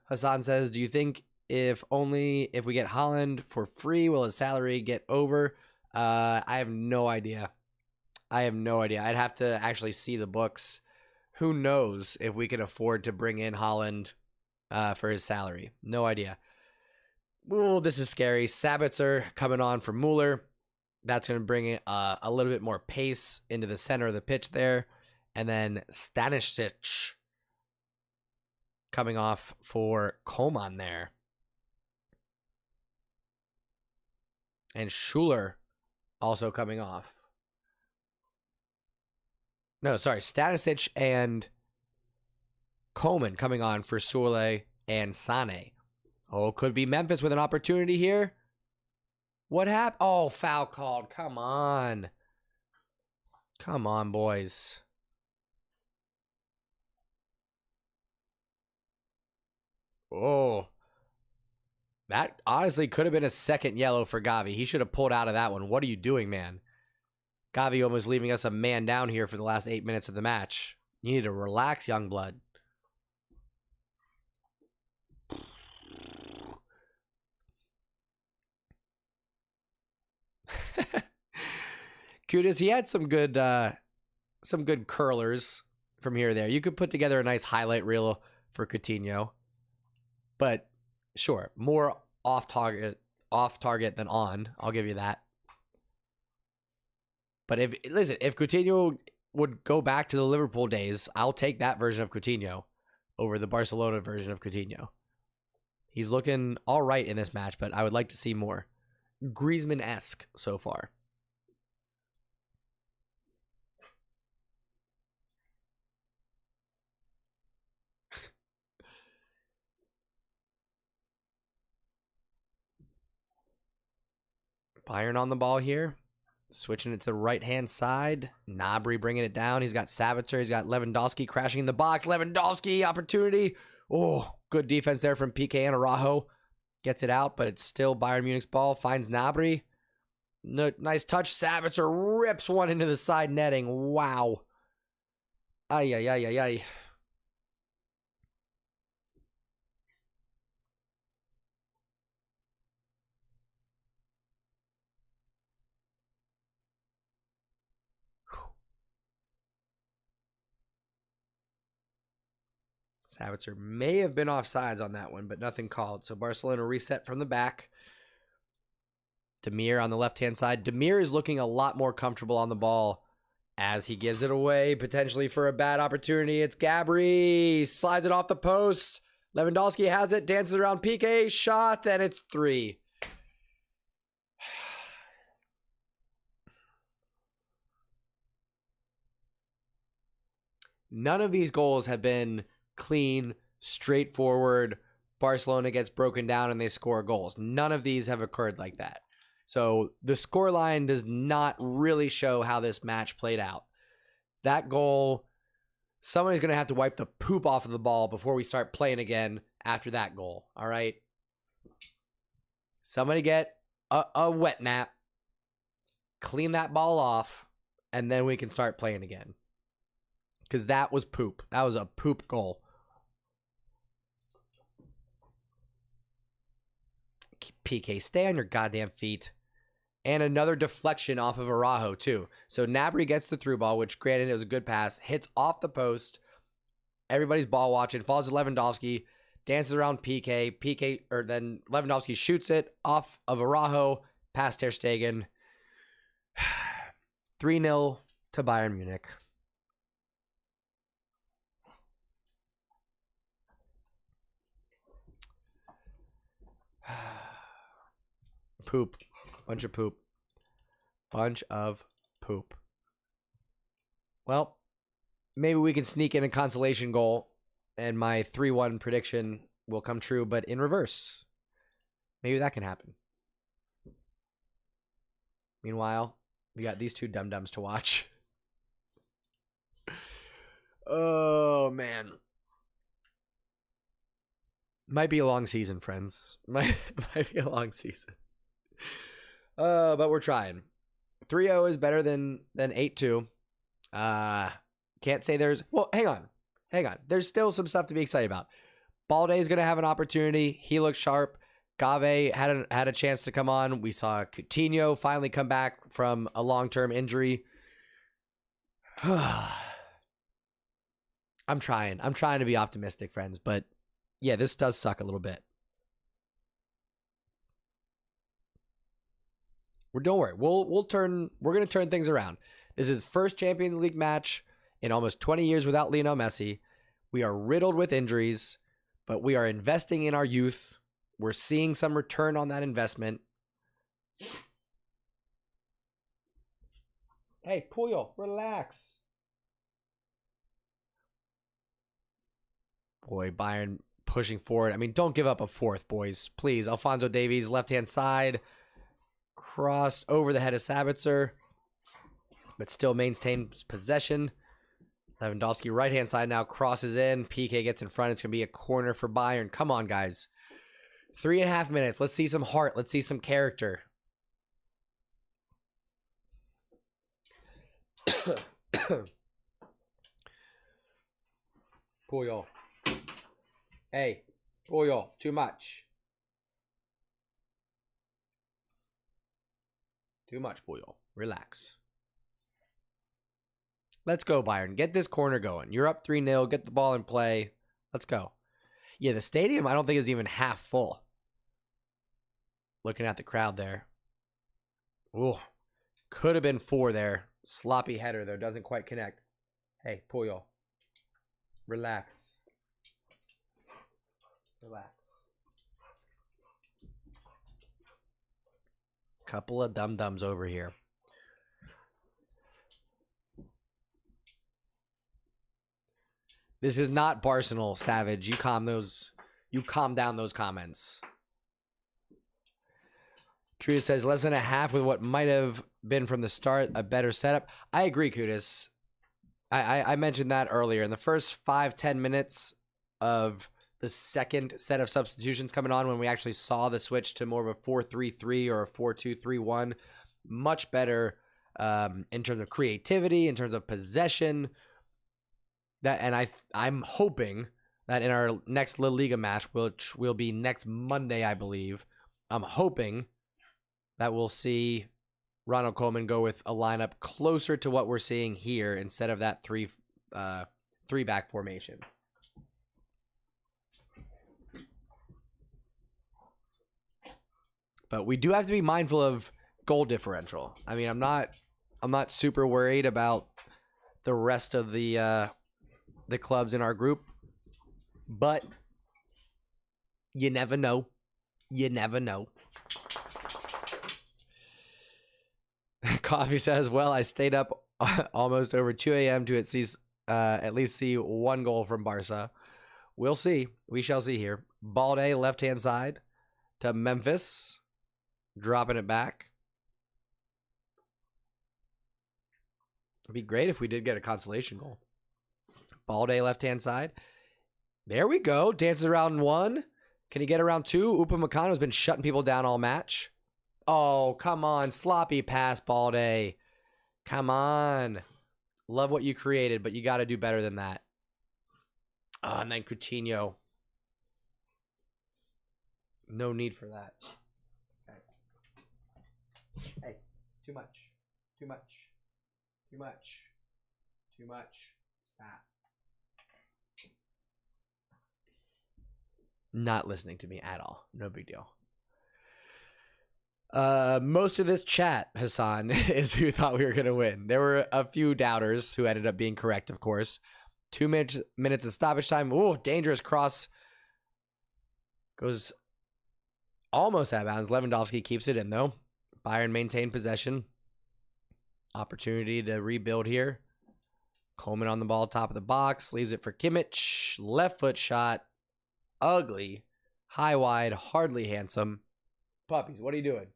Hassan says, do you think if we get Haaland for free, will his salary get over? I have no idea. I'd have to actually see the books. Who knows if we can afford to bring in Haaland for his salary? No idea. Ooh, this is scary. Sabitzer coming on for Mueller. That's going to bring a little bit more pace into the center of the pitch there. And then Stanisic coming off for Coman there. And Schuler also coming off. No, sorry. Stanisic and Coman coming on for Sule and Sane. Oh, could be Memphis with an opportunity here. What happened? Oh, foul called. Come on. Come on, boys. Oh. That honestly could have been a second yellow for Gavi. He should have pulled out of that one. What are you doing, man? Gavi almost leaving us a man down here for the last 8 minutes of the match. You need to relax, young blood. Kudus, he had some good curlers from here to there. You could put together a nice highlight reel for Coutinho. But sure, more off target than on. I'll give you that. But if Coutinho would go back to the Liverpool days, I'll take that version of Coutinho over the Barcelona version of Coutinho. He's looking all right in this match, but I would like to see more. Griezmann-esque so far. Bayern on the ball here. Switching it to the right-hand side. Gnabry bringing it down. He's got Sabitzer. He's got Lewandowski crashing in the box. Lewandowski, opportunity. Oh, good defense there from PK and Araujo. Gets it out, but it's still Bayern Munich's ball. Finds Gnabry. No, nice touch. Sabitzer rips one into the side netting. Wow. Ay, ay, ay, ay, ay. Sabitzer may have been offsides on that one, but nothing called. So Barcelona reset from the back. Demir on the left-hand side. Demir is looking a lot more comfortable on the ball as he gives it away, potentially for a bad opportunity. It's Gabry. Slides it off the post. Lewandowski has it, dances around PK, shot, and it's 3. None of these goals have been clean, straightforward. Barcelona gets broken down and they score goals. None of these have occurred like that. So the scoreline does not really show how this match played out. That goal, somebody's going to have to wipe the poop off of the ball before we start playing again after that goal. All right? Somebody get a wet nap, clean that ball off, and then we can start playing again. Because that was poop. That was a poop goal. PK, stay on your goddamn feet. And another deflection off of Araujo, too. So Gnabry gets the through ball, which granted it was a good pass. Hits off the post. Everybody's ball watching. Falls to Lewandowski. Dances around PK. Then Lewandowski shoots it off of Araujo. Past Ter Stegen. 3-0 to Bayern Munich. Poop. Bunch of poop. Bunch of poop. Well, maybe we can sneak in a consolation goal and my 3-1 prediction will come true, but in reverse. Maybe that can happen. Meanwhile, we got these two dum-dums to watch. Oh, man. Might be a long season, friends. Might be a long season. But we're trying. 3-0 is better than 8-2. Can't say there's... Well, hang on. There's still some stuff to be excited about. Balde is going to have an opportunity. He looks sharp. Gave had a chance to come on. We saw Coutinho finally come back from a long-term injury. I'm trying to be optimistic, friends. But yeah, this does suck a little bit. Don't worry. We're gonna turn things around. This is first Champions League match in almost 20 years without Lionel Messi. We are riddled with injuries, but we are investing in our youth. We're seeing some return on that investment. Hey, Puyol, relax. Boy, Bayern pushing forward. I mean, don't give up a fourth, boys. Please. Alphonso Davies, left-hand side. Crossed over the head of Sabitzer, but still maintains possession. Lewandowski, right-hand side now, crosses in. PK gets in front. It's going to be a corner for Bayern. Come on, guys. 3.5 minutes. Let's see some heart. Let's see some character. Puyol. Hey, Puyol, too much. Too much, Puyol. Relax. Let's go, Bayern. Get this corner going. You're up 3-0. Get the ball in play. Let's go. Yeah, the stadium I don't think is even half full. Looking at the crowd there. Ooh. Could have been 4 there. Sloppy header, though. Doesn't quite connect. Hey, Puyol. Relax. Relax. Couple of dum-dums over here. This is not Barcelona, Savage. You calm down those comments. Kudus says less than a half with what might have been from the start a better setup. I agree, Kudus. I mentioned that earlier. In the first 5-10 minutes of the second set of substitutions coming on, when we actually saw the switch to more of a 4-3-3 or a 4-2-3-1, much better in terms of creativity, in terms of possession. I'm hoping that in our next La Liga match, which will be next Monday, I believe, I'm hoping that we'll see Ronald Koeman go with a lineup closer to what we're seeing here instead of that three-back formation. But we do have to be mindful of goal differential. I mean, I'm not super worried about the rest of the clubs in our group, but you never know. You never know. Coffee says, well, I stayed up almost over 2 a.m. to at least see one goal from Barca. We'll see. We shall see here. Balde, left-hand side to Memphis. Dropping it back. It'd be great if we did get a consolation goal. Balde, left-hand side. There we go. Dances around 1. Can he get around 2? Upamecano's been shutting people down all match. Oh, come on. Sloppy pass, Balde. Come on. Love what you created, but you got to do better than that. Oh, and then Coutinho. No need for that. Hey, too much. Too much. Too much. Too much. Stop. Not listening to me at all. No big deal. Most of this chat, Hassan, is who thought we were going to win. There were a few doubters who ended up being correct, of course. 2 minutes of stoppage time. Ooh, dangerous cross. Goes almost out of bounds. Lewandowski keeps it in, though. Bayern maintain possession. Opportunity to rebuild here. Coleman on the ball, top of the box. Leaves it for Kimmich. Left foot shot. Ugly. High wide. Hardly handsome. Puppies, what are you doing?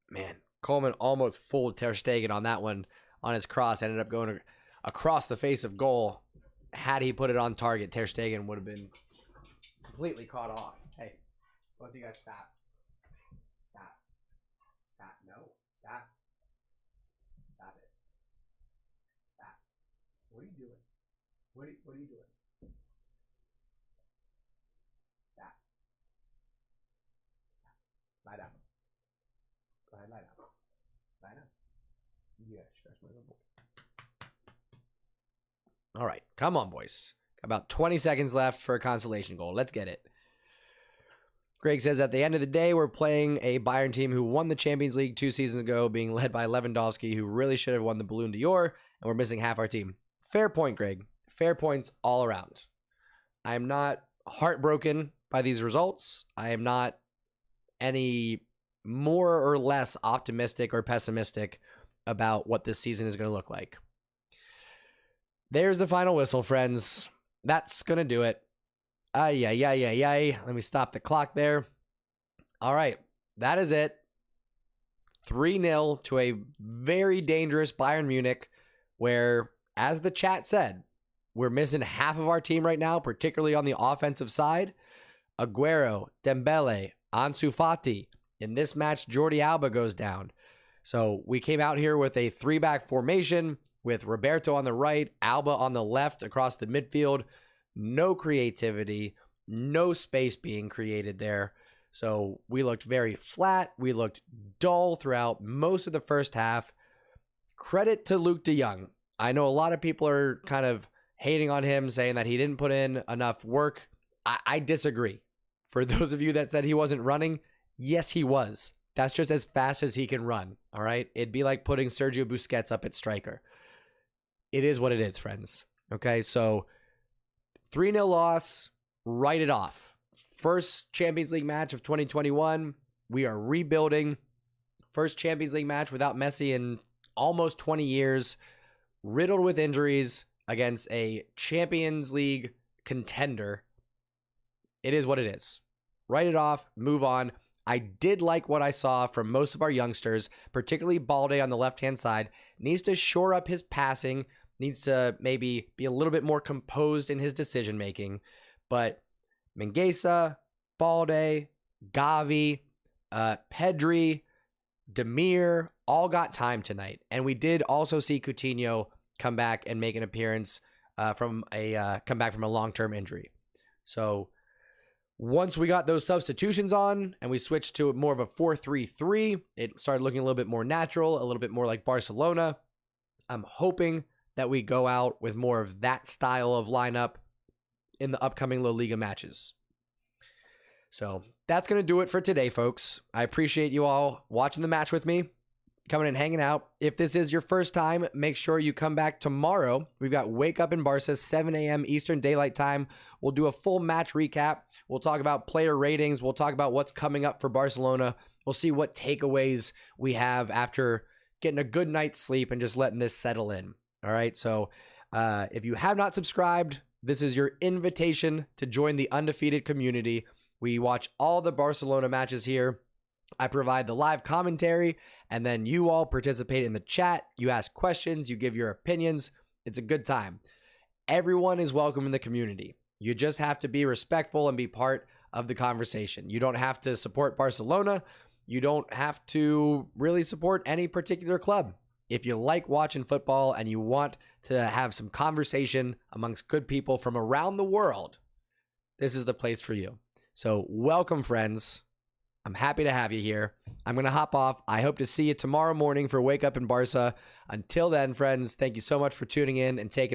Man, Coleman almost fooled Ter Stegen on that one on his cross. Ended up going across the face of goal. Had he put it on target, Ter Stegen would have been completely caught off. Hey, both of you guys stop. Stop. Stop. No. Stop. Stop it. Stop. What are you doing? What are you doing? Stop. Lie down. Go ahead, lie down. Lie down. Yeah, stretch my little boy. All right. Come on, boys. About 20 seconds left for a consolation goal. Let's get it. Greg says, at the end of the day, we're playing a Bayern team who won the Champions League 2 seasons ago, being led by Lewandowski, who really should have won the Ballon d'Or, and we're missing half our team. Fair point, Greg. Fair points all around. I am not heartbroken by these results. I am not any more or less optimistic or pessimistic about what this season is going to look like. There's the final whistle, friends. That's going to do it. Ay. Let me stop the clock there. All right. That is it. 3-0 to a very dangerous Bayern Munich, where, as the chat said, we're missing half of our team right now, particularly on the offensive side. Aguero, Dembele, Ansu Fati. In this match, Jordi Alba goes down. So we came out here with a 3-back formation with Roberto on the right, Alba on the left across the midfield. No creativity, no space being created there. So we looked very flat. We looked dull throughout most of the first half. Credit to Luke de Jong. I know a lot of people are kind of hating on him, saying that he didn't put in enough work. I disagree. For those of you that said he wasn't running, yes, he was. That's just as fast as he can run, all right? It'd be like putting Sergio Busquets up at striker. It is what it is, friends. Okay, so 3-0 loss, write it off. First Champions League match of 2021. We are rebuilding. First Champions League match without Messi in almost 20 years. Riddled with injuries against a Champions League contender. It is what it is. Write it off, move on. I did like what I saw from most of our youngsters, particularly Balde on the left-hand side. Needs to shore up his passing, needs to maybe be a little bit more composed in his decision-making. But Mingueza, Balde, Gavi, Pedri, Demir, all got time tonight. And we did also see Coutinho come back and make an appearance from a long-term injury. So once we got those substitutions on and we switched to more of a 4-3-3, it started looking a little bit more natural, a little bit more like Barcelona. I'm hoping that we go out with more of that style of lineup in the upcoming La Liga matches. So that's going to do it for today, folks. I appreciate you all watching the match with me, coming and hanging out. If this is your first time, make sure you come back tomorrow. We've got Wake Up in Barca, 7 a.m. Eastern Daylight Time. We'll do a full match recap. We'll talk about player ratings. We'll talk about what's coming up for Barcelona. We'll see what takeaways we have after getting a good night's sleep and just letting this settle in. All right, so if you have not subscribed, this is your invitation to join the Undefeated community. We watch all the Barcelona matches here. I provide the live commentary, and then you all participate in the chat. You ask questions, you give your opinions. It's a good time. Everyone is welcome in the community. You just have to be respectful and be part of the conversation. You don't have to support Barcelona. You don't have to really support any particular club. If you like watching football and you want to have some conversation amongst good people from around the world, this is the place for you. So welcome, friends. I'm happy to have you here. I'm going to hop off. I hope to see you tomorrow morning for Wake Up in Barca. Until then, friends, thank you so much for tuning in and taking